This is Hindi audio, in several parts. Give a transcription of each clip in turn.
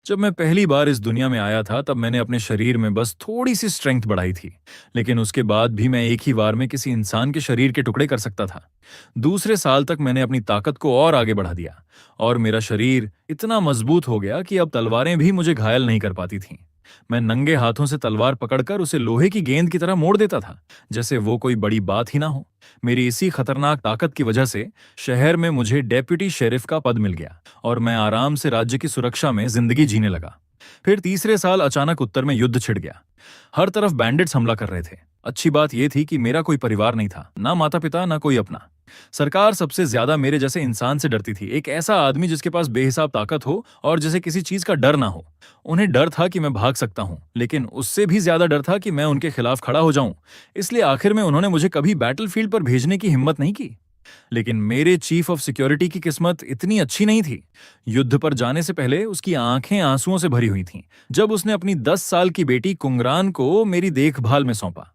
जब मैं पहली बार इस दुनिया में आया था तब मैंने अपने शरीर में बस थोड़ी सी स्ट्रेंथ बढ़ाई थी। लेकिन उसके बाद भी मैं एक ही बार में किसी इंसान के शरीर के टुकड़े कर सकता था। दूसरे साल तक मैंने अपनी ताकत को और आगे बढ़ा दिया और मेरा शरीर इतना मजबूत हो गया कि अब तलवारें भी मुझे घायल नहीं कर पाती थीं। मैं नंगे हाथों से तलवार पकड़कर उसे लोहे की गेंद की तरह मोड़ देता था, जैसे वो कोई बड़ी बात ही ना हो। मेरी इसी खतरनाक ताकत की वजह से शहर में मुझे डेप्यूटी शेरिफ का पद मिल गया और मैं आराम से राज्य की सुरक्षा में जिंदगी जीने लगा। फिर तीसरे साल अचानक उत्तर में युद्ध छिड़ गया। हर तरफ बैंडिट्स हमला कर रहे थे। अच्छी बात यह थी कि मेरा कोई परिवार नहीं था, ना माता पिता ना कोई अपना। सरकार सबसे ज्यादा मेरे जैसे इंसान से डरती थी, एक ऐसा आदमी जिसके पास बेहिसाब ताकत हो और जिसे किसी चीज का डर ना हो। उन्हें डर था कि मैं भाग सकता हूं, लेकिन उससे भी ज्यादा डर था कि मैं उनके खिलाफ खड़ा हो जाऊं। इसलिए आखिर में उन्होंने मुझे कभी बैटलफील्ड पर भेजने की हिम्मत नहीं की। लेकिन मेरे चीफ ऑफ सिक्योरिटी की किस्मत इतनी अच्छी नहीं थी। युद्ध पर जाने से पहले उसकी आंखें आंसुओं से भरी हुई थीं जब उसने अपनी 10 साल की बेटी कुंगरान को मेरी देखभाल में सौंपा।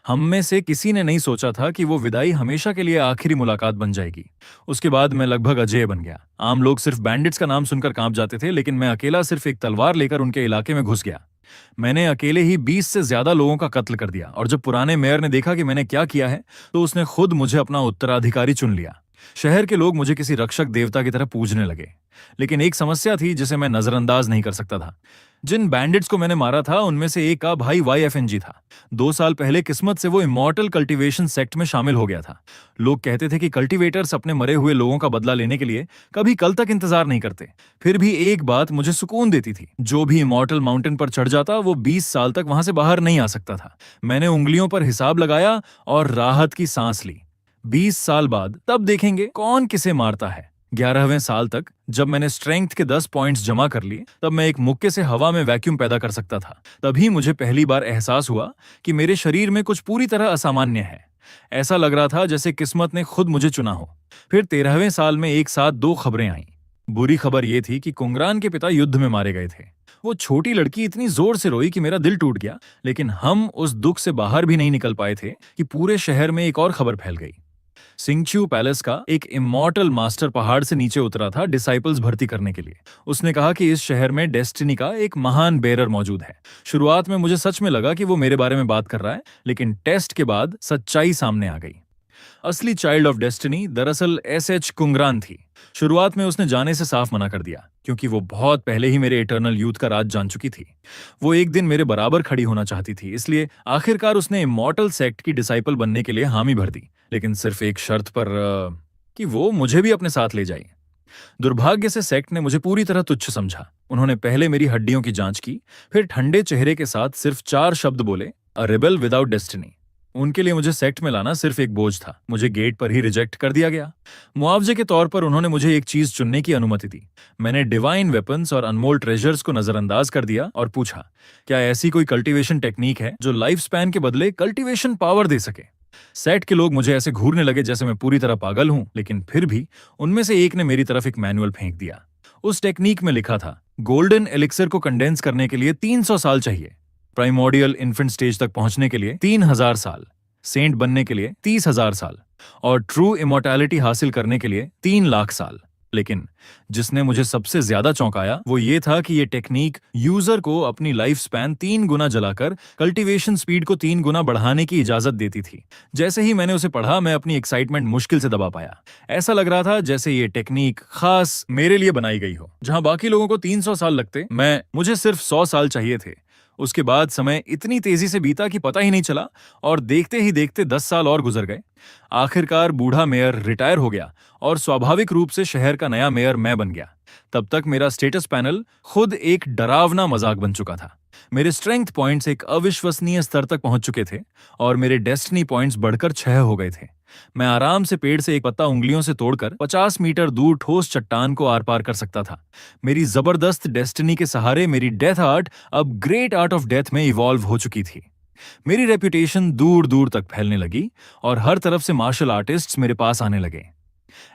हम में से किसी ने नहीं सोचा था कि वो विदाई हमेशा के लिए आखिरी मुलाकात बन जाएगी। उसके बाद मैं लगभग अजेय बन गया। आम लोग सिर्फ बैंडिट्स का नाम सुनकर कांप जाते थे, लेकिन मैं अकेला सिर्फ एक तलवार लेकर उनके इलाके में घुस गया। मैंने अकेले ही 20 से ज्यादा लोगों का कत्ल कर दिया और जब पुराने मेयर ने देखा कि मैंने क्या किया है तो उसने खुद मुझे अपना उत्तराधिकारी चुन लिया। शहर के लोग मुझे किसी रक्षक देवता की तरह पूजने लगे। लेकिन एक समस्या थी जिसे मैं नजरअंदाज नहीं कर सकता था। जिन बैंडिट्स को मैंने मारा था उनमें से एक का भाई YFNG था। 2 साल पहले किस्मत से वो इमॉर्टल कल्टीवेशन सेक्ट में शामिल हो गया था। लोग कहते थे कि कल्टीवेटर्स अपने मरे हुए लोगों का बदला लेने के लिए कभी कल तक इंतजार नहीं करते। फिर भी एक बात मुझे सुकून देती थी, जो भी इमॉर्टल माउंटेन पर चढ़ जाता वो 20 साल तक वहां से बाहर नहीं आ सकता था। मैंने उंगलियों पर हिसाब लगाया और राहत की सांस ली। 20 साल बाद तब देखेंगे कौन किसे मारता है। 11वें साल तक जब मैंने स्ट्रेंथ के 10 पॉइंट्स जमा कर लिए तब मैं एक मुक्के से हवा में वैक्यूम पैदा कर सकता था। तभी मुझे पहली बार एहसास हुआ कि मेरे शरीर में कुछ पूरी तरह असामान्य है। ऐसा लग रहा था जैसे किस्मत ने खुद मुझे चुना हो। फिर 13वें साल में एक साथ 2 खबरें आईं। बुरी खबर यह थी कि कुंगरान के पिता युद्ध में मारे गए थे। वो छोटी लड़की इतनी जोर से रोई कि मेरा दिल टूट गया, लेकिन हम उस दुख से बाहर भी नहीं निकल पाए थे कि पूरे शहर में एक और खबर फैल गई। सिंगचू पैलेस का एक इमॉर्टल मास्टर पहाड़ से नीचे उतरा था डिसाइपल्स भर्ती करने के लिए। उसने कहा कि इस शहर में डेस्टिनी का एक महान बेरर मौजूद है। शुरुआत में मुझे सच में लगा कि वो मेरे बारे में बात कर रहा है, लेकिन टेस्ट के बाद सच्चाई सामने आ गई। असली चाइल्ड ऑफ डेस्टिनी दरअसल SH कुंगरान थी। शुरुआत में उसने जाने से साफ मना कर दिया, क्योंकि वो बहुत पहले ही मेरे इटर्नल यूथ का राज जान चुकी थी। वो एक दिन मेरे बराबर खड़ी होना चाहती थी, इसलिए आखिरकार उसने इमॉर्टल सेक्ट की डिसाइपल बनने के लिए हामी भर दी, लेकिन सिर्फ एक शर्त पर कि वो मुझे भी अपने साथ ले जाए। दुर्भाग्य से सेक्ट ने मुझे पूरी तरह तुच्छ समझा। उन्होंने पहले मेरी हड्डियों की जांच की, फिर ठंडे चेहरे के साथ सिर्फ 4 शब्द बोले, अ रेबल विदाउट डेस्टिनी। उनके लिए मुझे सेक्ट में लाना सिर्फ एक बोझ था। मुझे गेट पर ही रिजेक्ट कर दिया गया। मुआवजे के तौर पर उन्होंने मुझे एक चीज चुनने की अनुमति दी। मैंने डिवाइन वेपन्स और अनमोल ट्रेजर्स को नजरअंदाज कर दिया और पूछा, क्या ऐसी कोई कल्टीवेशन टेक्निक है जो लाइफ स्पैन के बदले कल्टीवेशन पावर दे सके। सेट के लोग मुझे ऐसे घूरने लगे जैसे मैं पूरी तरह पागल हूं, लेकिन फिर भी उनमें से एक ने मेरी तरफ एक मैनुअल फेंक दिया। उस टेक्निक में लिखा था, गोल्डन एलिक्सर को कंडेंस करने के लिए 300 साल चाहिए, प्राइमोर्डियल इन्फेंट स्टेज तक पहुंचने के लिए 3000 साल, सेंट बनने के लिए 30,000 साल और ट्रू इमोर्टैलिटी हासिल करने के लिए 3 लाख साल। लेकिन जिसने मुझे सबसे ज्यादा चौंकाया वो ये था कि ये टेक्निक यूजर को अपनी लाइफ स्पैन 3 गुना जलाकर कल्टीवेशन स्पीड को 3 गुना बढ़ाने की इजाजत देती थी। जैसे ही मैंने उसे पढ़ा, मैं अपनी एक्साइटमेंट मुश्किल से दबा पाया। ऐसा लग रहा था जैसे ये टेक्निक खास मेरे लिए बनाई गई हो। जहां बाकी लोगों को 300 साल लगते, मुझे सिर्फ 100 साल चाहिए थे। उसके बाद समय इतनी तेजी से बीता कि पता ही नहीं चला और देखते ही देखते 10 साल और गुजर गए। आखिरकार बूढ़ा मेयर रिटायर हो गया और स्वाभाविक रूप से शहर का नया मेयर मैं बन गया। तब तक मेरा स्टेटस पैनल खुद एक डरावना मजाक बन चुका था। मेरे स्ट्रेंथ पॉइंट्स एक अविश्वसनीय स्तर तक पहुंच चुके थे और मेरे डेस्टिनी पॉइंट्स बढ़कर 6 हो गए थे। मैं आराम से पेड़ से एक पत्ता उंगलियों से तोड़कर 50 मीटर दूर ठोस चट्टान को आर पार कर सकता था। मेरी जबरदस्त डेस्टिनी के सहारे मेरी डेथ आर्ट अब ग्रेट आर्ट ऑफ डेथ में इवॉल्व हो चुकी थी। मेरी रेपुटेशन दूर दूर तक फैलने लगी और हर तरफ से मार्शल आर्टिस्ट्स मेरे पास आने लगे।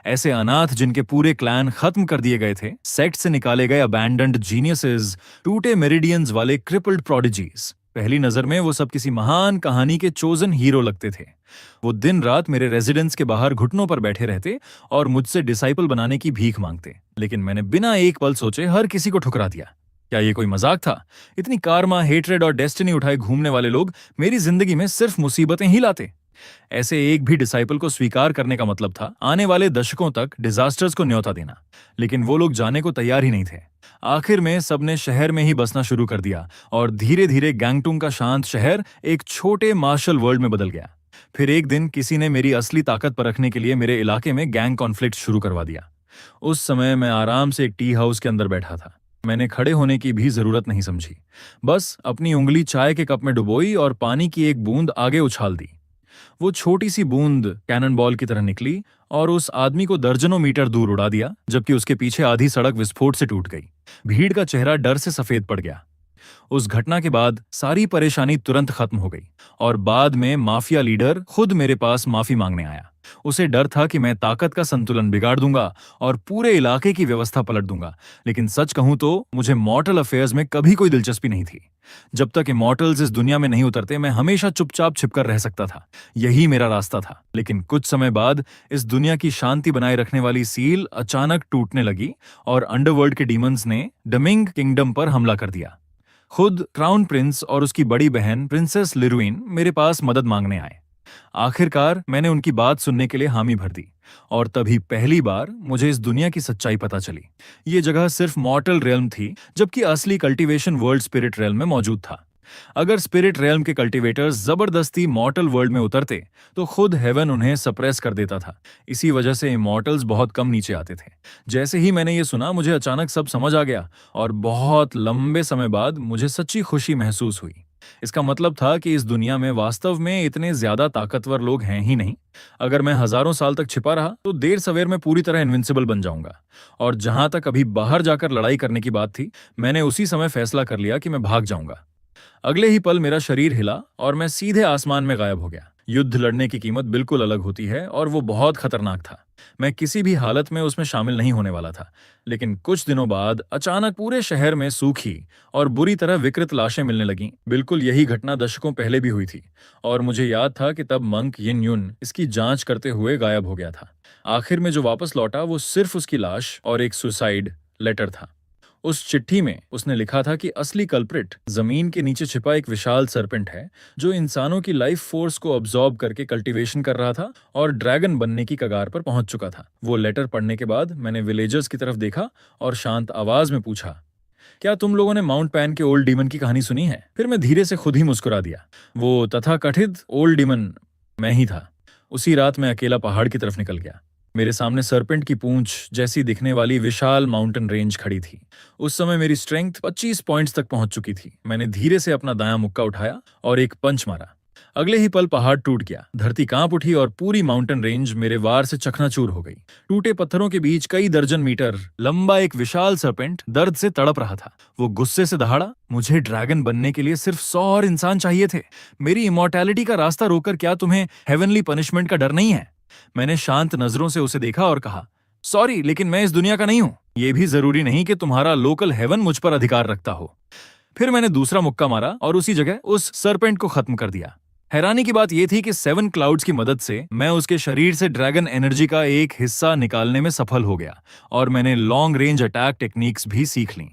ऐसे अनाथ जिनके पूरे क्लैन खत्म कर दिए गए थे, सेक्ट से निकाले गए अबैंडन्ड जीनियसेस, टूटे मेरिडियंस वाले क्रिपल्ड प्रोडिजीज। पहली नजर में वो सब किसी महान कहानी के चोजन हीरो लगते थे। वो दिन रात मेरे रेजिडेंस के बाहर घुटनों पर बैठे रहते और मुझसे डिसाइपल बनाने की भीख मांगते, लेकिन मैंने बिना एक पल सोचे हर किसी को ठुकरा दिया। क्या ये कोई मजाक था? इतनी कारमा, हेट्रेड और डेस्टिनी उठाए घूमने वाले लोग मेरी जिंदगी में सिर्फ मुसीबतें ही लाते। ऐसे एक भी डिसाइपल को स्वीकार करने का मतलब था आने वाले दशकों तक डिजास्टर्स को न्योता देना। लेकिन वो लोग जाने को तैयार ही नहीं थे। आखिर में सबने शहर में ही बसना शुरू कर दिया और धीरे धीरे गैंगटुंग का शांत शहर एक छोटे मार्शल वर्ल्ड में बदल गया। फिर एक दिन किसी ने मेरी असली ताकत परखने के लिए मेरे इलाके में गैंग कॉन्फ्लिक्ट शुरू करवा दिया। उस समय मैं आराम से एक टी हाउस के अंदर बैठा था। मैंने खड़े होने की भी जरूरत नहीं समझी। बस अपनी उंगली चाय के कप में डुबोई और पानी की एक बूंद आगे उछाल दी। वो छोटी सी बूंद कैनन बॉल की तरह निकली और उस आदमी को दर्जनों मीटर दूर उड़ा दिया, जबकि उसके पीछे आधी सड़क विस्फोट से टूट गई। भीड़ का चेहरा डर से सफेद पड़ गया। उस घटना के बाद सारी परेशानी तुरंत खत्म हो गई और बाद में माफिया लीडर खुद मेरे पास माफी मांगने आया। उसे डर था कि मैं ताकत का संतुलन बिगाड़ दूंगा और पूरे इलाके की व्यवस्था पलट दूंगा। लेकिन सच कहूं तो मुझे मॉर्टल अफेयर्स में कभी कोई दिलचस्पी नहीं थी। जब तक इमॉर्टल्स इस दुनिया में नहीं उतरते मैं हमेशा चुपचाप छिपकर रह सकता था। यही मेरा रास्ता था। लेकिन कुछ समय बाद इस दुनिया की शांति बनाए रखने वाली सील अचानक टूटने लगी और अंडरवर्ल्ड के डीमंस ने डमिंग किंगडम पर हमला कर दिया। खुद क्राउन प्रिंस और उसकी बड़ी बहन प्रिंसेस लिरुइन मेरे पास मदद मांगने आए। आखिरकार मैंने उनकी बात सुनने के लिए हामी भर दी और तभी पहली बार मुझे इस दुनिया की सच्चाई पता चली। ये जगह सिर्फ मॉर्टल रेल्म थी, जबकि असली कल्टीवेशन वर्ल्ड स्पिरिट रेल्म में मौजूद था। अगर स्पिरिट रेल्म के कल्टीवेटर्स जबरदस्ती मॉर्टल वर्ल्ड में उतरते तो खुद हेवन उन्हें सप्रेस कर देता था। इसी वजह से इमॉर्टल्स बहुत कम नीचे आते थे। जैसे ही मैंने ये सुना मुझे अचानक सब समझ आ गया और बहुत लंबे समय बाद मुझे सच्ची खुशी महसूस हुई। इसका मतलब था कि इस दुनिया में वास्तव में इतने ज्यादा ताकतवर लोग हैं ही नहीं। अगर मैं हजारों साल तक छिपा रहा तो देर सवेर में पूरी तरह इनविंसिबल बन जाऊंगा। और जहां तक अभी बाहर जाकर लड़ाई करने की बात थी, मैंने उसी समय फैसला कर लिया कि मैं भाग जाऊंगा। अगले ही पल मेरा शरीर हिला और मैं सीधे आसमान में गायब हो गया। युद्ध लड़ने की कीमत बिल्कुल अलग होती है और वो बहुत खतरनाक था। मैं किसी भी हालत में उसमें शामिल नहीं होने वाला था। लेकिन कुछ दिनों बाद अचानक पूरे शहर में सूखी और बुरी तरह विकृत लाशें मिलने लगीं। बिल्कुल यही घटना दशकों पहले भी हुई थी और मुझे याद था कि तब मंक यिन युन इसकी जांच करते हुए गायब हो गया था। आखिर में जो वापस लौटा वो सिर्फ उसकी लाश और एक सुसाइड लेटर था। उस चिट्ठी में उसने लिखा था कि असली कल्प्रिट जमीन के नीचे छिपा एक विशाल सरपेंट है जो इंसानों की लाइफ फोर्स को अब्सॉर्ब करके कल्टीवेशन कर रहा था और ड्रैगन बनने की कगार पर पहुंच चुका था। वो लेटर पढ़ने के बाद मैंने विलेजर्स की तरफ देखा और शांत आवाज में पूछा, क्या तुम लोगों ने माउंट पैन के ओल्ड डीमन की कहानी सुनी है? फिर मैं धीरे से खुद ही मुस्कुरा दिया। वो तथाकथित ओल्ड डीमन मैं ही था। उसी रात मैं अकेला पहाड़ की तरफ निकल गया। मेरे सामने सरपेंट की पूंछ जैसी दिखने वाली विशाल माउंटेन रेंज खड़ी थी। उस समय मेरी स्ट्रेंथ 25 पॉइंट्स तक पहुंच चुकी थी। मैंने धीरे से अपना दायां मुक्का उठाया और एक पंच मारा। अगले ही पल पहाड़ टूट गया, धरती कांप उठी और पूरी माउंटेन रेंज मेरे वार से चकनाचूर हो गई। टूटे पत्थरों के बीच कई दर्जन मीटर लंबा एक विशाल सरपेंट दर्द से तड़प रहा था। वो गुस्से से दहाड़ा, मुझे ड्रैगन बनने के लिए सिर्फ 100 और इंसान चाहिए थे। मेरी इमॉर्टैलिटी का रास्ता रोककर क्या तुम्हें हेवनली पनिशमेंट का डर नहीं है? मैंने शांत नजरों से उसे देखा और कहा, सॉरी, लेकिन मैं इस दुनिया का नहीं हूं। यह भी जरूरी नहीं कि तुम्हारा लोकल हेवन मुझ पर अधिकार रखता हो। फिर मैंने दूसरा मुक्का मारा और उसी जगह उस सरपेंट को खत्म कर दिया। हैरानी की बात यह थी कि 7 क्लाउड्स की मदद से मैं उसके शरीर से ड्रैगन एनर्जी का एक हिस्सा निकालने में सफल हो गया और मैंने लॉन्ग रेंज अटैक टेक्निक्स भी सीख ली।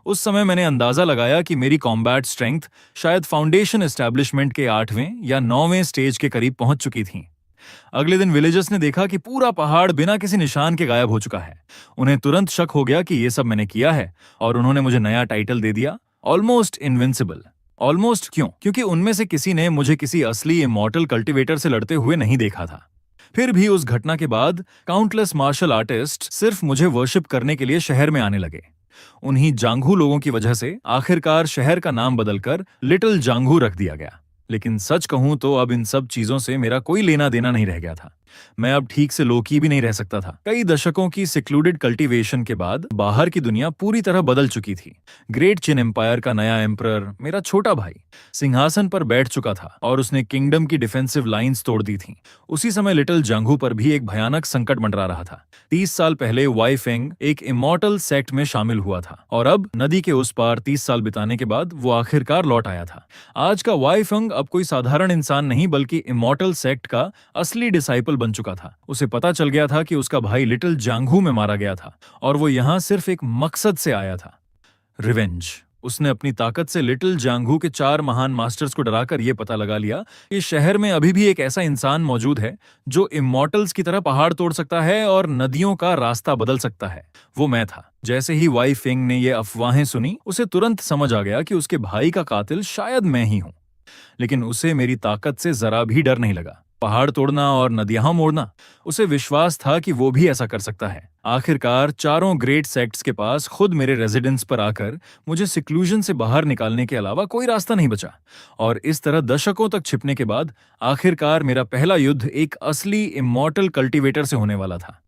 उस समय मैंने अंदाजा लगाया कि मेरी कॉम्बैट स्ट्रेंथ शायद फाउंडेशन एस्टैब्लिशमेंट के 8वें या 9वें स्टेज के करीब पहुंच चुकी थी। अगले दिन विलेजर्स ने देखा कि पूरा पहाड़ बिना किसी निशान के गायब हो चुका है। उन्हें तुरंत शक हो गया कि ये सब मैंने किया है और उन्होंने मुझे नया टाइटल दे दिया, ऑलमोस्ट इनविंसिबल। ऑलमोस्ट क्यों? क्योंकि उनमें से किसी ने मुझे किसी असली इमॉर्टल कल्टीवेटर से लड़ते हुए नहीं देखा था। फिर भी उस घटना के बाद काउंटलेस मार्शल आर्टिस्ट सिर्फ मुझे वर्शिप करने के लिए शहर में आने लगे। उन्हीं जांघू लोगों की वजह से आखिरकार शहर का नाम बदलकर लिटिल जांघू रख दिया गया। लेकिन सच कहूं तो अब इन सब चीजों से मेरा कोई लेना देना नहीं रह गया था। मैं अब ठीक से लोकी भी नहीं रह सकता था। कई दशकों की सिक्लूडेड कल्टीवेशन के बाद बाहर की दुनिया पूरी तरह बदल चुकी थी। ग्रेट चिन एम्पायर का नया एम्परर, मेरा छोटा भाई, सिंहासन पर बैठ चुका था और उसने किंगडम की डिफेंसिव लाइंस तोड़ दी थी। उसी समय लिटिल जांघू पर भी एक भयानक संकट मंडरा रहा था। 30 साल पहले वाई फेंग एक इमॉर्टल सेक्ट में शामिल हुआ था और अब नदी के उस पार 30 साल बिताने के बाद वो आखिरकार लौट आया था। आज का वाई फेंग अब कोई साधारण इंसान नहीं बल्कि इमॉर्टल सेक्ट का असली डिसाइपल बन चुका था। उसे पता चल गया था कि उसका भाई लिटिल जांघू में मारा गया था और वो यहाँ सिर्फ एक मकसद से आया था। रिवेंज। उसने अपनी ताकत से लिटिल जांगू के 4 महान मास्टर्स को डराकर यह पता लगा लिया कि शहर में अभी भी एक ऐसा इंसान मौजूद है जो इमॉर्टल्स की तरह पहाड़ तोड़ सकता है और नदियों का रास्ता बदल सकता है। वो मैं था। जैसे ही वाई फेंग ने ये अफवाहें सुनी, उसे तुरंत समझ आ गया कि उसके भाई का कातिल शायद मैं ही हूं। लेकिन उसे मेरी ताकत से जरा भी डर नहीं लगा। पहाड़ तोड़ना और नदियां मोड़ना, उसे विश्वास था कि वो भी ऐसा कर सकता है। आखिरकार चारों ग्रेट सेक्ट्स के पास खुद मेरे रेजिडेंस पर आकर मुझे सिक्लूजन से बाहर निकालने के अलावा कोई रास्ता नहीं बचा। और इस तरह दशकों तक छिपने के बाद आखिरकार मेरा पहला युद्ध एक असली इमॉर्टल कल्टीवेटर से होने वाला था।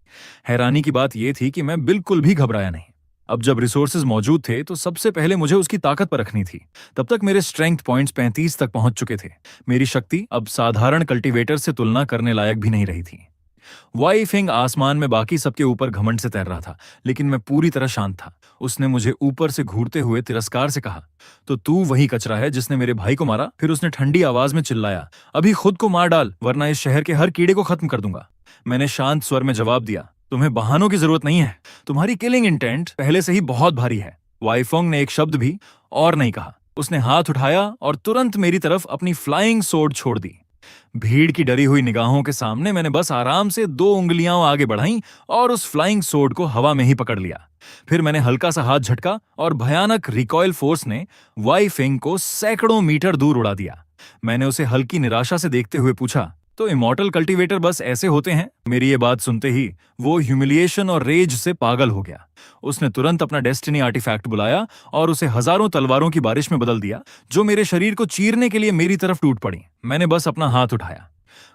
हैरानी की बात यह थी कि मैं बिल्कुल भी घबराया नहीं। अब जब रिसोर्सेज मौजूद थे तो सबसे पहले मुझे उसकी ताकत पर रखनी थी। तब तक मेरे स्ट्रेंथ पॉइंट्स 35 तक पहुंच चुके थे। मेरी शक्ति अब साधारण कल्टीवेटर से तुलना करने लायक भी नहीं रही थी। वाई फेंग आसमान में बाकी सबके ऊपर घमंड से तैर रहा था, लेकिन मैं पूरी तरह शांत था। उसने मुझे ऊपर से घूरते हुए तिरस्कार से कहा, तो तू वही कचरा है जिसने मेरे भाई को मारा? फिर उसने ठंडी आवाज में चिल्लाया, अभी खुद को मार डाल वरना इस शहर के हर कीड़े को खत्म कर दूंगा। मैंने शांत स्वर में जवाब दिया, तुम्हें बहानों की जरूरत नहीं है। तुम्हारी किलिंग इंटेंट पहले से ही बहुत भारी है। वाई फेंग ने एक शब्द भी और नहीं कहा। उसने हाथ उठाया और तुरंत मेरी तरफ अपनी फ्लाइंग सोर्ड छोड़ दी। भीड़ की डरी हुई निगाहों के सामने मैंने बस आराम से 2 उंगलियां आगे बढ़ाईं और उस फ्लाइंग सोर्ड को हवा में ही पकड़ लिया। फिर मैंने हल्का सा हाथ झटका और भयानक रिकॉइल फोर्स ने वाई फेंग को सैकड़ों मीटर दूर उड़ा दिया। मैंने उसे हल्की निराशा से देखते हुए पूछा, तो इमॉर्टल कल्टीवेटर बस ऐसे होते हैं? मेरी ये बात सुनते ही वो ह्यूमिलिएशन और रेज से पागल हो गया। उसने तुरंत अपना डेस्टिनी आर्टिफैक्ट बुलाया और उसे हजारों तलवारों की बारिश में बदल दिया, जो मेरे शरीर को चीरने के लिए मेरी तरफ टूट पड़ी। मैंने बस अपना हाथ उठाया,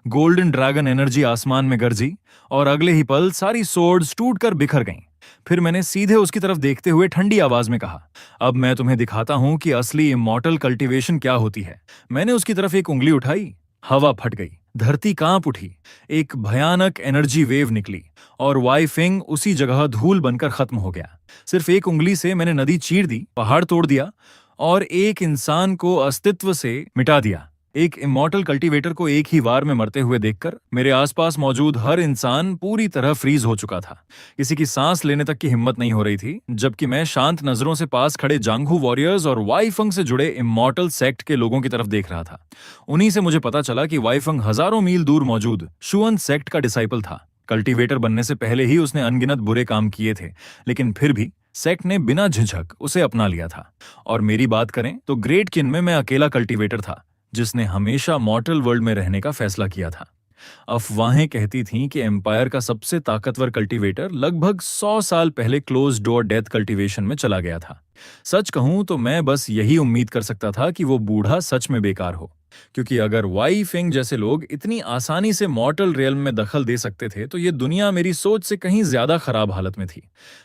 गोल्डन ड्रैगन एनर्जी आसमान में गरजी और अगले ही पल सारी सोर्ड्स टूटकर बिखर गईं। फिर मैंने सीधे उसकी तरफ देखते हुए ठंडी आवाज में कहा, अब मैं तुम्हें दिखाता हूं कि असली इमॉर्टल कल्टीवेशन क्या होती है। मैंने उसकी तरफ एक उंगली उठाई, हवा फट गई, धरती कांप उठी, एक भयानक एनर्जी वेव निकली और वाई फेंग उसी जगह धूल बनकर खत्म हो गया। सिर्फ एक उंगली से मैंने नदी चीर दी, पहाड़ तोड़ दिया और एक इंसान को अस्तित्व से मिटा दिया। एक इमॉर्टल कल्टीवेटर को एक ही वार में मरते हुए देखकर मेरे आसपास मौजूद हर इंसान पूरी तरह फ्रीज हो चुका था। किसी की सांस लेने तक की हिम्मत नहीं हो रही थी, जबकि मैं शांत नजरों से पास खड़े जांगहू वॉरियर्स और वाई फेंग से जुड़े इमॉर्टल सेक्ट के लोगों की तरफ देख रहा था। उन्हीं से मुझे पता चला कि वाई फेंग हजारों मील दूर मौजूद शुअन सेक्ट का डिसाइपल था। कल्टीवेटर बनने से पहले ही उसने अनगिनत बुरे काम किए थे, लेकिन फिर भी सेक्ट ने बिना झिझक उसे अपना लिया था। और मेरी बात करें तो ग्रेट किन में मैं अकेला कल्टीवेटर था जिसने हमेशा मॉर्टल वर्ल्ड में रहने का फैसला किया था। अफवाहें कहती थीं कि एम्पायर का सबसे ताकतवर कल्टीवेटर लगभग 100 साल पहले क्लोज डोर डेथ कल्टीवेशन में चला गया था। सच कहूं तो मैं बस यही उम्मीद कर सकता था कि वो बूढ़ा सच में बेकार हो, क्योंकि अगर वाई फेंग जैसे लोग इतनी आसानी से मॉर्टल रियल्म में दखल दे सकते थे तो ये दुनिया मेरी सोच से कहीं ज्यादा खराब हालत में थी।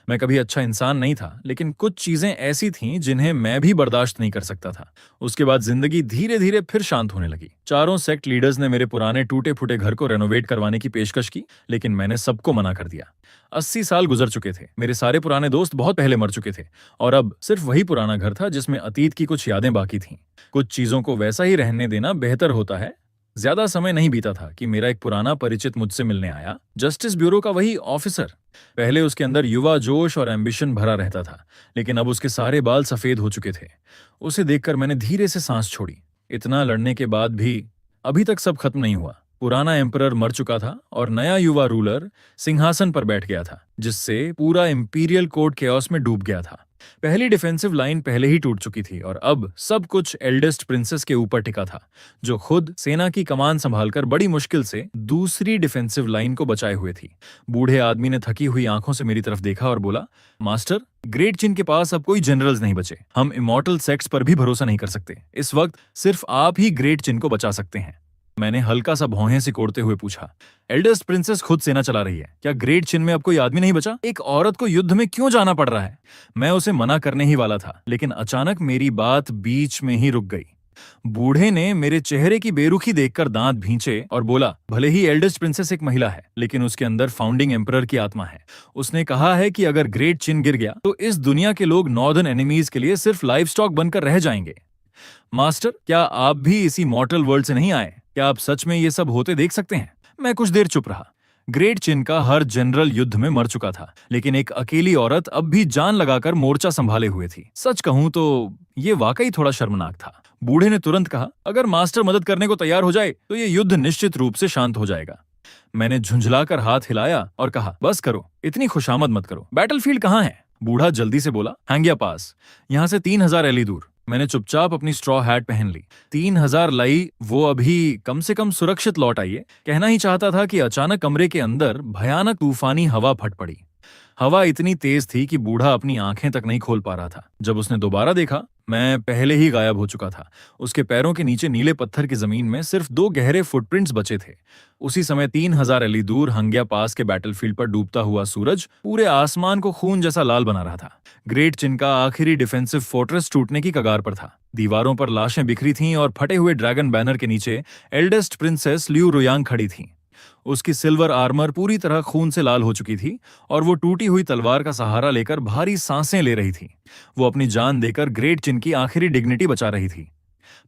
मैं कभी अच्छा इंसान नहीं था, लेकिन कुछ चीजें ऐसी थीं जिन्हें मैं भी बर्दाश्त नहीं कर सकता था। उसके बाद जिंदगी धीरे धीरे फिर शांत होने लगी। चारों सेक्ट लीडर्स ने मेरे पुराने टूटे फूटे घर को रेनोवेट करवाने की पेशकश की, लेकिन मैंने सबको मना कर दिया। 80 साल गुजर चुके थे, मेरे सारे पुराने दोस्त बहुत पहले मर चुके थे और अब सिर्फ वही पुराना घर था जिसमें अतीत की कुछ यादें बाकी थीं। कुछ चीजों को वैसा ही रहने देना बेहतर होता है। ज्यादा समय नहीं बीता था कि मेरा एक पुराना परिचित मुझसे मिलने आया, जस्टिस ब्यूरो का वही ऑफिसर। पहले उसके अंदर युवा जोश और एम्बिशन भरा रहता था, लेकिन अब उसके सारे बाल सफेद हो चुके थे। उसे देखकर मैंने धीरे से सांस छोड़ी। इतना लड़ने के बाद भी अभी तक सब खत्म नहीं हुआ। पुराना एम्परर मर चुका था और नया युवा रूलर सिंहासन पर बैठ गया था, जिससे पूरा इंपीरियल कोर्ट केओस में डूब गया था। पहली डिफेंसिव लाइन पहले ही टूट चुकी थी और अब सब कुछ एल्डेस्ट प्रिंसेस के ऊपर टिका था, जो खुद सेना की कमान संभालकर बड़ी मुश्किल से दूसरी डिफेंसिव लाइन को बचाए हुए थी। बूढ़े आदमी ने थकी हुई आंखों से मेरी तरफ देखा और बोला, मास्टर, ग्रेट चिन के पास अब कोई जनरल्स नहीं बचे। हम इमॉर्टल सेक्ट्स पर भी भरोसा नहीं कर सकते। इस वक्त सिर्फ आप ही ग्रेट चिन को बचा सकते हैं। मैंने हल्का सा भौहें सिकोड़ते हुए पूछा, एल्डेस्ट प्रिंसेस खुद सेना चला रही है, क्या ग्रेट चिन में अब कोई आदमी नहीं बचा? एक औरत को युद्ध में क्यों जाना पड़ रहा है? मैं उसे मना करने ही वाला था, लेकिन अचानक मेरी बात बीच में ही रुक गई। बूढ़े ने मेरे चेहरे की बेरुखी देखकर दांत भींचे और बोला, भले ही एल्डेस्ट प्रिंसेस एक महिला है, लेकिन उसके अंदर फाउंडिंग एम्परर की आत्मा है। उसने कहा है कि अगर ग्रेट चिन गिर गया तो इस दुनिया के लोग नॉर्दर्न एनिमीज के लिए सिर्फ लाइव स्टॉक बनकर रह जाएंगे। मास्टर, क्या आप भी इसी मॉर्टल वर्ल्ड से नहीं आए? क्या आप सच में ये सब होते देख सकते हैं? मैं कुछ देर चुप रहा। ग्रेट चिन का हर जनरल युद्ध में मर चुका था, लेकिन एक अकेली औरत अब भी जान लगाकर मोर्चा संभाले हुए थी। सच कहूं तो ये वाकई थोड़ा शर्मनाक था। बूढ़े ने तुरंत कहा, अगर मास्टर मदद करने को तैयार हो जाए तो ये युद्ध निश्चित रूप से शांत हो जाएगा। मैंने झुंझलाकर हाथ हिलाया और कहा, बस करो, इतनी खुशामद मत करो। बैटलफील्ड कहाँ है? बूढ़ा जल्दी से बोला, हैंगिया पास, यहाँ से 3000 एली दूर। मैंने चुपचाप अपनी स्ट्रॉ हैट पहन ली। 3000 लाई, वो अभी कम से कम सुरक्षित लौट आई है। कहना ही चाहता था कि अचानक कमरे के अंदर भयानक तूफानी हवा फट पड़ी। हवा इतनी तेज थी कि बूढ़ा अपनी आंखें तक नहीं खोल पा रहा था। जब उसने दोबारा देखा, मैं पहले ही गायब हो चुका था। उसके पैरों के नीचे नीले पत्थर की जमीन में सिर्फ 2 गहरे फुटप्रिंट्स बचे थे। उसी समय 3000 एली दूर हंग्या पास के बैटलफील्ड पर डूबता हुआ सूरज पूरे आसमान को खून जैसा लाल बना रहा था। ग्रेट चिन का आखिरी डिफेंसिव फोर्ट्रेस टूटने की कगार पर था। दीवारों पर लाशें बिखरी थीं और फटे हुए ड्रैगन बैनर के नीचे एल्डेस्ट प्रिंसेस लियू रुयांग खड़ी थीं। उसकी सिल्वर आर्मर पूरी तरह खून से लाल हो चुकी थी और वो टूटी हुई तलवार का सहारा लेकर भारी सांसें ले रही थी। वो अपनी जान देकर ग्रेट चिन की आखिरी डिग्निटी बचा रही थी।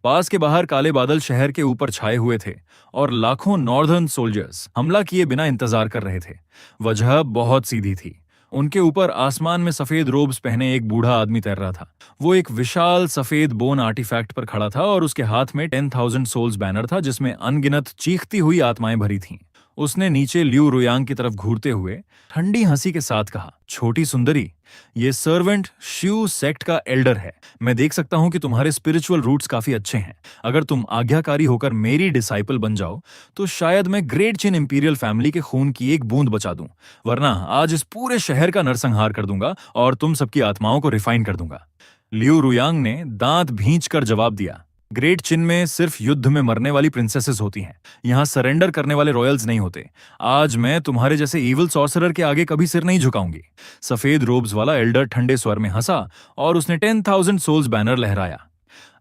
पास के बाहर काले बादल शहर के ऊपर छाए हुए थे और लाखों नॉर्दर्न सोल्जर्स हमला किए बिना इंतजार कर रहे थे। वजह बहुत सीधी थी। उनके ऊपर आसमान में सफेद रोब्स पहने एक बूढ़ा आदमी तैर रहा था। वो एक विशाल सफेद बोन आर्टिफैक्ट पर खड़ा था और उसके हाथ में 10,000 सोल्स बैनर था जिसमें अनगिनत चीखती हुई आत्माएं भरी थीं। उसने नीचे लियू रुयांग की तरफ घूरते हुए ठंडी हंसी के साथ कहा, छोटी सुंदरी, ये सर्वेंट श्यू सेक्ट का एल्डर है। मैं देख सकता हूं कि तुम्हारे स्पिरिचुअल रूट्स काफी अच्छे हैं। अगर तुम आज्ञाकारी होकर मेरी डिसाइपल बन जाओ तो शायद मैं ग्रेट चिन इंपीरियल फैमिली के खून की एक बूंद बचा दूं, वरना आज इस पूरे शहर का नरसंहार कर दूंगा और तुम सबकी आत्माओं को रिफाइन कर दूंगा। लियू रुयांग ने दांत भींच कर जवाब दिया, ग्रेट चिन में सिर्फ युद्ध में मरने वाली प्रिंसेसेस होती हैं। यहाँ सरेंडर करने वाले रॉयल्स नहीं होते। आज मैं तुम्हारे जैसे इविल सॉर्सरर के आगे कभी सिर नहीं झुकाऊंगी। सफेद रोब्स वाला एल्डर ठंडे स्वर में हंसा और उसने 10,000 सोल्स बैनर लहराया।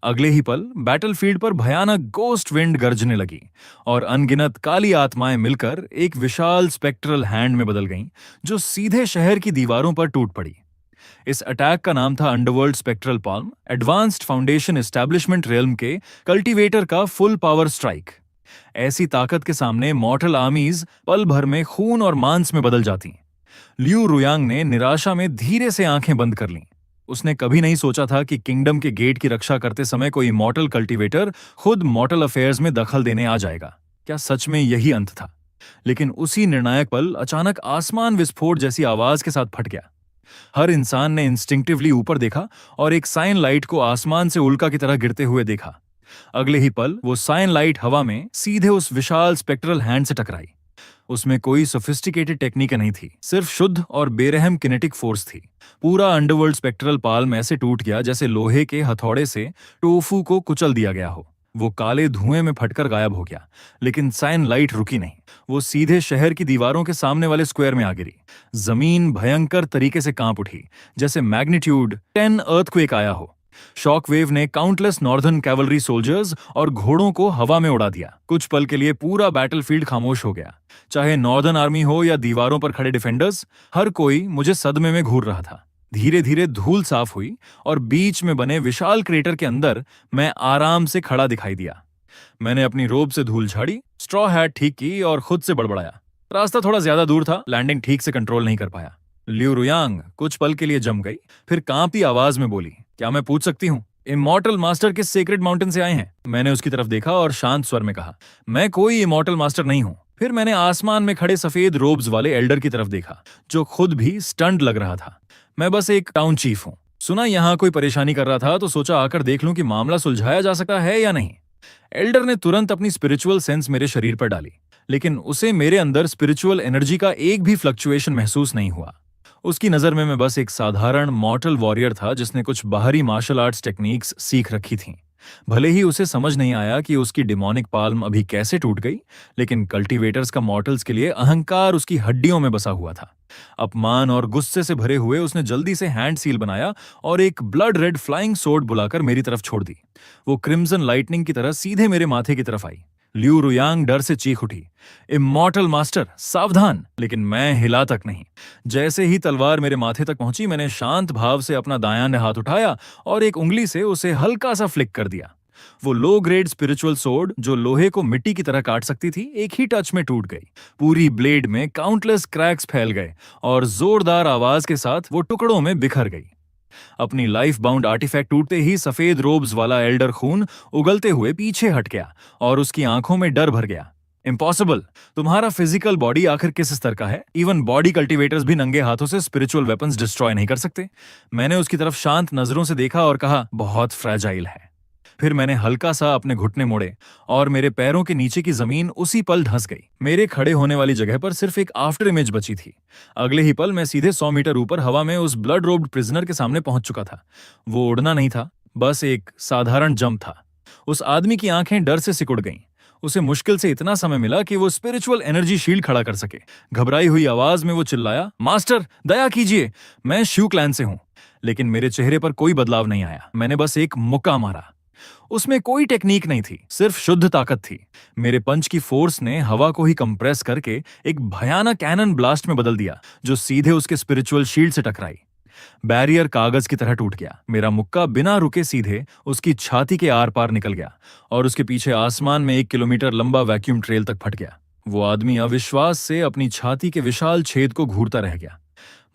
अगले ही पल बैटलफील्ड पर भयानक गोस्ट विंड गरजने लगी और अनगिनत काली आत्माएं मिलकर एक विशाल स्पेक्ट्रल हैंड में बदल गईं, जो सीधे शहर की दीवारों पर टूट पड़ी। इस अटैक का नाम था underworld spectral palm, advanced foundation establishment realm के कल्टीवेटर का फुल पावर स्ट्राइक। ऐसी ताकत के सामने मॉर्टल आर्मीज पल भर में खून और मांस में बदल जाती। लियू रुयांग ने निराशा में धीरे से आंखें बंद कर लीं। उसने कभी नहीं सोचा था कि किंगडम के गेट की रक्षा करते समय कोई मॉर्टल कल्टीवेटर खुद मॉर्टल अफेयर्स में दखल देने आ जाएगा। क्या सच में यही अंत था? लेकिन उसी निर्णायक पल अचानक आसमान विस्फोट जैसी आवाज के साथ फट गया। हर इंसान ने इंस्टिंक्टिवली ऊपर देखा और एक साइन लाइट को आसमान से उल्का की तरह गिरते हुए देखा। अगले ही पल वो साइन लाइट हवा में सीधे उस विशाल स्पेक्ट्रल हैंड से टकराई। उसमें कोई सोफिस्टिकेटेड टेक्निक नहीं थी, सिर्फ शुद्ध और बेरहम किनेटिक फोर्स थी। पूरा अंडरवर्ल्ड स्पेक्ट्रल पाल्म ऐसे टूट गया जैसे लोहे के हथौड़े से टोफू को कुचल दिया गया हो। वो काले धुएं में फटकर गायब हो गया, लेकिन साइन लाइट रुकी नहीं। वो सीधे शहर की दीवारों के सामने वाले स्क्वायर में आ गिरी। जमीन भयंकर तरीके से कांप उठी, जैसे मैग्नीट्यूड 10 अर्थक्वेक आया हो। शॉक वेव ने काउंटलेस नॉर्दर्न कैवलरी सोल्जर्स और घोड़ों को हवा में उड़ा दिया। कुछ पल के लिए पूरा बैटलफील्ड खामोश हो गया। चाहे नॉर्दर्न आर्मी हो या दीवारों पर खड़े डिफेंडर्स, हर कोई मुझे सदमे में घूर रहा था। धीरे धीरे धूल साफ हुई और बीच में बने विशाल क्रेटर के अंदर मैं आराम से खड़ा दिखाई दिया। मैंने अपनी रोब से धूल झाड़ी, स्ट्रॉ हैट ठीक की और खुद से बड़बड़ाया, रास्ता थोड़ा ज्यादा दूर था, लैंडिंग ठीक से कंट्रोल नहीं कर पाया। लियू रुयांग कुछ पल के लिए जम गई, फिर कांपती आवाज में बोली, क्या मैं पूछ सकती हूँ, इमॉर्टल मास्टर किस सेक्रेड माउंटेन से आए हैं? मैंने उसकी तरफ देखा और शांत स्वर में कहा, मैं कोई इमॉर्टल मास्टर नहीं हूँ। फिर मैंने आसमान में खड़े सफेद रोब्स वाले एल्डर की तरफ देखा, जो खुद भी स्टंट लग रहा था। मैं बस एक टाउन चीफ हूँ। सुना यहाँ कोई परेशानी कर रहा था तो सोचा आकर देख लूं कि मामला सुलझाया जा सकता है या नहीं। एल्डर ने तुरंत अपनी स्पिरिचुअल सेंस मेरे शरीर पर डाली, लेकिन उसे मेरे अंदर स्पिरिचुअल एनर्जी का एक भी फ्लक्चुएशन महसूस नहीं हुआ। उसकी नजर में मैं बस एक साधारण मॉर्टल वॉरियर था जिसने कुछ बाहरी मार्शल आर्ट्स टेक्निक्स सीख रखी थीं। भले ही उसे समझ नहीं आया कि उसकी डिमोनिक पाल्म अभी कैसे टूट गई, लेकिन कल्टीवेटर्स का मॉर्टल्स के लिए अहंकार उसकी हड्डियों में बसा हुआ था। अपमान और गुस्से से भरे हुए उसने जल्दी से हैंड सील बनाया और एक ब्लड रेड फ्लाइंग सोर्ड बुलाकर मेरी तरफ छोड़ दी। वो क्रिम्सन लाइटनिंग की तरह सीधे मेरे माथे की तरफ आई। लियू रुयांग डर से चीख उठी, इमॉर्टल मास्टर सावधान! लेकिन मैं हिला तक नहीं। जैसे ही तलवार मेरे माथे तक पहुंची, मैंने शांत भाव से अपना दायां हाथ उठाया और एक उंगली से उसे हल्का सा फ्लिक कर दिया। वो लो ग्रेड स्पिरिचुअल सोर्ड जो लोहे को मिट्टी की तरह काट सकती थी, एक ही टच में टूट गई। पूरी ब्लेड में काउंटलेस क्रैक्स फैल गए और जोरदार आवाज के साथ वो टुकड़ों में बिखर गई। अपनी लाइफ बाउंड आर्टिफैक्ट टूटते ही सफेद रोब्स वाला एल्डर खून उगलते हुए पीछे हट गया और उसकी आंखों में डर भर गया। इम्पॉसिबल। तुम्हारा फिजिकल बॉडी आखिर किस स्तर का है? इवन बॉडी कल्टीवेटर्स भी नंगे हाथों से स्पिरिचुअल वेपन्स डिस्ट्रॉय नहीं कर सकते। मैंने उसकी तरफ शांत नजरों से देखा और कहा, बहुत फ्रैजाइल है। फिर मैंने हल्का सा अपने घुटने मोड़े और मेरे पैरों के नीचे की जमीन उसी पल धंस गई। मेरे खड़े होने वाली जगह पर सिर्फ एक आफ्टर इमेज बची थी। अगले ही पल मैं सीधे 100 मीटर ऊपर हवा में उस ब्लड रोब्ड प्रिजनर के सामने पहुंच चुका था। वो उड़ना नहीं था, बस एक साधारण जंप था। उस आदमी की आंखें डर से सिकुड़ गईं। उसे मुश्किल से इतना समय मिला कि वो स्पिरिचुअल एनर्जी शील्ड खड़ा कर सके। घबराई हुई आवाज में वो चिल्लाया, मास्टर दया कीजिए, मैं श्यू क्लैन से हूं। लेकिन मेरे चेहरे पर कोई बदलाव नहीं आया। मैंने बस एक मुक्का मारा। उसमें कोई टेक्निक नहीं थी, सिर्फ शुद्ध ताकत थी। मेरे पंच की फोर्स ने हवा को ही कंप्रेस करके एक भयानक कैनन ब्लास्ट में बदल दिया जो सीधे उसके स्पिरिचुअल शील्ड से टकराई। बैरियर कागज की तरह टूट गया। मेरा मुक्का बिना रुके सीधे उसकी छाती के आर पार निकल गया और उसके पीछे आसमान में 1 किलोमीटर लंबा वैक्यूम ट्रेल तक फट गया। वो आदमी अविश्वास से अपनी छाती के विशाल छेद को घूरता रह गया।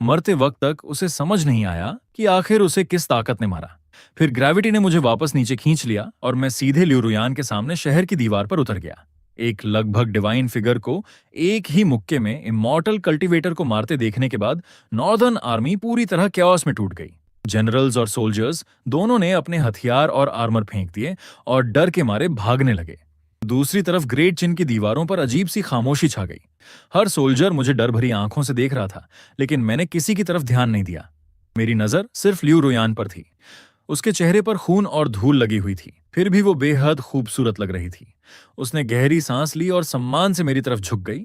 मरते वक्त तक उसे समझ नहीं आया कि आखिर उसे किस ताकत ने मारा। फिर ग्रेविटी ने मुझे वापस नीचे खींच लिया और मैं सीधे ल्यू रुयान के सामने शहर की दीवार पर उतर गया। एक लगभग डिवाइन फिगर को एक ही मुक्के में इमॉर्टल कल्टीवेटर को मारते देखने के बाद नॉर्दर्न आर्मी पूरी तरह कैओस में टूट गई। जनरल्स और सोल्जर्स दोनों ने अपने हथियार और आर्मर फेंक दिए और डर के मारे भागने लगे। दूसरी तरफ ग्रेट चिन की दीवारों पर अजीब सी खामोशी छा गई। हर सोल्जर मुझे डर भरी आंखों से देख रहा था, लेकिन मैंने किसी की तरफ ध्यान नहीं दिया। मेरी नजर सिर्फ ल्यू रुयान पर थी। उसके चेहरे पर खून और धूल लगी हुई थी, फिर भी वो बेहद खूबसूरत लग रही थी। उसने गहरी सांस ली और सम्मान से मेरी तरफ झुक गई।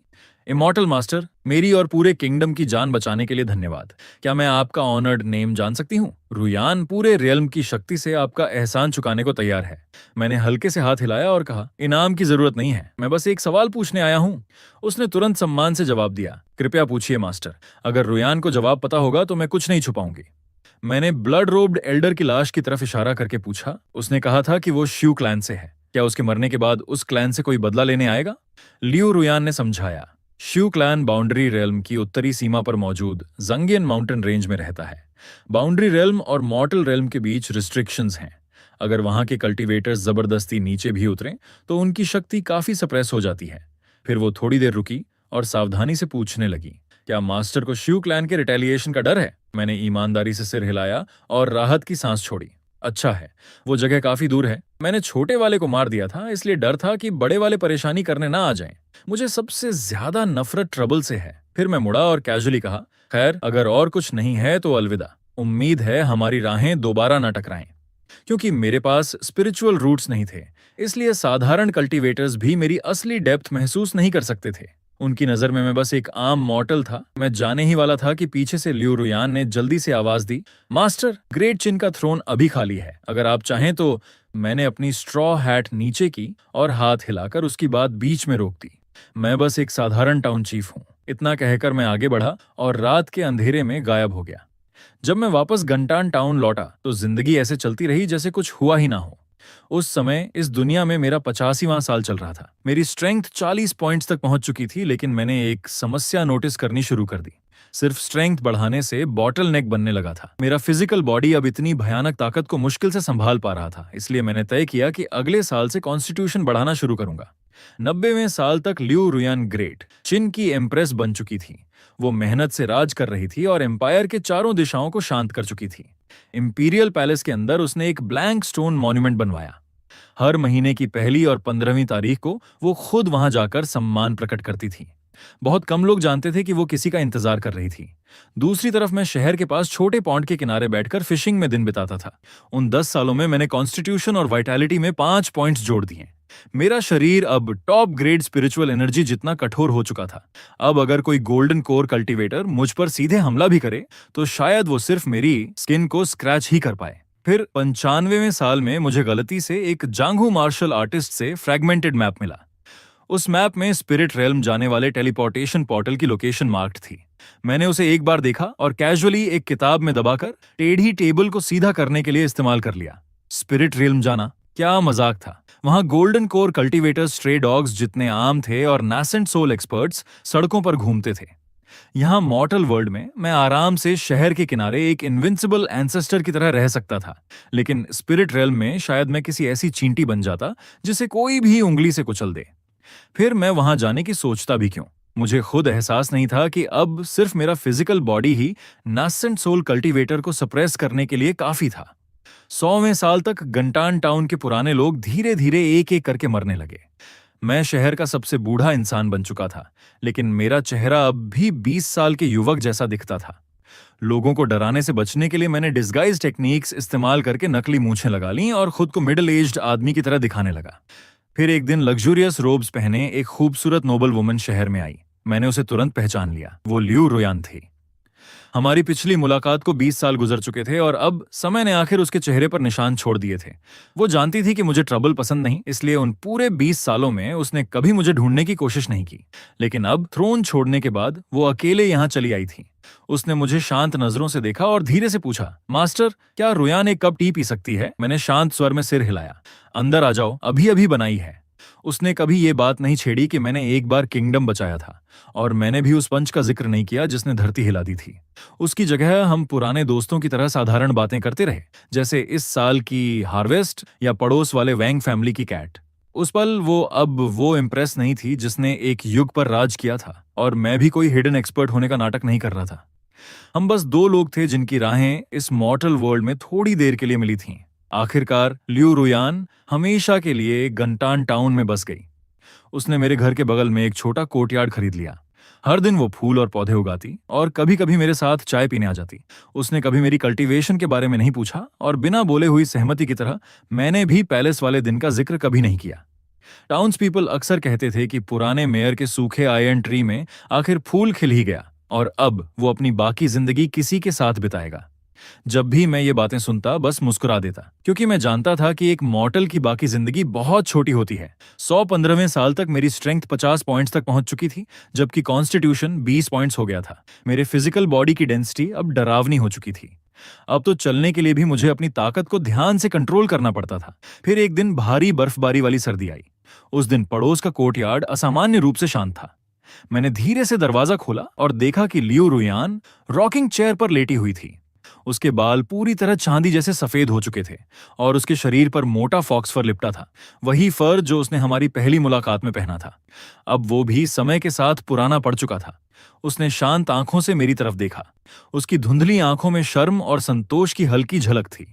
इमॉर्टल मास्टर, मेरी और पूरे किंगडम की जान बचाने के लिए धन्यवाद। क्या मैं आपका ऑनर्ड नेम जान सकती हूँ? रुयान पूरे रियल्म की शक्ति से आपका एहसान चुकाने को तैयार है। मैंने हल्के से हाथ हिलाया और कहा, इनाम की जरूरत नहीं है, मैं बस एक सवाल पूछने आया हूँ। उसने तुरंत सम्मान से जवाब दिया, कृपया पूछिए मास्टर। अगर रुयान को जवाब पता होगा तो मैं कुछ नहीं छुपाऊंगी। मैंने ब्लड रोब्ड एल्डर की लाश की तरफ इशारा करके पूछा। उसने कहा था कि वो श्यू क्लैन से है। क्या उसके मरने के बाद उस क्लैन से कोई बदला लेने आएगा? ल्यू रुयान ने समझाया, श्यू क्लैन बाउंड्री रेल्म की उत्तरी सीमा पर मौजूद जंगियन माउंटेन रेंज में रहता है। बाउंड्री रेल्म और मॉर्टल रेल्म के बीच रिस्ट्रिक्शंस हैं। अगर वहां के कल्टीवेटर्स जबरदस्ती नीचे भी उतरें तो उनकी शक्ति काफी सप्रेस हो जाती है। फिर वो थोड़ी देर रुकी और सावधानी से पूछने लगी, क्या मास्टर को श्यू क्लैन के रिटेलिएशन का डर है? मैंने ईमानदारी से सिर हिलाया और राहत की सांस छोड़ी। अच्छा है, वो जगह काफी दूर है। मैंने छोटे वाले को मार दिया था, इसलिए डर था कि बड़े वाले परेशानी करने ना आ जाएं। मुझे सबसे ज्यादा नफरत ट्रबल से है। फिर मैं मुड़ा और कैजुअली कहा, खैर अगर और कुछ नहीं है तो अलविदा। उम्मीद है हमारी राहें दोबारा ना टकराएं। क्योंकि मेरे पास स्पिरिचुअल रूट्स नहीं थे, इसलिए साधारण कल्टीवेटर्स भी मेरी असली डेप्थ महसूस नहीं कर सकते थे। उनकी नजर में मैं बस एक आम मॉर्टल था। मैं जाने ही वाला था कि पीछे से ल्यू रुयान ने जल्दी से आवाज दी, मास्टर, ग्रेट चिन का थ्रोन अभी खाली है, अगर आप चाहें तो। मैंने अपनी स्ट्रॉ हैट नीचे की और हाथ हिलाकर उसकी बात बीच में रोक दी। मैं बस एक साधारण टाउन चीफ हूं। इतना कहकर मैं आगे बढ़ा और रात के अंधेरे में गायब हो गया। जब मैं वापस गंटान टाउन लौटा तो जिंदगी ऐसे चलती रही जैसे कुछ हुआ ही ना हो। उस समय इस दुनिया में मेरा 85वां साल चल रहा था। मेरी स्ट्रेंथ 40 पॉइंट्स तक पहुंच चुकी थी, लेकिन मैंने एक समस्या नोटिस करनी शुरू कर दी। सिर्फ स्ट्रेंथ बढ़ाने से बॉटल नेक बनने लगा था। मेरा फिजिकल बॉडी अब इतनी भयानक ताकत को मुश्किल से संभाल पा रहा था। इसलिए मैंने तय किया कि अगले साल से कॉन्स्टिट्यूशन बढ़ाना शुरू करूंगा। 90वें साल तक ल्यू रुयान ग्रेट चिन की एम्प्रेस बन चुकी थी। वो मेहनत से राज कर रही थी और एम्पायर के चारों दिशाओं को शांत कर चुकी थी। इंपीरियल पैलेस के अंदर उसने एक ब्लैंक स्टोन मॉन्यूमेंट बनवाया। हर महीने की 1 और 15वीं तारीख को वो खुद वहां जाकर सम्मान प्रकट करती थी। बहुत कम लोग जानते थे कि वो किसी का इंतजार कर रही थी। दूसरी तरफ मैं शहर के पास छोटे पॉन्ड के किनारे बैठकर फिशिंग में दिन बिताता था। उन 10 सालों में मैंने कॉन्स्टिट्यूशन और वाइटैलिटी में 5 पॉइंट्स जोड़ दिए। मेरा शरीर अब टॉप ग्रेड स्पिरिचुअल एनर्जी जितना कठोर हो चुका था। अब अगर कोई गोल्डन कोर कल्टीवेटर मुझ पर सीधे हमला भी करे तो शायद वो सिर्फ मेरी स्किन को स्क्रैच ही कर पाए। फिर 95वें साल में मुझे गलती से एक जांघू मार्शल आर्टिस्ट से फ्रैगमेंटेड मैप मिला। उस मैप में स्पिरिट रेल्म जाने वाले टेलीपोर्टेशन पोर्टल की लोकेशन मार्क्ड थी। मैंने उसे एक बार देखा और कैजुअली एक किताब में दबाकर टेढ़ी टेबल को सीधा करने के लिए इस्तेमाल कर लिया। स्पिरिट रेल्म जाना, क्या मजाक था। वहां golden core cultivators stray dogs जितने आम थे और नासेंट सोल एक्सपर्ट्स सड़कों पर घूमते थे। यहाँ मॉर्टल वर्ल्ड में मैं आराम से शहर के किनारे एक इनविंसिबल एंसेस्टर की तरह रह सकता था, लेकिन स्पिरिट रेल्म में शायद मैं किसी ऐसी चींटी बन जाता जिसे कोई भी उंगली से कुचल दे। फिर मैं वहां जाने की सोचता भी क्यों। मुझे खुद एहसास नहीं था कि अब सिर्फ मेरा फिजिकल बॉडी ही नासेंट सोल कल्टीवेटर को सप्रेस करने के लिए काफी था। 100वें साल तक गंटान टाउन के पुराने लोग धीरे धीरे एक एक करके मरने लगे। मैं शहर का सबसे बूढ़ा इंसान बन चुका था, लेकिन मेरा चेहरा अब भी 20 साल के युवक जैसा दिखता था। लोगों को डराने से बचने के लिए मैंने डिस्गाइज टेक्निक्स इस्तेमाल करके नकली मूछें लगा लीं और खुद को मिडिल एज्ड आदमी की तरह दिखाने लगा। फिर एक दिन लग्जूरियस रोब्स पहने एक खूबसूरत नोबल वुमन शहर में आई। मैंने उसे तुरंत पहचान लिया। वो लियू रुयान थी। हमारी पिछली मुलाकात को 20 साल गुजर चुके थे और अब समय ने आखिर उसके चेहरे पर निशान छोड़ दिए थे। वो जानती थी कि मुझे ट्रबल पसंद नहीं, इसलिए उन पूरे 20 सालों में उसने कभी मुझे ढूंढने की कोशिश नहीं की। लेकिन अब थ्रोन छोड़ने के बाद वो अकेले यहाँ चली आई थी। उसने मुझे शांत नजरों से देखा और धीरे से पूछा, मास्टर, क्या रुयान एक कप टी पी सकती है? मैंने शांत स्वर में सिर हिलाया। अंदर आ जाओ, अभी अभी बनाई है। उसने कभी ये बात नहीं छेड़ी कि मैंने एक बार किंगडम बचाया था, और मैंने भी उस पंच का जिक्र नहीं किया जिसने धरती हिला दी थी। उसकी जगह हम पुराने दोस्तों की तरह साधारण बातें करते रहे, जैसे इस साल की हार्वेस्ट या पड़ोस वाले वैंग फैमिली की कैट। उस पल वो इम्प्रेस नहीं थी जिसने एक युग पर राज किया था, और मैं भी कोई हिडन एक्सपर्ट होने का नाटक नहीं कर रहा था। हम बस दो लोग थे जिनकी राहें इस मॉर्टल वर्ल्ड में थोड़ी देर के लिए मिली थीं। आखिरकार लियू रुयान हमेशा के लिए गंटान टाउन में बस गई। उसने मेरे घर के बगल में एक छोटा कोर्टयार्ड खरीद लिया। हर दिन वो फूल और पौधे उगाती और कभी कभी मेरे साथ चाय पीने आ जाती। उसने कभी मेरी कल्टीवेशन के बारे में नहीं पूछा, और बिना बोले हुई सहमति की तरह मैंने भी पैलेस वाले दिन का जिक्र कभी नहीं किया। टाउन्स पीपल अक्सर कहते थे कि पुराने मेयर के सूखे आयरन ट्री में आखिर फूल खिल ही गया, और अब वो अपनी बाकी जिंदगी किसी के साथ बिताएगा। जब भी मैं ये बातें सुनता बस मुस्कुरा देता, क्योंकि मैं जानता था कि एक मॉर्टल की बाकी जिंदगी बहुत छोटी होती है। 115वें साल तक मेरी स्ट्रेंथ 50 पॉइंट्स तक पहुंच चुकी थी, जबकि कॉन्स्टिट्यूशन 20 पॉइंट्स हो गया था। मेरे फिजिकल बॉडी की डेंसिटी अब डरावनी हो चुकी थी। अब तो चलने के लिए भी मुझे अपनी ताकत को ध्यान से कंट्रोल करना पड़ता था। फिर एक दिन भारी बर्फबारी वाली सर्दी आई। उस दिन पड़ोस का कोर्टयार्ड असामान्य रूप से शांत था। मैंने धीरे से दरवाजा खोला और देखा कि लियू रुयान रॉकिंग चेयर पर लेटी हुई थी। उसके बाल पूरी तरह चांदी जैसे सफेद हो चुके थे, और उसके शरीर पर मोटा फॉक्स फर लिपटा था, वही फर जो उसने हमारी पहली मुलाकात में पहना था। अब वो भी समय के साथ पुराना पड़ चुका था। उसने शांत आंखों से मेरी तरफ देखा। उसकी धुंधली आंखों में शर्म और संतोष की हल्की झलक थी,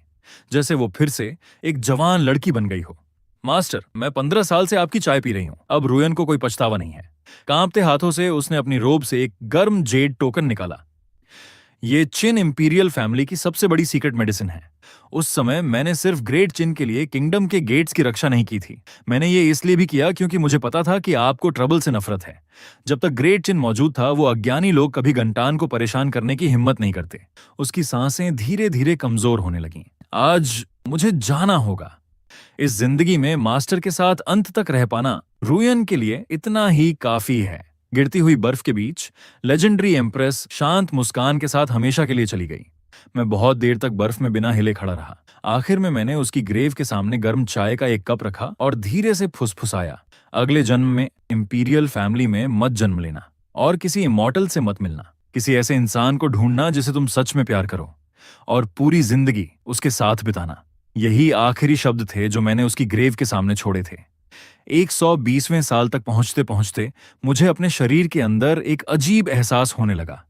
जैसे वो फिर से एक जवान लड़की बन गई हो। मास्टर, मैं 15 साल से आपकी चाय पी रही हूं। अब रुयन को कोई पछतावा नहीं है। कांपते हाथों से उसने अपनी रोब से एक गर्म जेड टोकन निकाला। ये चिन इंपीरियल फैमिली की सबसे बड़ी सीक्रेट मेडिसिन है। उस समय मैंने सिर्फ ग्रेट चिन के लिए किंगडम के गेट्स की रक्षा नहीं की थी। मैंने ये इसलिए भी किया क्योंकि मुझे पता था कि आपको ट्रबल से नफरत है। जब तक ग्रेट चिन मौजूद था, वो अज्ञानी लोग कभी गंटान को परेशान करने की हिम्मत नहीं करते। उसकी सांसें धीरे धीरे कमजोर होने लगीं। आज मुझे जाना होगा। इस जिंदगी में मास्टर के साथ अंत तक रह पाना रुयन के लिए इतना ही काफी है। गिरती हुई बर्फ के बीच लेजेंडरी एम्प्रेस शांत मुस्कान के साथ हमेशा के लिए चली गई। मैं बहुत देर तक बर्फ में बिना हिले खड़ा रहा। आखिर में मैंने उसकी ग्रेव के सामने गर्म चाय का एक कप रखा और धीरे से फुसफुसाया, अगले जन्म में इंपीरियल फैमिली में मत जन्म लेना, और किसी इमॉर्टल से मत मिलना। किसी ऐसे इंसान को ढूंढना जिसे तुम सच में प्यार करो, और पूरी जिंदगी उसके साथ बिताना। यही आखिरी शब्द थे जो मैंने उसकी ग्रेव के सामने छोड़े थे। 120वें साल तक पहुंचते पहुंचते मुझे अपने शरीर के अंदर एक अजीब एहसास होने लगा।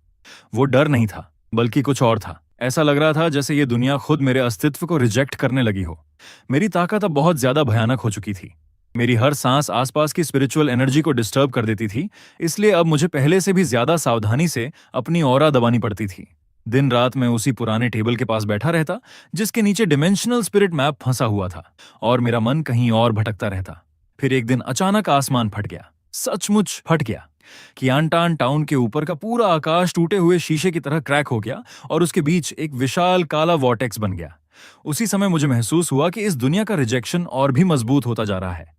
वो डर नहीं था, बल्कि कुछ और था। ऐसा लग रहा था जैसे ये दुनिया खुद मेरे अस्तित्व को रिजेक्ट करने लगी हो। मेरी ताकत अब बहुत ज्यादा भयानक हो चुकी थी। मेरी हर सांस आसपास की स्पिरिचुअल एनर्जी को डिस्टर्ब कर देती थी, इसलिए अब मुझे पहले से भी ज्यादा सावधानी से अपनी ऑरा दबानी पड़ती थी। दिन रात मैं उसी पुराने टेबल के पास बैठा रहता, जिसके नीचे डिमेंशनल स्पिरिट मैप फंसा हुआ था, और मेरा मन कहीं और भटकता रहता। फिर एक दिन अचानक आसमान फट गया, सचमुच फट गया। कियांटान टाउन के ऊपर का पूरा आकाश टूटे हुए शीशे की तरह क्रैक हो गया, और उसके बीच एक विशाल काला वॉर्टेक्स बन गया। उसी समय मुझे महसूस हुआ कि इस दुनिया का रिजेक्शन और भी मजबूत होता जा रहा है।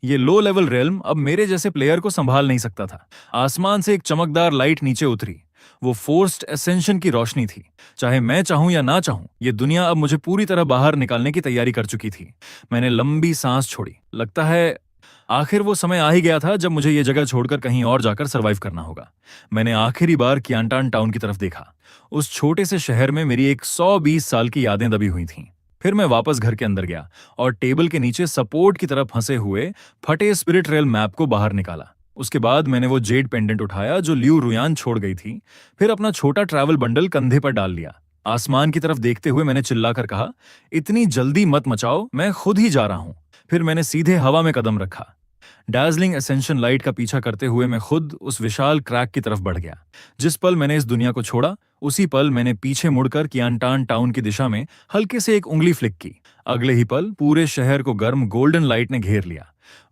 ये लो लेवल रेल्म अब मेरे जैसे प्लेयर को संभाल नहीं सकता था। आसमान से एक चमकदार लाइट नीचे उतरी। वो फोर्स्ड एसेंशन की रोशनी थी। चाहे मैं चाहूं या ना चाहूं, ये दुनिया अब मुझे पूरी तरह बाहर निकालने की तैयारी कर चुकी थी। मैंने लंबी सांस छोड़ी। लगता है आखिर वो समय आ ही गया था जब मुझे ये जगह छोड़कर कहीं और जाकर सरवाइव करना होगा। मैंने आखिरी बार कियांटान टाउन की तरफ देखा। उस छोटे से शहर में मेरी एक 120 साल की यादें दबी हुई थीं। फिर मैं वापस घर के अंदर गया और टेबल के नीचे सपोर्ट की तरफ फंसे हुए फटे स्पिरिट रेल मैप को बाहर निकाला। उसके बाद मैंने वो जेड पेंडेंट उठाया जो लियू रुयान छोड़ गई थी। फिर अपना छोटा ट्रैवल बंडल कंधे पर डाल लिया। आसमान की तरफ देखते हुए मैंने चिल्लाकर कहा, इतनी जल्दी मत मचाओ, मैं खुद ही जा रहा हूं। फिर मैंने सीधे हवा में कदम रखा। डार्जलिंग एसेंशन लाइट का पीछा करते हुए मैं खुद उस विशाल क्रैक की तरफ बढ़ गया। जिस पल मैंने इस दुनिया को छोड़ा, उसी पल मैंने पीछे मुड़कर कियांटान टाउन की दिशा में हल्के से एक उंगली फ्लिक की। अगले ही पल पूरे शहर को गर्म गोल्डन लाइट ने घेर लिया।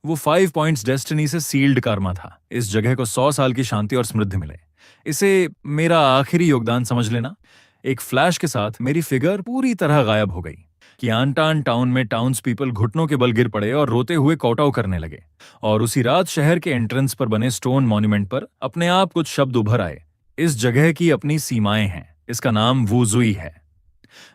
वो 5 पॉइंट्स डेस्टिनी से सील्ड कर्मा था। इस जगह को 100 साल की शांति और समृद्धि मिले। इसे मेरा आखिरी योगदान समझ लेना। एक फ्लैश के साथ मेरी फिगर पूरी तरह गायब हो गई। कियांटान टाउन में टाउन्स पीपल घुटनों के बल गिर पड़े और रोते हुए कौटाव करने लगे। और उसी रात शहर के एंट्रेंस पर बने स्टोन मॉन्यूमेंट पर अपने आप कुछ शब्द उभर आए। इस जगह की अपनी सीमाएं हैं। इसका नाम वुजुई है।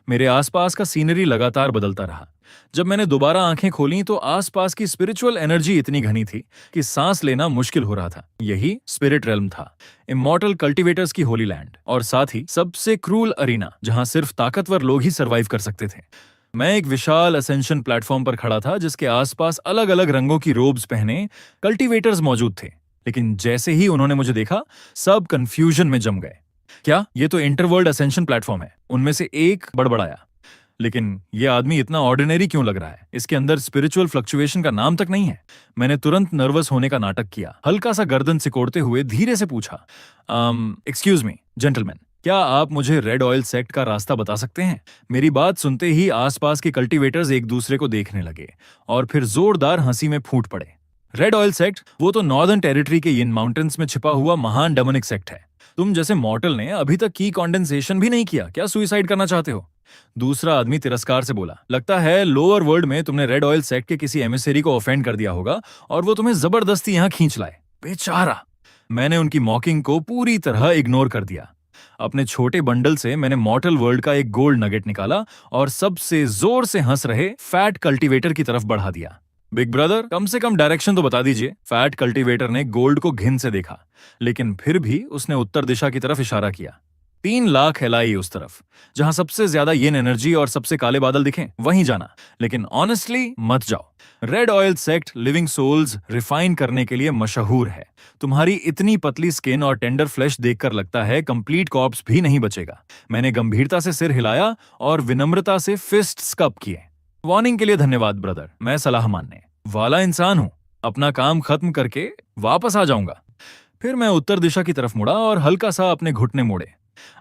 मेरे आसपास का सीनरी लगातार बदलता रहा। जब मैंने दोबारा आंखें खोलीं तो आसपास की स्पिरिचुअल एनर्जी इतनी घनी थी कि सांस लेना मुश्किल हो रहा था। यही स्पिरिट रेल्म था, इमॉर्टल कल्टीवेटर्स की होली लैंड, और साथ ही सबसे क्रूल अरीना जहां सिर्फ ताकतवर लोग ही सरवाइव कर सकते थे। मैं एक विशाल असेंशन प्लेटफॉर्म पर खड़ा था जिसके आसपास अलग अलग रंगों की रोब्स पहने कल्टीवेटर्स मौजूद थे। लेकिन जैसे ही उन्होंने मुझे देखा, सब कंफ्यूजन में जम गए। क्या ये तो इंटरवर्ल्ड असेंशन प्लेटफॉर्म है? उनमें से एक बड़बड़ाया। लेकिन ये आदमी इतना ऑर्डिनरी क्यों लग रहा है? इसके अंदर स्पिरिचुअल फ्लक्चुएशन का नाम तक नहीं है। मैंने तुरंत नर्वस होने का नाटक किया। हल्का सा गर्दन सिकोड़ते हुए धीरे से पूछा, एक्सक्यूज मी जेंटलमैन, क्या आप मुझे रेड ऑयल सेक्ट का रास्ता बता सकते हैं? मेरी बात सुनते ही आसपास के कल्टीवेटर्स एक दूसरे को देखने लगे और फिर जोरदार हंसी में फूट पड़े। Red oil sect? वो तो नॉर्दर्न टेरिटरी के यिन माउंटेन्स में छिपा हुआ महान डेमोनिक सेक्ट है। तुम जैसे मॉर्टल ने अभी तक की कॉन्डेंसेशन भी नहीं किया। क्या सुइसाइड करना चाहते हो? दूसरा आदमी तिरस्कार से बोला, लगता है लोअर वर्ल्ड में तुमने रेड ऑयल सेक्ट के किसी एमिसेरी को ऑफेंड कर दिया होगा और वो तुम्हें जबरदस्ती यहां खींच लाए। बेचारा। मैंने उनकी मॉकिंग को पूरी तरह इग्नोर कर दिया। अपने छोटे बंडल से मैंने मॉर्टल वर्ल्ड का एक गोल्ड नगेट निकाला और सबसे जोर से हंस रहे फैट कल्टीवेटर की तरफ बढ़ा दिया। बिग ब्रदर, कम से कम डायरेक्शन तो बता दीजिए। फैट कल्टीवेटर ने गोल्ड को घिन से देखा, लेकिन फिर भी उसने उत्तर दिशा की तरफ इशारा किया। 3 लाख एलाई उस तरफ, जहां सबसे ज्यादा येन एनर्जी और सबसे काले बादल दिखें, वहीं जाना। लेकिन ऑनेस्टली मत जाओ। Red oil sect living souls refine करने के लिए मशहूर है। तुम्हारी इतनी पतली स्किन और टेंडर फ्लैश देखकर लगता है कंप्लीट कॉर्प्स भी नहीं बचेगा। मैंने गंभीरता से सिर हिलाया और विनम्रता से फिस्ट्स कप किए। वार्निंग के लिए धन्यवाद ब्रदर, मैं सलाह मानने वाला इंसान हूं। अपना काम खत्म करके वापस आ जाऊंगा। फिर मैं उत्तर दिशा की तरफ मुड़ा और हल्का सा अपने घुटने मोड़े।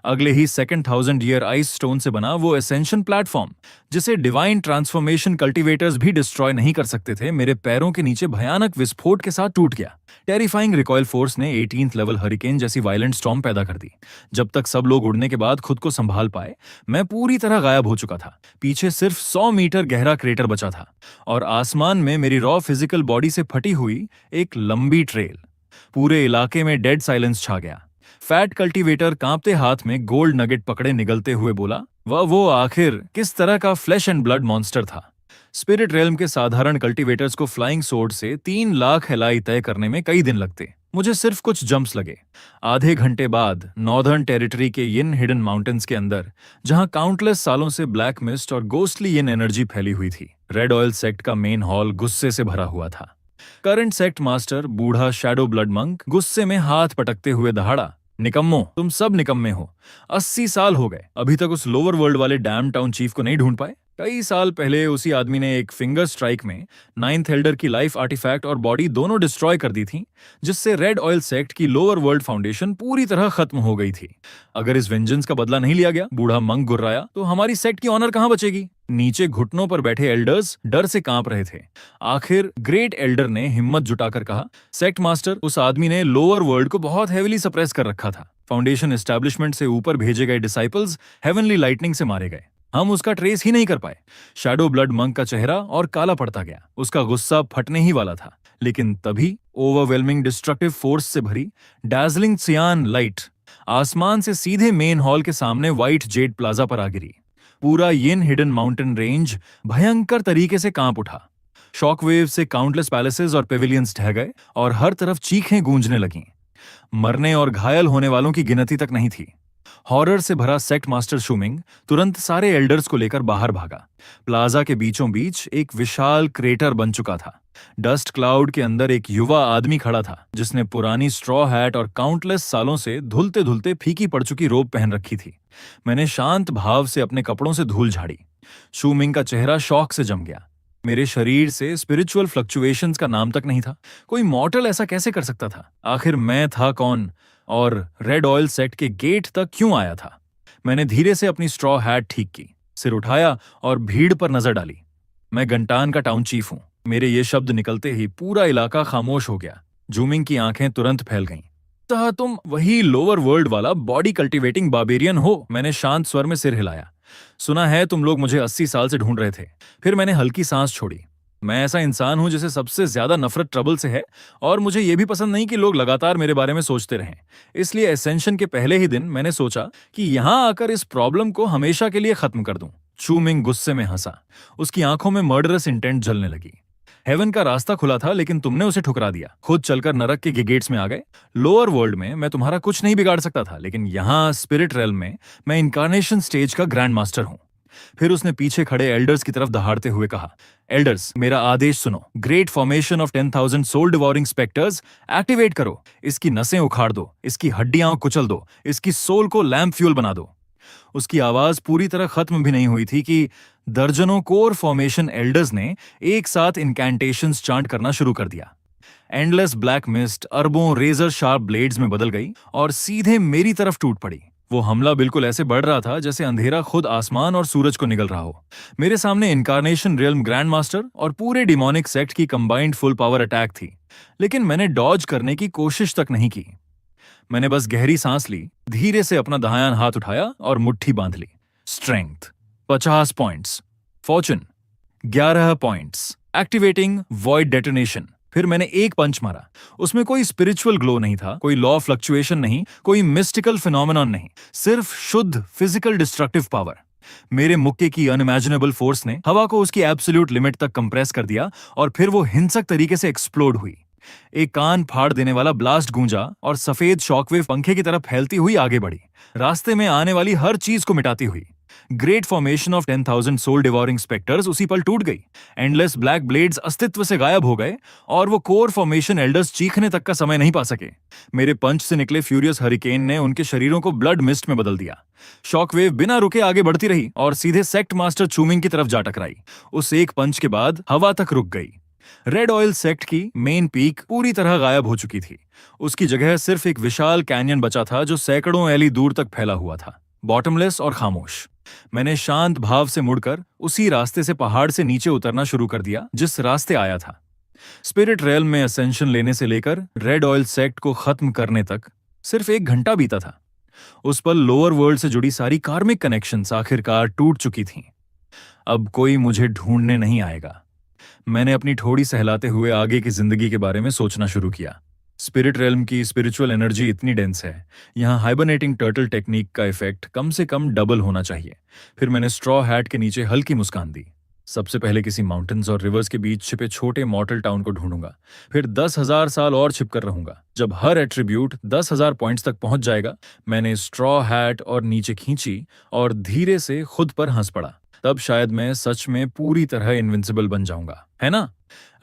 अगले ही सेकंड 1000 ईयर आइस स्टोन से बना वो एसेंशन प्लेटफॉर्म, जिसे डिवाइन ट्रांसफॉर्मेशन कल्टीवेटर्स भी डिस्ट्रॉय नहीं कर सकते थे, मेरे पैरों के नीचे भयानक विस्फोट के साथ टूट गया। टेरिफाइंग रिकॉइल फोर्स ने 18th लेवल हरिकेन जैसी वायलेंट स्टॉर्म पैदा कर दी। जब तक सब लोग उड़ने के बाद खुद को संभाल पाए, मैं पूरी तरह गायब हो चुका था। पीछे सिर्फ 100 मीटर गहरा क्रेटर बचा था और आसमान में मेरी रॉ फिजिकल बॉडी से फटी हुई एक लंबी ट्रेल। पूरे इलाके में डेड साइलेंस छा गया। फैट कल्टीवेटर कांपते हाथ में गोल्ड नगेट पकड़े निगलते हुए बोला, वह वो आखिर किस तरह का फ्लैश एंड ब्लड मॉन्स्टर था? स्पिरिट रेल्म के साधारण कल्टीवेटर्स को फ्लाइंग सोर्ड से 3 लाख हेलाई तय करने में कई दिन लगते। मुझे सिर्फ कुछ जंप्स लगे। आधे घंटे बाद नॉर्दर्न टेरिटरी के यिन हिडन माउंटेन्स के अंदर, जहां काउंटलेस सालों से ब्लैक मिस्ट और गोस्टली यिन एनर्जी फैली हुई थी, रेड ऑयल सेक्ट का मेन हॉल गुस्से से भरा हुआ था। करंट सेक्ट मास्टर बूढ़ा शैडो ब्लड मंक गुस्से में हाथ पटकते हुए दहाड़ा, निकम्मो, तुम सब निकम्मे हो। 80 साल हो गए, अभी तक उस लोअर वर्ल्ड वाले डैम टाउन चीफ को नहीं ढूंढ पाए। कई साल पहले उसी आदमी ने एक फिंगर स्ट्राइक में 9th एल्डर की लाइफ आर्टिफैक्ट और बॉडी दोनों डिस्ट्रॉय कर दी थी, जिससे रेड ऑयल सेक्ट की लोअर वर्ल्ड फाउंडेशन पूरी तरह खत्म हो गई थी। अगर इस वेंजेंस का बदला नहीं लिया गया, बूढ़ा मंक गुर्राया, तो हमारी सेक्ट की ऑनर कहां बचेगी? नीचे घुटनों पर बैठे एल्डर्स डर से कांप रहे थे। आखिर ग्रेट एल्डर ने हिम्मत जुटाकर कहा, सेक्ट मास्टर, उस आदमी ने लोअर वर्ल्ड को बहुत हेविली सप्रेस कर रखा था। फाउंडेशन एस्टैब्लिशमेंट से ऊपर भेजे गए डिसाइपल्स हेवनली लाइटनिंग से मारे गए। हम उसका ट्रेस ही नहीं कर पाए। शैडो ब्लड मंक का चेहरा और काला पड़ता गया। उसका गुस्सा फटने ही वाला था, लेकिन तभी ओवरवेलमिंग डिस्ट्रक्टिव फोर्स से भरी डार्जलिंग सियान लाइट आसमान से सीधे मेन हॉल के सामने व्हाइट जेड प्लाजा पर आ गिरी। पूरा यिन हिडन माउंटेन रेंज भयंकर तरीके से कांप उठा। शॉकवेव से काउंटलेस पैलेसेस और पेविलियंस ढह गए और हर तरफ चीखें गूंजने लगीं। मरने और घायल होने वालों की गिनती तक नहीं थी। हॉरर से भरा सेक्ट मास्टर शूमिंग तुरंत सारे एल्डर्स को लेकर बाहर भागा। प्लाजा के बीचों बीच एक विशाल क्रेटर बन चुका था। डस्ट क्लाउड के अंदर एक युवा आदमी खड़ा था जिसने पुरानी स्ट्रॉ हैट और काउंटलेस सालों से धुलते धुलते फीकी पड़ चुकी रोब पहन रखी थी। मैंने शांत भाव से अपने कपड़ों से धूल झाड़ी। शूमिंग का चेहरा शौक से जम गया। मेरे शरीर से स्पिरिचुअल फ्लक्चुएशंस का नाम तक नहीं था। कोई मॉर्टल ऐसा कैसे कर सकता था? आखिर मैं था कौन और रेड ऑयल सेक्ट के गेट तक क्यों आया था? मैंने धीरे से अपनी स्ट्रॉ हैट ठीक की, सिर उठाया और भीड़ पर नजर डाली। मैं गंटान का टाउन चीफ हूं। मेरे ये शब्द निकलते ही पूरा इलाका खामोश हो गया। जूमिंग की आंखें तुरंत फैल गईं। तो तुम वही लोअर वर्ल्ड वाला बॉडी कल्टीवेटिंग बार्बेरियन हो? मैंने शांत स्वर में सिर हिलाया। सुना है तुम लोग मुझे 80 साल से ढूंढ रहे थे। फिर मैंने हल्की सांस छोड़ी। मैं ऐसा इंसान हूं जिसे सबसे ज्यादा नफरत ट्रबल से है और मुझे यह भी पसंद नहीं कि लोग लगातार मेरे बारे में सोचते रहें। इसलिए एसेंशन के पहले ही दिन मैंने सोचा कि यहां आकर इस प्रॉब्लम को हमेशा के लिए खत्म कर दूं। शूमिंग गुस्से में हंसा। उसकी आंखों में मर्डरस इंटेंट जलने लगी। हेवन का रास्ता खुला था लेकिन तुमने उसे ठुकरा दिया। खुद चलकर नरक के गेट्स में आ गए। लोअर वर्ल्ड में मैं तुम्हारा कुछ नहीं बिगाड़ सकता था, लेकिन यहां स्पिरिट रेल्म में मैं इनकारनेशन स्टेज का ग्रैंड मास्टर हूं। फिर उसने पीछे खड़े एल्डर्स की तरफ दहाड़ते हुए कहा, एल्डर्स, मेरा आदेश सुनो। Great formation of 10,000 soul devouring specters activate करो। इसकी नसें उखाड़ दो, इसकी हड्डियां कुचल दो, इसकी सोल को लैम्प फ्यूल बना दो। उसकी आवाज पूरी तरह खत्म भी नहीं हुई थी कि दर्जनों कोर फॉर्मेशन एल्डर्स ने एक साथ इनकैंटेशंस चांट करना शुरू कर दिया। एंडलेस ब्लैक मिस्ट अरबों रेजर शार्प ब्लेड्स में बदल गई और सीधे मेरी तरफ टूट पड़ी। वो हमला बिल्कुल ऐसे बढ़ रहा था जैसे अंधेरा खुद आसमान और सूरज को निगल रहा हो। मेरे सामने इनकारनेशन रियल्म ग्रैंड मास्टर और पूरे डिमोनिक सेक्ट की कंबाइंड फुल पावर अटैक थी, लेकिन मैंने डॉज करने की कोशिश तक नहीं की। मैंने बस गहरी सांस ली, धीरे से अपना दायां हाथ उठाया और मुट्ठी बांध ली। Strength 50 points, fortune 11 points, activating void detonation. फिर मैंने एक पंच मारा। उसमें कोई स्पिरिचुअल ग्लो नहीं था, कोई लॉ फ्लक्चुएशन नहीं, कोई मिस्टिकल फिनोमेनॉन नहीं, सिर्फ शुद्ध फिजिकल डिस्ट्रक्टिव पावर। मेरे मुक्के की अनइमेजिनेबल फोर्स ने हवा को उसकी एब्सोल्यूट लिमिट तक कंप्रेस कर दिया और फिर वो हिंसक तरीके से एक्सप्लोड हुई। एक कान फाड़ देने वाला ब्लास्ट गूंजा और सफेद शॉकवेव पंखे की तरफ फैलती हुई आगे बढ़ी, रास्ते में आने वाली हर चीज को मिटाती हुई। Great formation of 10,000 soul devouring specters उसी पल टूट गई। एंडलेस ब्लैक ब्लेड्स अस्तित्व से गायब हो गए और वो कोर फॉर्मेशन एल्डर्स चीखने तक का समय नहीं पा सके। मेरे पंच से निकले फ्यूरियस हरिकेन ने उनके शरीरों को ब्लड मिस्ट में बदल दिया। शॉकवेव बिना रुके आगे बढ़ती रही और सीधे सेक्ट मास्टर चूमिंग की तरफ जा टकराई। उस एक पंच के बाद हवा तक रुक गई। रेड ऑयल सेक्ट की मेन पीक पूरी तरह गायब हो चुकी थी। उसकी जगह सिर्फ एक विशाल कैनियन बचा था जो सैकड़ों एली दूर तक फैला हुआ था, बॉटमलेस और खामोश। मैंने शांत भाव से मुड़कर उसी रास्ते से पहाड़ से नीचे उतरना शुरू कर दिया जिस रास्ते आया था। स्पिरिट रेल्म में असेंशन लेने से लेकर रेड ऑयल सेक्ट को खत्म करने तक सिर्फ 1 घंटा बीता था। उस पल लोअर वर्ल्ड से जुड़ी सारी कार्मिक कनेक्शंस आखिरकार टूट चुकी थीं। अब कोई मुझे ढूंढने नहीं आएगा। मैंने अपनी ठोड़ी सहलाते हुए आगे की जिंदगी के बारे में सोचना शुरू किया। स्पिरिट रेल्म की स्पिरिचुअल एनर्जी इतनी डेंस है, यहाँ हाइबरनेटिंग टर्टल टेक्निक का इफेक्ट कम से कम डबल होना चाहिए। फिर मैंने स्ट्रॉ हैट के नीचे हल्की मुस्कान दी। सबसे पहले किसी माउंटेन्स और रिवर्स के बीच छिपे छोटे मॉर्टल टाउन को ढूंढूंगा, फिर 10,000 साल और छिपकर रहूंगा। जब हर एट्रीब्यूट 10,000 पॉइंट्स तक पहुंच जाएगा, मैंने स्ट्रॉ हैट और नीचे खींची और धीरे से खुद पर हंस पड़ा। तब शायद मैं सच में पूरी तरह इनविंसिबल बन जाऊंगा, है ना?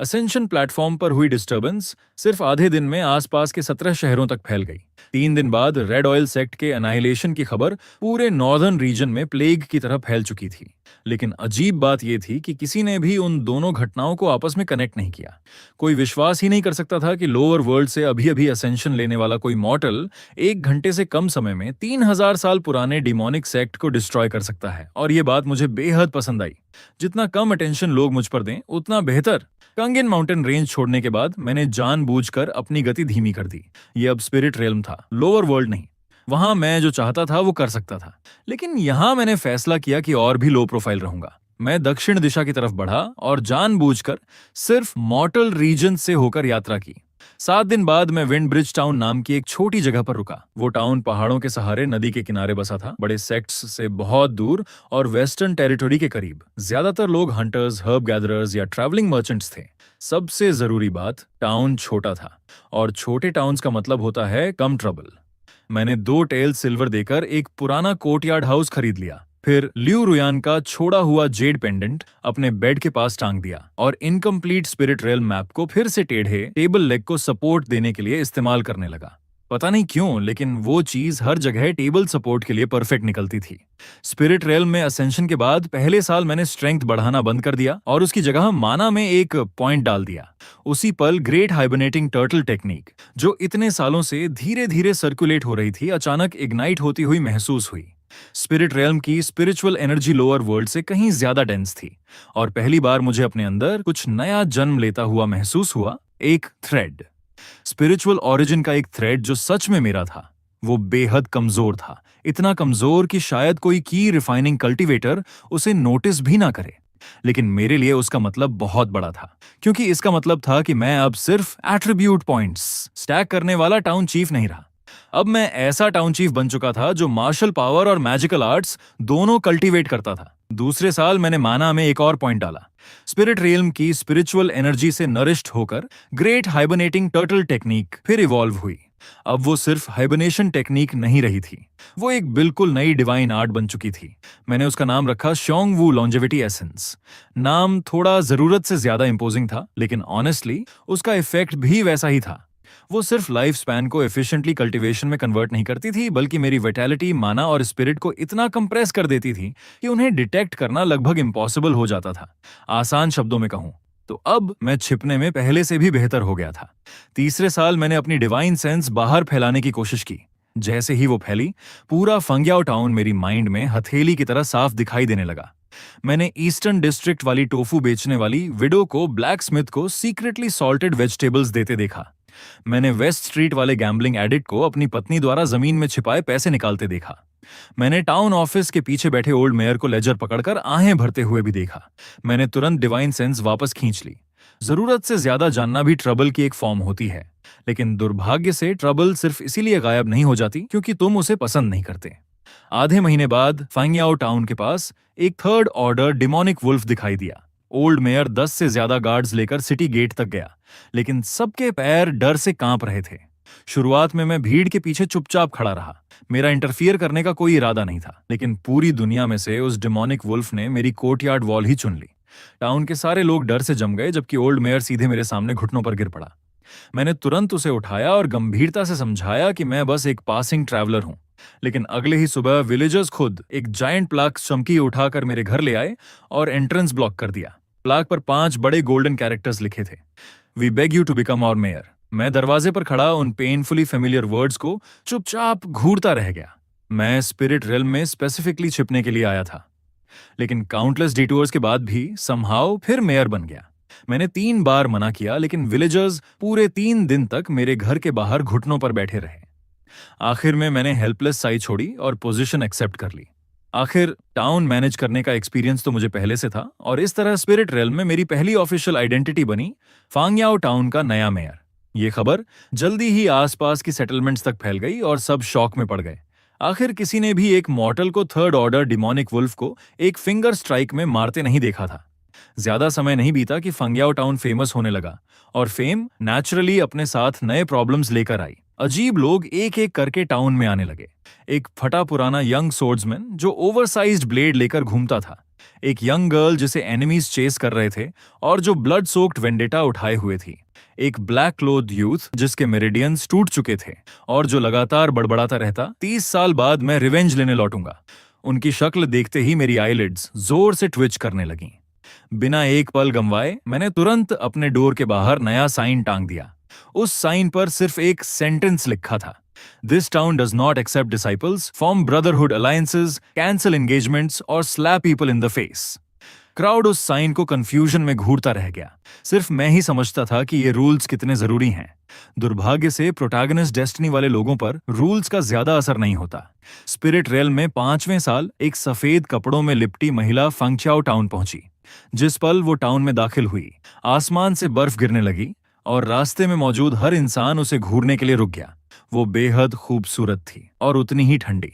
असेंशन प्लेटफॉर्म पर हुई डिस्टर्बेंस सिर्फ आधे दिन में आसपास के 17 शहरों तक फैल गई। 3 दिन बाद रेड ऑयल सेक्ट के अनाइलेशन की खबर पूरे नॉर्दर्न रीजन में प्लेग की तरह फैल चुकी थी। लेकिन अजीब बात यह थी कि किसी ने भी उन दोनों घटनाओं को आपस में कनेक्ट नहीं किया। कोई विश्वास ही नहीं कर सकता था कि लोअर वर्ल्ड से अभी अभी असेंशन लेने वाला कोई मॉर्टल 1 घंटे से कम समय में 3,000 साल पुराने डिमोनिक सेक्ट को डिस्ट्रॉय कर सकता है। और यह बात मुझे बेहद पसंद आई। जितना कम अटेंशन लोग मुझ पर दें उतना बेहतर। कंगन माउंटेन रेंज छोड़ने के बाद मैंने जानबूझकर अपनी गति धीमी कर दी। ये अब स्पिरिट रेल्म था, लोअर वर्ल्ड नहीं। वहां मैं जो चाहता था वो कर सकता था, लेकिन यहां मैंने फैसला किया कि और भी लो प्रोफाइल रहूंगा। मैं दक्षिण दिशा की तरफ बढ़ा और जानबूझकर सिर्फ मॉर्टल रीजन से होकर यात्रा की। 7 दिन बाद मैं विंड ब्रिज टाउन नाम की एक छोटी जगह पर रुका। वो टाउन पहाड़ों के सहारे नदी के किनारे बसा था, बड़े सेक्ट्स से बहुत दूर और वेस्टर्न टेरिटरी के करीब। ज्यादातर लोग हंटर्स, हर्ब गैदरर्स या ट्रैवलिंग मर्चेंट्स थे। सबसे जरूरी बात, टाउन छोटा था, और छोटे टाउन्स का मतलब होता है कम ट्रबल। मैंने 2 टेल सिल्वर देकर एक पुराना कोर्टयार्ड हाउस खरीद लिया। फिर ल्यू रुयान का छोड़ा हुआ जेड पेंडेंट अपने बेड के पास टांग दिया और इनकम्प्लीट स्पिरिट रेल मैप को फिर से टेढ़े टेबल लेग को सपोर्ट देने के लिए इस्तेमाल करने लगा। पता नहीं क्यों, लेकिन वो चीज हर जगह टेबल सपोर्ट के लिए परफेक्ट निकलती थी। स्पिरिट रेल में असेंशन के बाद पहले साल मैंने स्ट्रेंथ बढ़ाना बंद कर दिया और उसकी जगह माना में एक पॉइंट डाल दिया। उसी पल ग्रेट हाइबरनेटिंग टर्टल टेक्निक, जो इतने सालों से धीरे धीरे सर्कुलेट हो रही थी, अचानक इग्नाइट होती हुई महसूस हुई। स्पिरिट रेल्म की स्पिरिचुअल एनर्जी लोअर वर्ल्ड से कहीं ज्यादा डेंस थी, और पहली बार मुझे अपने अंदर कुछ नया जन्म लेता हुआ महसूस हुआ। एक थ्रेड, स्पिरिचुअल ओरिजिन का एक थ्रेड जो सच में मेरा था। वो बेहद कमजोर था, इतना कमजोर कि शायद कोई की रिफाइनिंग कल्टीवेटर उसे नोटिस भी ना करे। लेकिन मेरे लिए उसका मतलब बहुत बड़ा था, क्योंकि इसका मतलब था कि मैं अब सिर्फ एट्रीब्यूट पॉइंट्स स्टैक करने वाला टाउन चीफ नहीं रहा। अब मैं ऐसा टाउन चीफ बन चुका था जो मार्शल पावर और मैजिकल आर्ट्स दोनों कल्टीवेट करता था। दूसरे साल मैंने माना में एक और पॉइंट डाला। स्पिरिट रियल्म की स्पिरिचुअल एनर्जी से नरिश्ड होकर ग्रेट हाइबरनेटिंग टर्टल टेक्निक फिर इवॉल्व हुई। अब वो सिर्फ हाइबरनेशन टेक्निक नहीं रही थी, वो एक बिल्कुल नई डिवाइन आर्ट बन चुकी थी। मैंने उसका नाम रखा शोंग वू लॉन्जेविटी एसेंस। नाम थोड़ा जरूरत से ज्यादा इंपोजिंग था, लेकिन ऑनेस्टली उसका इफेक्ट भी वैसा ही था। वो सिर्फ लाइफ स्पैन को एफिशिएंटली कल्टीवेशन में कन्वर्ट नहीं करती थी, बल्कि मेरी विटैलिटी, माना और स्पिरिट को इतना कंप्रेस कर देती थी कि उन्हें डिटेक्ट करना लगभग इम्पॉसिबल हो जाता था। आसान शब्दों में कहूं तो अब मैं छिपने में पहले से भी बेहतर हो गया था। तीसरे साल मैंने अपनी डिवाइन सेंस बाहर फैलाने की कोशिश की। जैसे ही वो फैली, पूरा फंग्याओ टाउन मेरी माइंड में हथेली की तरह साफ दिखाई देने लगा। मैंने ईस्टर्न डिस्ट्रिक्ट वाली टोफू बेचने वाली विडो को ब्लैक स्मिथ को सीक्रेटली सॉल्टेड वेजिटेबल्स देते देखा। मैंने वेस्ट स्ट्रीट वाले गैम्बलिंग एडिक्ट को अपनी पत्नी द्वारा जमीन में छिपाए पैसे निकालते देखा। मैंने टाउन ऑफिस के पीछे बैठे ओल्ड मेयर को लेजर पकड़कर आहें भरते हुए भी देखा। मैंने तुरंत डिवाइन सेंस वापस खींच ली। जरूरत से ज्यादा जानना भी ट्रबल की एक फॉर्म होती है, लेकिन दुर्भाग्य से ट्रबल सिर्फ इसीलिए गायब नहीं हो जाती क्योंकि तुम उसे पसंद नहीं करते। आधे महीने बाद फांग्याओ टाउन के पास एक थर्ड ऑर्डर डिमोनिक वुल्फ दिखाई दिया। ओल्ड मेयर 10 से ज्यादा गार्ड्स लेकर सिटी गेट तक गया, लेकिन सबके पैर डर से कांप रहे थे। शुरुआत में मैं भीड़ के पीछे चुपचाप खड़ा रहा। मेरा इंटरफियर करने का कोई इरादा नहीं था, लेकिन पूरी दुनिया में से उस डिमोनिक वुल्फ ने मेरी कोर्टयार्ड वॉल ही चुन ली। टाउन के सारे लोग डर से जम गए, जबकि ओल्ड मेयर सीधे मेरे सामने घुटनों पर गिर पड़ा। मैंने तुरंत उसे उठाया और गंभीरता से समझाया कि मैं बस एक पासिंग ट्रैवलर हूं। लेकिन अगले ही सुबह विलेजर्स खुद एक जायंट प्लाक चमकी उठाकर मेरे घर ले आए और एंट्रेंस ब्लॉक कर दिया। प्लाक पर 5 बड़े गोल्डन कैरेक्टर्स लिखे थे, we beg you to become our mayor. मैं दरवाजे पर खड़ा उन पेनफुली फेमिलियर वर्ड्स को चुपचाप घूरता रह गया। मैं स्पिरिट रेल्म में स्पेसिफिकली छिपने के लिए आया था, लेकिन काउंटलेस डिटूर्स के बाद भी समहाउ फिर मेयर बन गया। मैंने 3 बार मना किया, लेकिन विलेजर्स पूरे 3 दिन तक मेरे घर के बाहर घुटनों पर बैठे रहे। आखिर में मैंने हेल्पलेस साइड छोड़ी और पोजीशन एक्सेप्ट कर ली। आखिर टाउन मैनेज करने का एक्सपीरियंस तो मुझे पहले से था, और इस तरह स्पिरिट रेल्म में मेरी पहली ऑफिशियल आइडेंटिटी बनी फांग्याओ टाउन का नया मेयर। ये खबर जल्दी ही आसपास की सेटलमेंट्स तक फैल गई और सब शॉक में पड़ गए। आखिर किसी ने भी एक मॉर्टल को थर्ड ऑर्डर डिमोनिक वुल्फ को एक फिंगर स्ट्राइक में मारते नहीं देखा था। ज्यादा समय नहीं बीता कि फंग्याओ टाउन फेमस होने लगा, और फेम नेचुरली अपने साथ नए प्रॉब्लम्स लेकर आई। अजीब लोग एक एक करके टाउन में आने लगे। एक फटा पुराना यंग सोर्ड्समैन जो ओवरसाइज्ड ब्लेड लेकर घूमता था, एक यंग गर्ल जिसे एनिमीज चेस कर रहे थे और जो ब्लड सोक्ड वेंडेटा उठाए हुए थी, एक ब्लैक क्लोथ यूथ जिसके मेरिडियंस टूट चुके थे और जो लगातार बड़बड़ाता रहता, 30 साल बाद मैं रिवेंज लेने लौटूंगा। उनकी शक्ल देखते ही मेरी आईलिड्स जोर से ट्विच करने लगीं। बिना एक पल गंवाए मैंने तुरंत अपने डोर के बाहर नया साइन टांग दिया। उस साइन पर सिर्फ एक सेंटेंस लिखा था, this town does not accept disciples, form brotherhood alliances, cancel engagements और slap people in the face. Crowd उस साइन को कंफ्यूजन में घूरता रह गया। सिर्फ मैं ही समझता था कि ये रूल्स कितने जरूरी हैं। दुर्भाग्य से प्रोटैगनिस्ट डेस्टिनी वाले लोगों पर रूल्स का ज्यादा असर नहीं होता। स्पिरिट रेल्म में 5वें साल एक सफेद कपड़ों में लिपटी महिला फंग्याओ टाउन पहुंची। जिस पल वो टाउन में दाखिल हुई, आसमान से बर्फ गिरने लगी और रास्ते में मौजूद हर इंसान उसे घूरने के लिए रुक गया। वो बेहद खूबसूरत थी और उतनी ही ठंडी।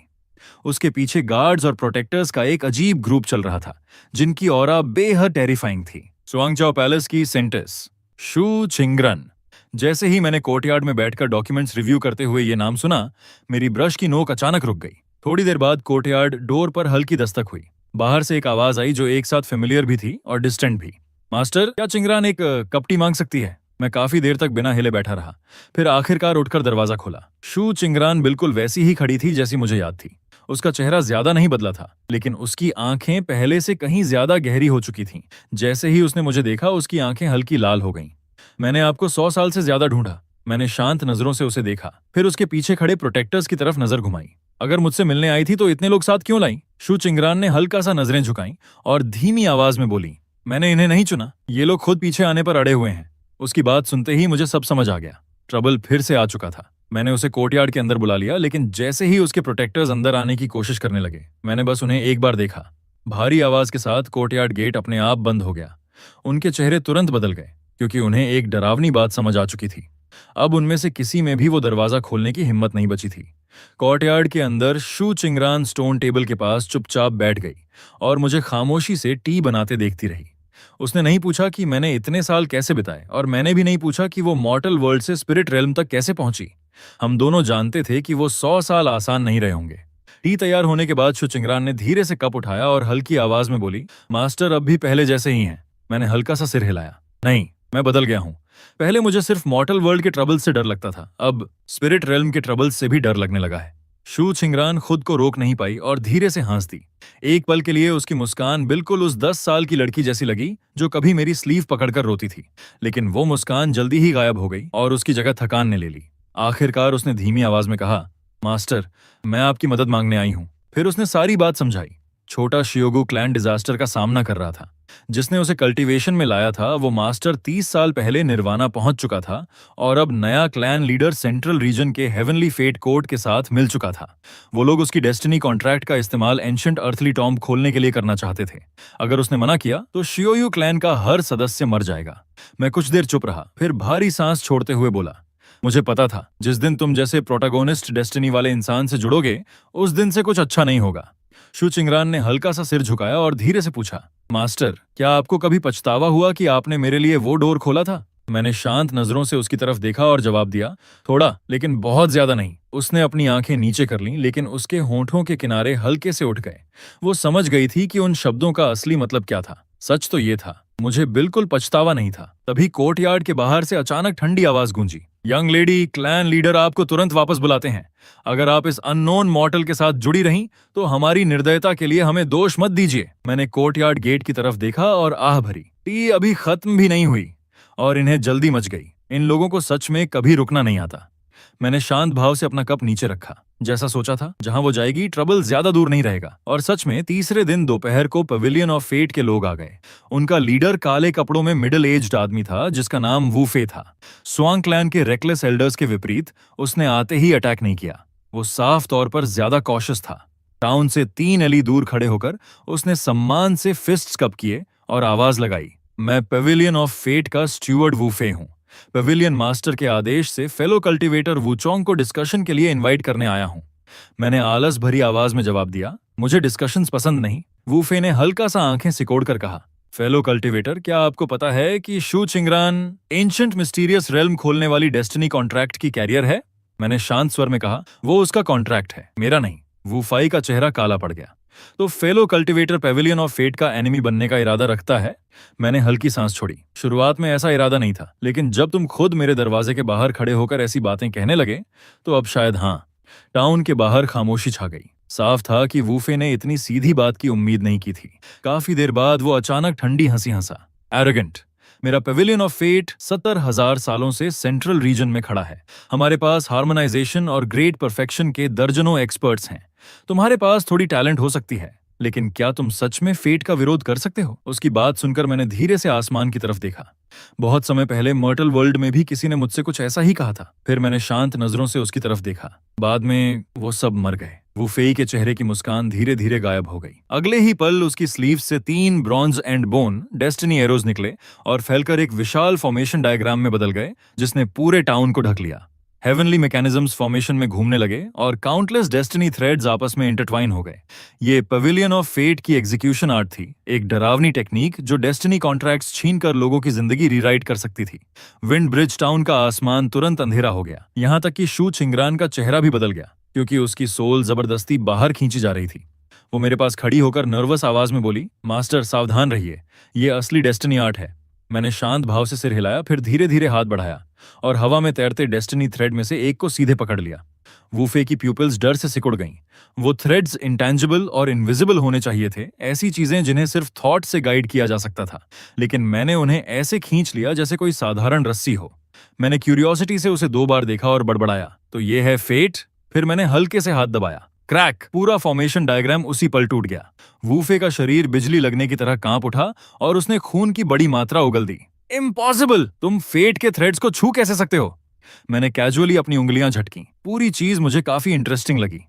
उसके पीछे गार्ड्स और प्रोटेक्टर्स का एक अजीब ग्रुप चल रहा था, जिनकी ऑरा बेहद टेरिफाइंग थी। स्वांगजाओ पैलेस की सेंटेस शू चिंगरन। जैसे ही मैंने कोर्टयार्ड में बैठकर डॉक्यूमेंट्स रिव्यू करते हुए ये नाम सुना, मेरी ब्रश की नोक अचानक रुक गई। थोड़ी देर बाद कोर्टयार्ड डोर पर हल्की दस्तक हुई। बाहर से एक आवाज आई जो एक साथ फेमिलियर भी थी और डिस्टेंट भी। मास्टर, क्या चिंगरान एक कप टी मांग सकती है? मैं काफी देर तक बिना हिले बैठा रहा, फिर आखिरकार उठकर दरवाजा खोला। शू चिंगरान बिल्कुल वैसी ही खड़ी थी जैसी मुझे याद थी। उसका चेहरा ज्यादा नहीं बदला था, लेकिन उसकी आंखें पहले से कहीं ज्यादा गहरी हो चुकी थीं। जैसे ही उसने मुझे देखा, उसकी आंखें हल्की लाल हो गईं। मैंने आपको 100 साल से ज्यादा ढूंढा। मैंने शांत नजरों से उसे देखा, फिर उसके पीछे खड़े प्रोटेक्टर्स की तरफ नजर घुमाई। अगर मुझसे मिलने आई थी तो इतने लोग साथ क्यों लाई? शू चिंगरान ने हल्का सा नजरें झुकाई और धीमी आवाज में बोली, मैंने इन्हें नहीं चुना, ये लोग खुद पीछे आने पर अड़े हुए हैं। उसकी बात सुनते ही मुझे सब समझ आ गया। ट्रबल फिर से आ चुका था। मैंने उसे कोर्टयार्ड के अंदर बुला लिया, लेकिन जैसे ही उसके प्रोटेक्टर्स अंदर आने की कोशिश करने लगे, मैंने बस उन्हें एक बार देखा। भारी आवाज के साथ कोर्टयार्ड गेट अपने आप बंद हो गया। उनके चेहरे तुरंत बदल गए, क्योंकि उन्हें एक डरावनी बात समझ आ चुकी थी। अब उनमें से किसी में भी वो दरवाजा खोलने की हिम्मत नहीं बची थी। कोर्टयार्ड के अंदर शू चिंगरान स्टोन टेबल के पास चुपचाप बैठ गई और मुझे खामोशी से टी बनाते देखती रही। उसने नहीं पूछा कि मैंने इतने साल कैसे बिताए, और मैंने भी नहीं पूछा कि वो मॉर्टल वर्ल्ड से स्पिरिट रेल्म तक कैसे पहुंची। हम दोनों जानते थे कि वो 100 साल आसान नहीं रहे होंगे। टी तैयार होने के बाद शू चिंगरान ने धीरे से कप उठाया और हल्की आवाज में बोली, मास्टर अब भी पहले जैसे ही हैं। मैंने हल्का सा सिर हिलाया। नहीं, मैं बदल गया हूं। पहले मुझे सिर्फ मॉर्टल वर्ल्ड के ट्रबल से डर लगता था, अब स्पिरिट रेल्म के ट्रबल से भी डर लगने लगा है। शू चिंगरान खुद को रोक नहीं पाई और धीरे से हंस दी। एक पल के लिए उसकी मुस्कान बिल्कुल उस 10 साल की लड़की जैसी लगी जो कभी मेरी स्लीव पकड़कर रोती थी। लेकिन वो मुस्कान जल्दी ही गायब हो गई और उसकी जगह थकान ने ले ली। आखिरकार उसने धीमी आवाज में कहा, मास्टर, मैं आपकी मदद मांगने आई हूं। फिर उसने सारी बात समझाई। छोटा शियोगु क्लैन डिजास्टर का सामना कर रहा था। जिसने उसे कल्टीवेशन में लाया था, वो मास्टर 30 साल पहले निर्वाणा पहुंच चुका था और अब नया क्लैन लीडर सेंट्रल रीजन के हेवनली फेट कोर्ट के साथ मिल चुका था। वो लोग उसकी डेस्टिनी कॉन्ट्रैक्ट का इस्तेमाल एंशिएंट अर्थली टॉम्ब खोलने के लिए करना चाहते थे। अगर उसने मना किया तो शियोयू क्लैन का हर सदस्य मर जाएगा। मैं कुछ देर चुप रहा, फिर भारी सांस छोड़ते हुए बोला, मुझे पता था जिस दिन तुम जैसे प्रोटैगोनिस्ट डेस्टिनी वाले इंसान से जुड़ोगे, उस दिन से कुछ अच्छा नहीं होगा। शू चिंगरान ने हल्का सा सिर झुकाया और धीरे से पूछा, मास्टर, क्या आपको कभी पछतावा हुआ कि आपने मेरे लिए वो डोर खोला था? मैंने शांत नजरों से उसकी तरफ देखा और जवाब दिया, थोड़ा, लेकिन बहुत ज्यादा नहीं। उसने अपनी आंखें नीचे कर लीं, लेकिन उसके होंठों के किनारे हल्के से उठ गए। वो समझ गई थी कि उन शब्दों का असली मतलब क्या था। सच तो ये था, मुझे बिल्कुल पछतावा नहीं था। तभी कोर्टयार्ड के बाहर से अचानक ठंडी आवाज गूंजी, यंग लेडी, क्लैन लीडर आपको तुरंत वापस बुलाते हैं। अगर आप इस अननोन मॉर्टल के साथ जुड़ी रहीं तो हमारी निर्दयता के लिए हमें दोष मत दीजिए। मैंने कोर्टयार्ड गेट की तरफ देखा और आह भरी। टी अभी खत्म भी नहीं हुई और इन्हें जल्दी मच गई। इन लोगों को सच में कभी रुकना नहीं आता। मैंने शांत भाव से अपना कप नीचे रखा। जैसा सोचा था, जहां वो जाएगी ट्रबल ज्यादा दूर नहीं रहेगा। और सच में तीसरे दिन दोपहर को पवेलियन ऑफ फेट के लोग आ गए। उनका लीडर काले कपड़ों में मिडिल एज्ड आदमी था जिसका नाम वूफे था। स्वांग क्लैन के रेकलेस एल्डर्स के विपरीत उसने आते ही अटैक नहीं किया। वो साफ तौर पर ज्यादा कॉशियस था। टाउन से 3 एली दूर खड़े होकर उसने सम्मान से फिस्ट्स कप किए और आवाज लगाई, मैं पवेलियन ऑफ फेट का स्ट्यूअर्ड वूफे हूं। पवेलियन मास्टर के आदेश से फेलो कल्टीवेटर वूचोंग को डिस्कशन के लिए इनवाइट करने आया हूं। मैंने आलस भरी आवाज में जवाब दिया, मुझे डिस्कशंस पसंद नहीं। वूफे ने हल्का सा आंखें सिकोड़कर कहा, फेलो कल्टीवेटर, क्या आपको पता है कि शू चिंगरान एंशिएंट मिस्टीरियस रेल्म खोलने वाली डेस्टिनी कॉन्ट्रैक्ट की कैरियर है? मैंने शांत स्वर में कहा, वो उसका कॉन्ट्रैक्ट है, मेरा नहीं। वूफाई का चेहरा काला पड़ गया। तो fellow cultivator pavilion of fate का एनिमी बनने का इरादा रखता है? मैंने हल्की सांस छोड़ी। शुरुआत में ऐसा इरादा नहीं था, लेकिन जब तुम खुद मेरे दरवाजे के बाहर खड़े होकर ऐसी बातें कहने लगे तो अब शायद हाँ। टाउन के बाहर खामोशी छा गई। साफ था कि वूफे ने इतनी सीधी बात की उम्मीद नहीं की थी। काफी देर बाद वो अचानक ठंडी हंसी हंसा, एरोगेंट, मेरा पेविलियन ऑफ फेट 70,000 सालों से सेंट्रल रीजन में खड़ा है। हमारे पास हार्मोनाइजेशन और ग्रेट परफेक्शन के दर्जनों एक्सपर्ट्स हैं। तुम्हारे पास थोड़ी टैलेंट हो सकती है, लेकिन क्या तुम सच में फेट का विरोध कर सकते हो? उसकी बात सुनकर मैंने धीरे से आसमान की तरफ देखा। बहुत समय पहले मर्टल वर्ल्ड में भी किसी ने मुझसे कुछ ऐसा ही कहा था। फिर मैंने शांत नजरों से उसकी तरफ देखा। बाद में वो सब मर गए। वो फेई के चेहरे की मुस्कान धीरे धीरे गायब हो गई। अगले ही पल उसकी स्लीव से 3 bronze and bone destiny arrows निकले और फैलकर एक विशाल फॉर्मेशन डायग्राम में बदल गए, जिसने पूरे टाउन को ढक लिया। हेवनली मैकेनिज्म्स फॉर्मेशन में घूमने लगे और काउंटलेस डेस्टिनी थ्रेड्स आपस में इंटरट्वाइन हो गए। ये पवेलियन ऑफ फेट की एग्जीक्यूशन आर्ट थी, एक डरावनी टेक्निक जो डेस्टिनी कॉन्ट्रैक्ट्स छीनकर लोगों की जिंदगी रीराइट कर सकती थी। विंड ब्रिज टाउन का आसमान तुरंत अंधेरा हो गया, यहाँ तक कि शू छिंगरान का चेहरा भी बदल गया, क्योंकि उसकी सोल जबरदस्ती बाहर खींची जा रही थी। वो मेरे पास खड़ी होकर नर्वस आवाज में बोली, मास्टर सावधान रहिए, ये असली डेस्टिनी आर्ट है। मैंने शांत भाव से सिर हिलाया, फिर धीरे धीरे हाथ बढ़ाया और हवा में तैरते डेस्टिनी थ्रेड में से एक को सीधे पकड़ लिया। वूफे की प्यूपिल्स डर से सिकुड़ गईं। वो थ्रेड्स इंटेंजिबल और इनविजिबल होने चाहिए थे, ऐसी चीजें जिन्हें सिर्फ थॉट से गाइड किया जा सकता था, लेकिन मैंने उन्हें ऐसे खींच लिया जैसे कोई साधारण रस्सी हो। मैंने क्यूरियोसिटी से उसे 2 बार देखा और बड़बड़ाया, तो ये है फेट? फिर मैंने हल्के से हाथ दबाया। क्रैक! पूरा फॉर्मेशन डायग्राम उसी पल टूट गया। वूफे का शरीर बिजली लगने की तरह कांप उठा और उसने खून की बड़ी मात्रा उगल दी। इम्पॉसिबल! तुम फेट के थ्रेड्स को छू कैसे सकते हो? मैंने कैजुअली अपनी उंगलियां झटकी। पूरी चीज मुझे काफी इंटरेस्टिंग लगी।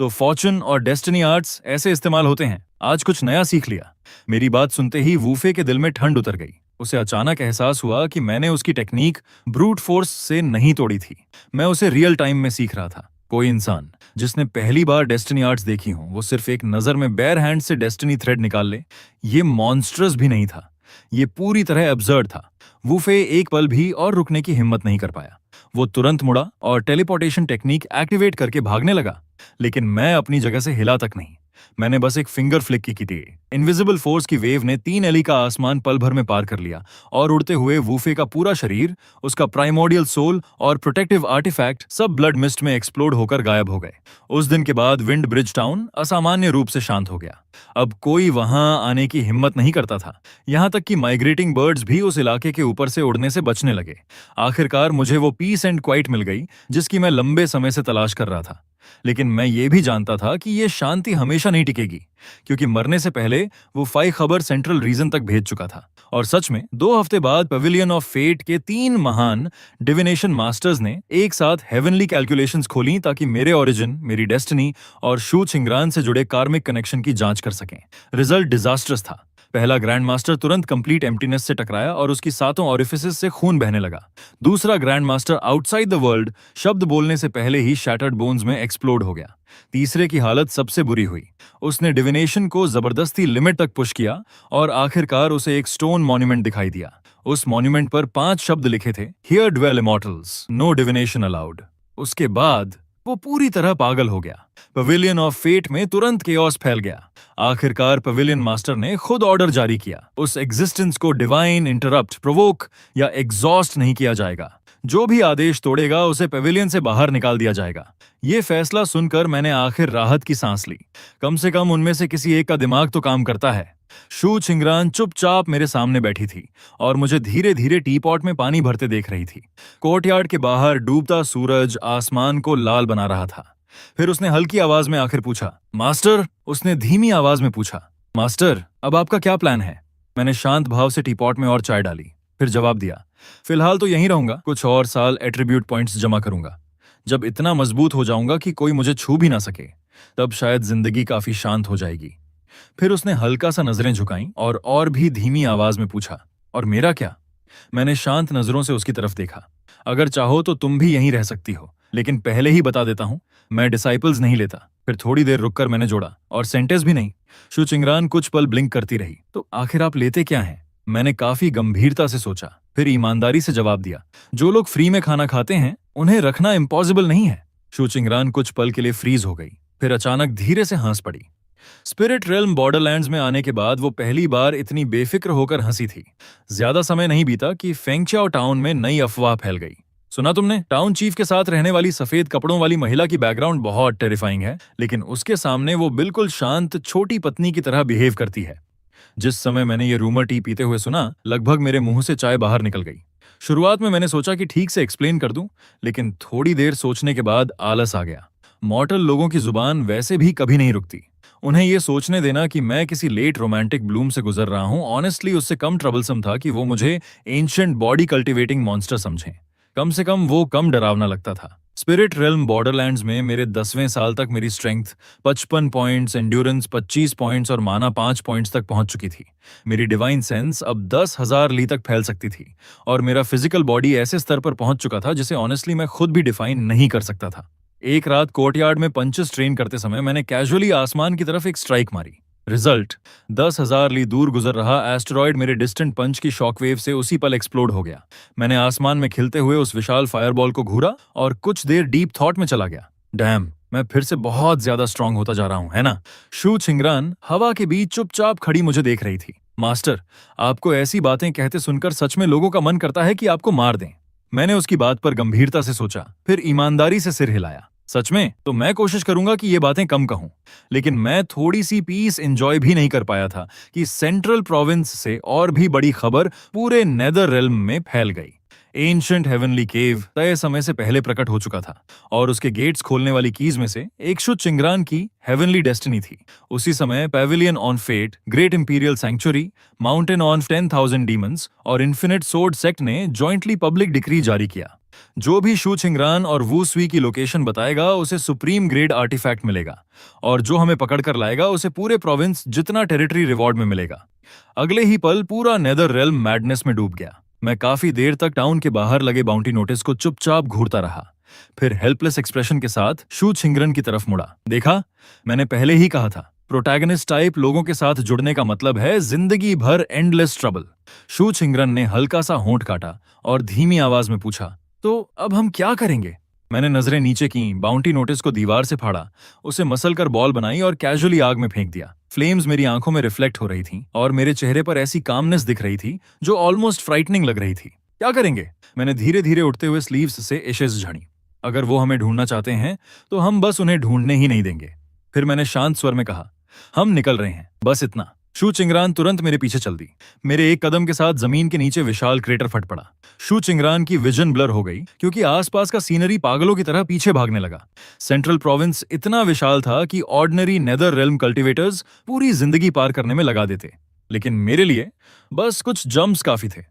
तो फॉर्चून और डेस्टिनी आर्ट्स ऐसे इस्तेमाल होते हैं। आज कुछ नया सीख लिया। मेरी बात सुनते ही वूफे के दिल में ठंड उतर गई। उसे अचानक एहसास हुआ कि मैंने उसकी टेक्निक ब्रूट फोर्स से नहीं तोड़ी थी, मैं उसे रियल टाइम में सीख रहा था। कोई इंसान जिसने पहली बार डेस्टिनी आर्ट्स देखी हो, वो सिर्फ एक नजर में बेयर हैंड से डेस्टिनी थ्रेड निकाल ले। ये मॉन्स्ट्रस भी नहीं था, ये पूरी तरह एब्सर्ड था। वूफे एक पल भी और रुकने की हिम्मत नहीं कर पाया। वो तुरंत मुड़ा और टेलीपोर्टेशन टेक्निक एक्टिवेट करके भागने लगा, लेकिन मैं अपनी जगह से हिला तक नहीं। मैंने बस एक फिंगर फ्लिक की थी। इनविजिबल फोर्स की वेव ने 3 एली का आसमान पल भर में पार कर लिया और उड़ते हुए वूफे का पूरा शरीर, उसका प्राइमोर्डियल सोल और प्रोटेक्टिव आर्टिफैक्ट सब ब्लड मिस्ट में एक्सप्लोड होकर गायब हो गए। उस दिन के बाद विंड ब्रिज टाउन असामान्य रूप से शांत हो गया। अब कोई वहां आने की हिम्मत नहीं करता था, यहां तक कि माइग्रेटिंग बर्ड्स भी उस इलाके के ऊपर से उड़ने से बचने लगे। आखिरकार मुझे वो पीस एंड क्वाइट मिल गई जिसकी मैं लंबे समय से तलाश कर रहा था। लेकिन मैं ये भी जानता था कि ये शांति हमेशा नहीं टिकेगी, क्योंकि मरने से पहले वो 5 खबर सेंट्रल रीजन तक भेज चुका था। और सच में 2 हफ्ते बाद पवेलियन ऑफ फेट के 3 महान डिविनेशन मास्टर्स ने एक साथ हेवनली कैलकुलेशंस खोली ताकि मेरे ओरिजिन, मेरी डेस्टिनी और शू छिंगरान से जुड़े कार्मिक कनेक्शन की जांच कर सकें। रिजल्ट डिजास्ट्रस था। पहला ग्रैंड मास्टर तुरंत कंप्लीट एम्प्टीनेस से टकराया और उसकी 7 ओरिफिसेस से खून बहने लगा। दूसरा grand master outside the world शब्द बोलने से पहले ही शैटर्ड बोन्स में एक्सप्लोड हो गया। तीसरे की हालत सबसे बुरी हुई। उसने डिविनेशन को जबरदस्ती लिमिट तक पुश किया और आखिरकार उसे एक स्टोन मॉन्यूमेंट दिखाई दिया। उस मॉन्यूमेंट पर 5 शब्द लिखे थे, here dwell immortals, no divination allowed. उसके बाद वो पूरी तरह पागल हो गया। पवेलियन ऑफ फेट में तुरंत केओस फैल गया। आखिरकार पवेलियन मास्टर ने खुद ऑर्डर जारी किया, उस एग्जिस्टेंस को डिवाइन, इंटरप्ट, प्रोवोक या एग्जॉस्ट नहीं किया जाएगा। जो भी आदेश तोड़ेगा उसे पवेलियन से बाहर निकाल दिया जाएगा। ये फैसला सुनकर मैंने आखिर राहत की सांस ली। कम से कम उनमें से किसी एक का दिमाग तो काम करता है। शू छिंगरान चुपचाप मेरे सामने बैठी थी और मुझे धीरे धीरे टी पॉट में पानी भरते देख रही थी। कोर्टयार्ड के बाहर डूबता सूरज आसमान को लाल बना रहा था। फिर उसने हल्की आवाज में आखिर पूछा, मास्टर। उसने धीमी आवाज में पूछा, मास्टर, अब आपका क्या प्लान है? मैंने शांत भाव से टी पॉट में और चाय डाली, फिर जवाब दिया, फिलहाल तो यहीं रहूंगा, कुछ और साल एट्रीब्यूट पॉइंट्स जमा करूंगा। जब इतना मजबूत हो जाऊंगा कि कोई मुझे छू भी ना सके, तब शायद जिंदगी काफी शांत हो जाएगी। फिर उसने हल्का सा नजरें झुकाईं और भी धीमी आवाज में पूछा, और मेरा क्या? मैंने शांत नजरों से उसकी तरफ देखा। अगर चाहो तो तुम भी यहीं रह सकती हो, लेकिन पहले ही बता देता हूं, मैं डिसाइपल्स नहीं लेता। फिर थोड़ी देर रुककर मैंने जोड़ा, और सेंटेंस भी नहीं। शू छिंगरान कुछ पल ब्लिंक करती रही। तो आखिर आप लेते क्या हैं? मैंने काफी गंभीरता से सोचा, फिर ईमानदारी से जवाब दिया, जो लोग फ्री में खाना खाते हैं उन्हें रखना इम्पॉसिबल नहीं है। शू छिंगरान कुछ पल के लिए फ्रीज हो गई, फिर अचानक धीरे से हंस पड़ी। स्पिरिट रेल्म बॉर्डरलैंड्स में आने के बाद वो पहली बार इतनी बेफिक्र होकर हंसी थी। ज्यादा समय नहीं बीता कि फेंगचाओ टाउन में नई अफवाह फैल गई। सुना तुमने? टाउन चीफ के साथ रहने वाली सफेद कपड़ों वाली महिला की बैकग्राउंड बहुत टेरिफाइंग है, लेकिन उसके सामने वो बिल्कुल शांत छोटी पत्नी की तरह बिहेव करती है। जिस समय मैंने ये रूमर टी पीते हुए सुना, लगभग मेरे मुंह से चाय बाहर निकल गई। शुरुआत में मैंने सोचा कि ठीक से एक्सप्लेन कर दूं, लेकिन थोड़ी देर सोचने के बाद आलस आ गया। मॉर्टल लोगों की जुबान वैसे भी कभी नहीं रुकती। उन्हें ये सोचने देना कि मैं किसी लेट रोमांटिक ब्लूम से गुजर रहा हूं, ऑनेस्टली उससे कम ट्रबलसम था कि वो मुझे एंशिएंट बॉडी कल्टिवेटिंग मॉन्स्टर समझें। कम से कम वो कम डरावना लगता था। स्पिरिट रेल्म बॉर्डरलैंड्स में मेरे 10वें साल तक मेरी स्ट्रेंथ 55 पॉइंट्स, एंड्योरेंस 25 पॉइंट्स और माना 5 पॉइंट्स तक पहुंच चुकी थी। मेरी डिवाइन सेंस अब 10,000 ली तक फैल सकती थी और मेरा फिजिकल बॉडी ऐसे स्तर पर पहुंच चुका था जिसे ऑनेस्टली मैं खुद भी डिफाइन नहीं कर सकता था। एक रात कोर्टयार्ड में पंचेस ट्रेन करते समय मैंने कैजुअली आसमान की तरफ एक स्ट्राइक मारी। रिजल्ट, 10,000 ली दूर गुजर रहा एस्टेरॉयड मेरे डिस्टेंट पंच की शॉकवेव से उसी पल एक्सप्लोड हो गया। मैंने आसमान में खिलते हुए उस विशाल फायरबॉल को घूरा और कुछ देर डीप थॉट में चला गया। डैम, मैं फिर से बहुत ज्यादा स्ट्रांग होता जा रहा हूं, है ना? शू छिंगरान हवा के बीच चुपचाप खड़ी मुझे देख रही थी। मास्टर, आपको ऐसी बातें कहते सुनकर सच में लोगों का मन करता है कि आपको मार दें। मैंने उसकी बात पर गंभीरता से सोचा, फिर ईमानदारी से सिर हिलाया। सच में तो मैं कोशिश करूंगा कि ये बातें कम कहूं, लेकिन मैं थोड़ी सी पीस एंजॉय भी नहीं कर पाया था कि सेंट्रल प्रोविंस से और भी बड़ी खबर पूरे नेदर रेल्म में फैल गई। एंशिएंट हेवनली केव तय समय से पहले प्रकट हो चुका था और उसके गेट्स खोलने वाली कीज में से एक शू छिंगरान की हेवनली डेस्टिनी थी। उसी समय pavilion on fate, great imperial sanctuary, mountain on 10,000 demons और इन्फिनिट सोर्ड सेक्ट ने जॉइंटली पब्लिक डिक्री जारी किया। जो भी शू छिंगरान और वू सुई की लोकेशन बताएगा उसे सुप्रीम ग्रेड आर्टिफैक्ट मिलेगा और जो हमें पकड़ कर लाएगा उसे पूरे प्रोविंस जितना टेरिटरी रिवॉर्ड में मिलेगा। अगले ही पल पूरा नेदर रेल्म मैडनेस में डूब गया। मैं काफी देर तक टाउन के बाहर लगे बाउंटी नोटिस को चुपचाप घूरता रहा, फिर हेल्पलेस एक्सप्रेशन के साथ शू छिंगरन की तरफ मुड़ा। देखा, मैंने पहले ही कहा था, प्रोटैगनिस्ट टाइप लोगों के साथ जुड़ने का मतलब है जिंदगी भर एंडलेस ट्रबल। शू छिंगरन ने हल्का सा होंठ काटा और धीमी आवाज में पूछा, तो अब हम क्या करेंगे? मैंने नजरें नीचे की, बाउंटी नोटिस को दीवार से फाड़ा, उसे मसल कर बॉल बनाई और कैजुअली आग में फेंक दिया। फ्लेम्स मेरी आंखों में रिफ्लेक्ट हो रही थीं और मेरे चेहरे पर ऐसी कामनेस दिख रही थी जो ऑलमोस्ट फ्राइटनिंग लग रही थी। क्या करेंगे? मैंने धीरे धीरे उठते हुए स्लीव्स से एशेस झाड़ी। अगर वो हमें ढूंढना चाहते हैं तो हम बस उन्हें ढूंढने ही नहीं देंगे। फिर मैंने शांत स्वर में कहा, हम निकल रहे हैं, बस इतना। शू छिंगरान तुरंत मेरे पीछे चल दी। मेरे एक कदम के साथ जमीन के नीचे विशाल क्रेटर फट पड़ा। शू छिंगरान की विजन ब्लर हो गई क्योंकि आसपास का सीनरी पागलों की तरह पीछे भागने लगा। सेंट्रल प्रोविंस इतना विशाल था कि ऑर्डिनरी नेदर रेल्म कल्टीवेटर्स पूरी जिंदगी पार करने में लगा देते, लेकिन मेरे लिए बस कुछ जंप्स काफी थे।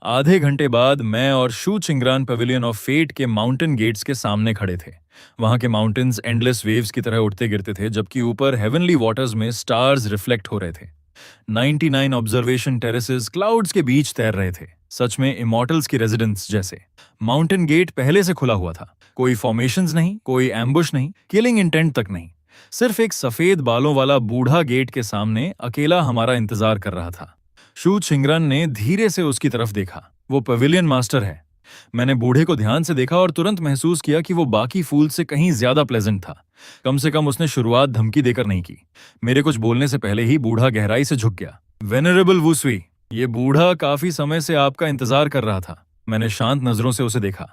आधे घंटे बाद मैं और शू छिंगरान पेविलियन ऑफ फेट के माउंटेन गेट्स के सामने खड़े थे। वहां के माउंटेन्स एंडलेस वेव्स की तरह उठते गिरते थे, जबकि ऊपर हेवनली वाटर्स में स्टार्स रिफ्लेक्ट हो रहे थे। 99 ऑब्जर्वेशन टेरेसेस क्लाउड्स के बीच तैर रहे थे, सच में इमॉर्टल्स की रेजिडेंस जैसे। माउंटेन गेट पहले से खुला हुआ था, कोई फॉर्मेशंस नहीं, कोई एम्बुश नहीं, किलिंग इंटेंट तक नहीं। सिर्फ एक सफेद बालों वाला बूढ़ा गेट के सामने अकेला हमारा इंतजार कर रहा था। शू छिंगरन ने धीरे से उसकी तरफ देखा। वो पेविलियन मास्टर है। मैंने बूढ़े को ध्यान से देखा और तुरंत महसूस किया कि वो बाकी फूल से कहीं ज्यादा प्लेजेंट था। कम से कम उसने शुरुआत धमकी देकर नहीं की। मेरे कुछ बोलने से पहले ही बूढ़ा गहराई से झुक गया। वेनरेबल वू सुई, ये बूढ़ा काफी समय से आपका इंतजार कर रहा था। मैंने शांत नजरों से उसे देखा।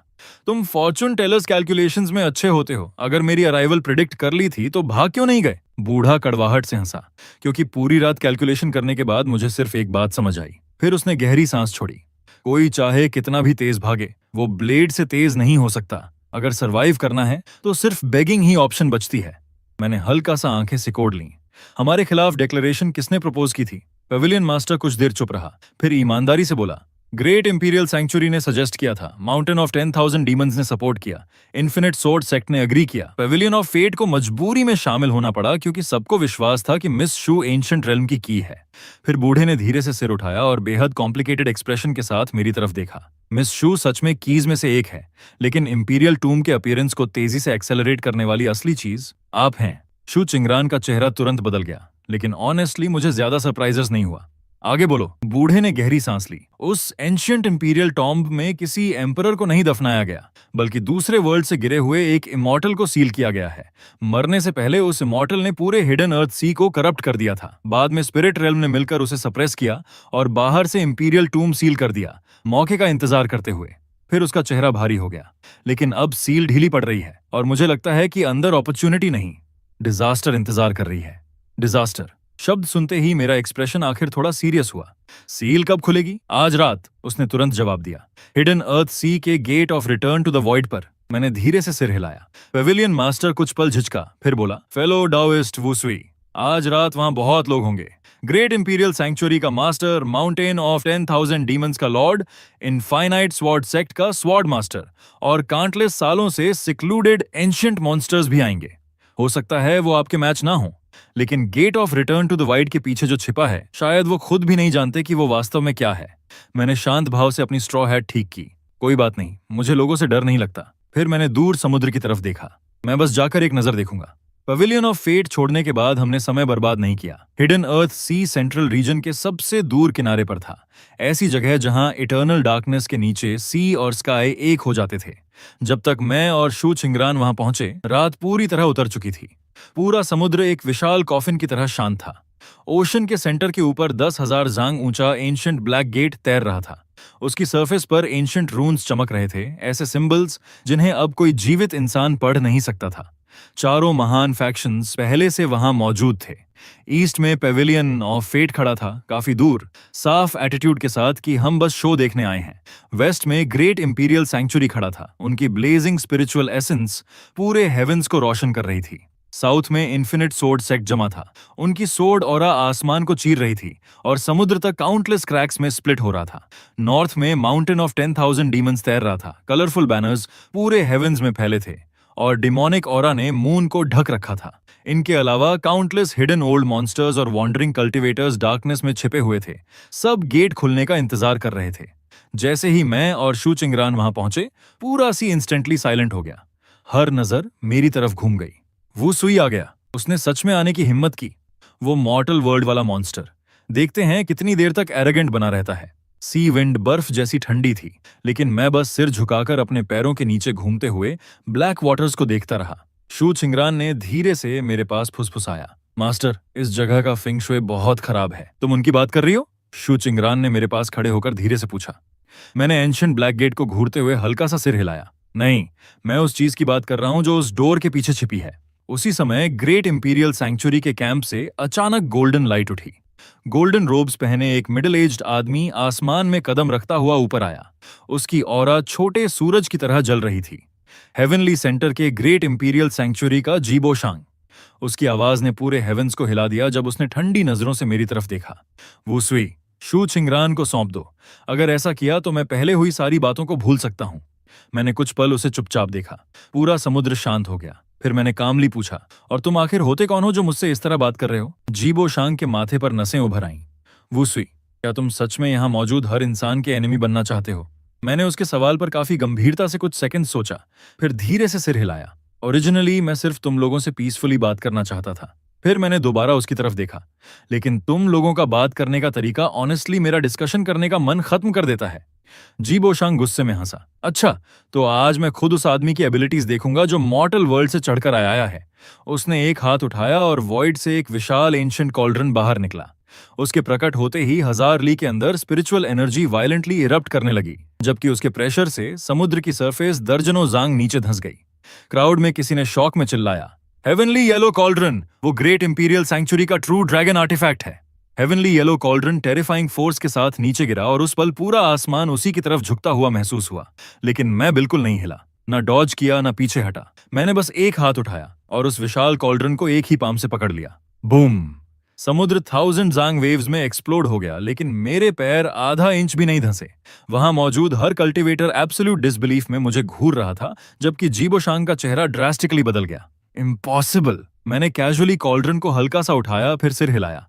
तुम फॉर्चून टेलर्स कैलकुलेशंस में अच्छे होते हो। अगर मेरी अराइवल प्रिडिक्ट कर ली थी तो भाग क्यों नहीं गए? बूढ़ा कड़वाहट से हंसा, क्योंकि पूरी रात कैलकुलेशन करने के बाद मुझे सिर्फ एक बात समझ आई। फिर उसने गहरी सांस छोड़ी। कोई चाहे कितना भी तेज भागे, वो ब्लेड से तेज नहीं हो सकता। अगर सरवाइव करना है तो सिर्फ बेगिंग ही ऑप्शन बचती है। मैंने हल्का सा आंखें सिकोड़ लीं। हमारे खिलाफ डिक्लेरेशन किसने प्रपोज की थी? पेविलियन मास्टर कुछ देर चुप रहा, फिर ईमानदारी से बोला, ग्रेट इंपीरियल सैंक्चुरी ने सजेस्ट किया था, माउंटेन ऑफ 10,000 डीमंस ने सपोर्ट किया, इन्फिनिट सोर्ड सेक्ट ने एग्री किया। पेविलियन ऑफ फेट को मजबूरी में शामिल होना पड़ा क्योंकि सबको विश्वास था कि मिस शू एंशिएंट रेल्म की है। फिर बूढ़े ने धीरे से सिर उठाया और बेहद कॉम्प्लिकेटेड एक्सप्रेशन के साथ मेरी तरफ देखा। मिस शू सच में कीज में से एक है, लेकिन इंपीरियल टूम के अपीयरेंस को तेजी से एक्सेलरेट करने वाली असली चीज आप हैं। शू छिंगरान का चेहरा तुरंत बदल गया, लेकिन ऑनेस्टली मुझे ज्यादा सरप्राइजेस नहीं हुआ। आगे बोलो। बूढ़े ने गहरी सांस ली। उस एंशिएंट इंपीरियल टॉम्ब में किसी एम्परर को नहीं दफनाया गया, बल्कि दूसरे वर्ल्ड से गिरे हुए एक इमॉर्टल को सील किया गया है। मरने से पहले उस इमॉर्टल ने पूरे हिडन अर्थ सी को करप्ट कर दिया था। बाद में स्पिरिट रेल्म ने मिलकर उसे सप्रेस किया और बाहर से इंपीरियल टूम सील कर दिया, मौके का इंतजार करते हुए। फिर उसका चेहरा भारी हो गया। लेकिन अब सील ढीली पड़ रही है और मुझे लगता है कि अंदर अपॉर्चुनिटी नहीं, डिजास्टर इंतजार कर रही है। डिजास्टर शब्द सुनते ही मेरा एक्सप्रेशन आखिर थोड़ा सीरियस हुआ। सील कब खुलेगी? आज रात, उसने तुरंत जवाब दिया। हिडन अर्थ सी के gate of return to the void पर। मैंने धीरे से सिर हिलाया। पेविलियन मास्टर कुछ पल झिझका, फिर बोला, फेलो डाओइस्ट वू सुई, आज रात वहां बहुत लोग होंगे। ग्रेट इंपीरियल सैंक्चुरी का मास्टर, माउंटेन ऑफ 10,000 डीमंस का लॉर्ड, इनफाइनाइट स्वॉर्ड सेक्ट का स्वॉर्ड मास्टर और काउंटलेस सालों से सिक्लूडेड एंशिएंट मॉन्स्टर्स भी आएंगे। हो सकता है वो आपके मैच ना हो, लेकिन gate of return to the void के पीछे जो छिपा है, शायद वो खुद भी नहीं जानते कि वो वास्तव में क्या है। मैंने शांत भाव से अपनी स्ट्रॉ हैट ठीक की। कोई बात नहीं, मुझे लोगों से डर नहीं लगता। फिर मैंने दूर समुद्र की तरफ देखा। मैं बस जाकर एक नजर देखूंगा। पवेलियन ऑफ फेट छोड़ने के बाद हमने समय बर्बाद नहीं किया। Hidden earth C central region के सबसे दूर किनारे पर था, ऐसी जगह जहां इटर्नल डार्कनेस के नीचे सी और स्काई एक हो जाते थे। जब तक मैं और शू चिंगरान वहां पहुंचे, रात पूरी तरह उतर चुकी थी। पूरा समुद्र एक विशाल कॉफिन की तरह शांत था। ओशन के सेंटर के ऊपर 10,000 जांग ऊंचा एंशिएंट ब्लैक गेट तैर रहा था। उसकी सरफेस पर एंशिएंट रून्स चमक रहे थे, ऐसे सिंबल्स जिन्हें अब कोई जीवित इंसान पढ़ नहीं सकता था। चारों महान फैक्शंस पहले से वहां मौजूद थे। ईस्ट में पेविलियन ऑफ फेट खड़ा था, काफी दूर, साफ एटीट्यूड के साथ कि हम बस शो देखने आए हैं। वेस्ट में ग्रेट इंपीरियल सैंक्चुरी खड़ा था, उनकी ब्लेजिंग स्पिरिचुअल एसेंस पूरे हेवेंस को रोशन कर रही थी। साउथ में इन्फिनिट सोर्ड सेक्ट जमा था, उनकी सोर्ड ऑरा आसमान को चीर रही थी और समुद्र तक काउंटलेस क्रैक्स में स्प्लिट हो रहा था। नॉर्थ में माउंटेन ऑफ 10,000 डीमंस तैर रहा था, कलरफुल बैनर्स पूरे हेवेंस में फैले थे और डिमोनिक ऑरा ने मून को ढक रखा था। इनके अलावा काउंटलेस हिडन ओल्ड मॉन्स्टर्स और वॉन्डरिंग कल्टिवेटर्स डार्कनेस में छिपे हुए थे। सब गेट खुलने का इंतजार कर रहे थे। जैसे ही मैं और शू चिंगरान वहां पहुंचे, पूरा सी इंस्टेंटली साइलेंट हो गया। हर नजर मेरी तरफ घूम गई। वो सुई आ गया। उसने सच में आने की हिम्मत की। वो मॉर्टल वर्ल्ड वाला मॉन्स्टर। देखते हैं कितनी देर तक एरोगेंट बना रहता है। सी विंड बर्फ जैसी ठंडी थी, लेकिन मैं बस सिर झुकाकर अपने पैरों के नीचे घूमते हुए ब्लैक वाटर्स को देखता रहा। शू चिंगरान ने धीरे से मेरे पास फुसफुसाया, मास्टर, इस जगह का फिंग शुए बहुत खराब है। तुम उनकी बात कर रही हो? शू चिंगरान ने मेरे पास खड़े होकर धीरे से पूछा। मैंने एंशिएंट ब्लैक गेट को घूरते हुए हल्का सा सिर हिलाया। नहीं, मैं उस चीज की बात कर रहा हूं जो उस डोर के पीछे छिपी है। उसी समय ग्रेट इंपीरियल सैंक्चुरी के कैंप से अचानक गोल्डन लाइट उठी। गोल्डन रोब्स पहने एक मिडिल एज्ड आदमी आसमान में कदम रखता हुआ ऊपर आया। उसकी ऑरा छोटे सूरज की तरह जल रही थी। हेवनली सेंटर के ग्रेट इंपीरियल सैंक्चुरी का जीबोशांग। उसकी आवाज ने पूरे हेवेंस को हिला दिया जब उसने ठंडी नजरों से मेरी तरफ देखा। वो सुई, शू चिंगरान को सौंप दो। अगर ऐसा किया तो मैं पहले हुई सारी बातों को भूल सकता हूं। मैंने कुछ पल उसे चुपचाप देखा। पूरा समुद्र शांत हो गया। फिर मैंने कामली पूछा, और तुम आखिर होते कौन हो जो मुझसे इस तरह बात कर रहे हो? जीबोशांग के माथे पर नसें उभर आईं। वुसुई, क्या तुम सच में यहां मौजूद हर इंसान के एनिमी बनना चाहते हो? मैंने उसके सवाल पर काफी गंभीरता से कुछ सेकंड सोचा, फिर धीरे से सिर हिलाया। ओरिजिनली मैं सिर्फ तुम लोगों से पीसफुली बात करना चाहता था। फिर मैंने दोबारा उसकी तरफ देखा। लेकिन तुम लोगों का बात करने का तरीका ऑनेस्टली मेरा डिस्कशन करने का मन खत्म कर देता है। जीबोशांग गुस्से में हंसा। अच्छा, तो आज मैं खुद उस आदमी की एबिलिटीज देखूंगा जो मॉर्टल वर्ल्ड से चढ़कर आया है। उसने एक हाथ उठाया और वॉइड से एक विशाल एंशिएंट कॉल्ड्रन बाहर निकला। उसके प्रकट होते ही 1000 ली के अंदर स्पिरिचुअल एनर्जी वायलेंटली इरप्ट करने लगी, जबकि उसके प्रेशर से समुद्र की सरफेस दर्जनों जांग नीचे धंस गई। क्राउड में किसी ने शौक में चिल्लाया, हेवनली येलो कॉल्ड्रन, वो ग्रेट इंपीरियल सैंक्चुरी का ट्रू ड्रैगन आर्टिफैक्ट है। Heavenly yellow cauldron terrifying force के साथ नीचे गिरा और उस पल पूरा आसमान उसी की तरफ झुकता हुआ महसूस हुआ। लेकिन मैं बिल्कुल नहीं हिला, ना डॉज किया, ना पीछे हटा। मैंने बस एक हाथ उठाया और उस विशाल कॉल्ड्रन को एक ही पाम से पकड़ लिया। बूम! समुद्र 1000 जांग वेव्स में एक्सप्लोड हो गया, लेकिन मेरे पैर आधा इंच भी नहीं धंसे। वहां मौजूद हर कल्टीवेटर एब्सोल्यूट डिसबिलीफ में मुझे घूर रहा था, जबकि जीबोशांग का चेहरा ड्रास्टिकली बदल गया। इम्पॉसिबल! मैंने कैजुअली कॉल्ड्रन को हल्का सा उठाया, फिर सिर हिलाया।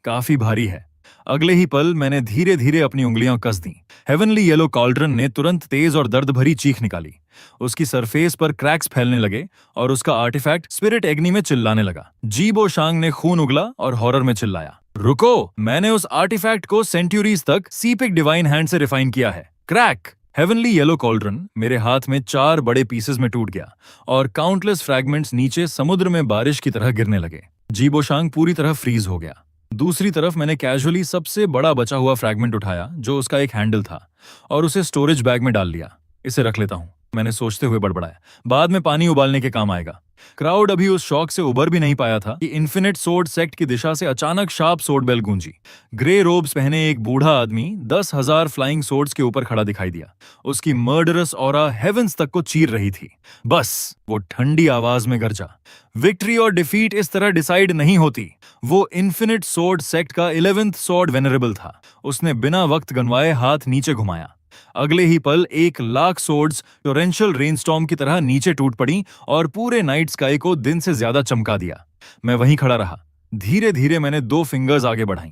काफी भारी है। अगले ही पल मैंने धीरे धीरे अपनी उंगलियां कस दी। हेवनली येलो कॉल्ड्रन ने तुरंत तेज और दर्द भरी चीख निकाली। उसकी सरफेस पर क्रैक्स फैलने लगे और उसका आर्टिफैक्ट स्पिरिट एग्नी में चिल्लाने लगा। जीबोशांग ने खून उगला और हॉरर में चिल्लाया, रुको! मैंने उस आर्टिफैक्ट को सेंचुरीज तक सीपिक डिवाइन हैंड से रिफाइन किया है। क्रैक! हेवनली येलो कॉल्ड्रन मेरे हाथ में 4 बड़े पीसेस में टूट गया और काउंटलेस फ्रैगमेंट्स नीचे समुद्र में बारिश की तरह गिरने लगे। जीबोशांग पूरी तरह फ्रीज हो गया। दूसरी तरफ मैंने कैजुअली सबसे बड़ा बचा हुआ फ्रैगमेंट उठाया, जो उसका एक हैंडल था, और उसे स्टोरेज बैग में डाल लिया। इसे रख लेता हूं, मैंने सोचते हुए बड़बड़ाया, बाद में पानी उबालने के काम आएगा। क्राउड अभी उस शॉक से उबर भी नहीं पाया था कि इन्फिनिट सोर्ड सेक्ट की दिशा से अचानक शार्प सोर्ड बेल गूंजी। ग्रे रोब्स पहने एक बूढ़ा आदमी 10,000 फ्लाइंग सोर्ड्स के ऊपर खड़ा दिखाई दिया। उसकी मर्डरस ऑरा हेवेंस तक को चीर रही थी। बस वो ठंडी आवाज में गरजा, विक्ट्री और डिफीट इस तरह डिसाइड नहीं होती। वो इन्फिनिट सोर्ड सेक्ट का 11th सॉर्ड वेनरेबल था। उसने बिना वक्त गंवाए हाथ नीचे घुमाया। अगले ही पल 1,00,000 सोर्ड्स टोरेंशियल रेनस्टॉर्म की तरह नीचे टूट पड़ी और पूरे नाइट स्काई को दिन से ज्यादा चमका दिया। मैं वहीं खड़ा रहा। धीरे धीरे मैंने 2 फिंगर्स आगे बढ़ाई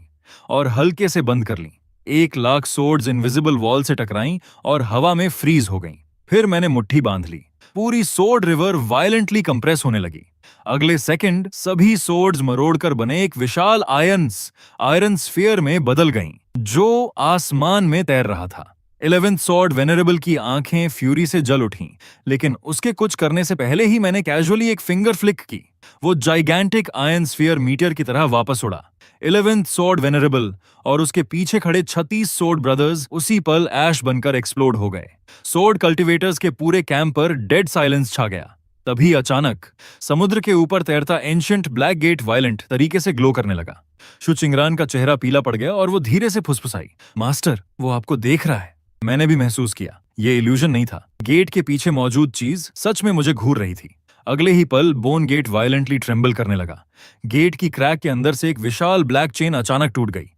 और हल्के से बंद कर ली। 1,00,000 सोर्ड्स इनविजिबल वॉल से टकराई और हवा में फ्रीज हो गईं। फिर मैंने मुट्ठी बांध ली। पूरी सोर्ड रिवर वायलेंटली कंप्रेस होने लगी। अगले सेकंड सभी सोर्ड्स मरोड़कर बने एक विशाल आयरन स्फीयर में बदल गईं, जो आसमान में तैर रहा था। 11th सॉर्ड वेनरेबल की आंखें फ्यूरी से जल उठीं, लेकिन उसके कुछ करने से पहले ही मैंने कैजुअली एक फिंगर फ्लिक की। वो जाइगैंटिक आयरन स्फीयर मीटियर की तरह वापस उड़ा। 11th सॉर्ड वेनरेबल और उसके पीछे खड़े 36 सोर्ड ब्रदर्स उसी पल ऐश बनकर एक्सप्लोड हो गए। सोर्ड कल्टिवेटर्स के पूरे कैंप पर डेड साइलेंस छा गया। तभी अचानक समुद्र के ऊपर तैरता एंशिएंट ब्लैक गेट वायलेंट तरीके से ग्लो करने लगा। शु चिंगरान का चेहरा पीला पड़ गया और वो धीरे से फुसफुसाई, मास्टर, वो आपको देख रहा है। मैंने भी महसूस किया, ये इल्यूजन नहीं था। गेट के पीछे मौजूद चीज सच में मुझे घूर रही थी। अगले ही पल बोन गेट वायलेंटली ट्रेम्बल करने लगा। गेट की क्रैक के अंदर से एक विशाल ब्लैक चेन अचानक टूट गई।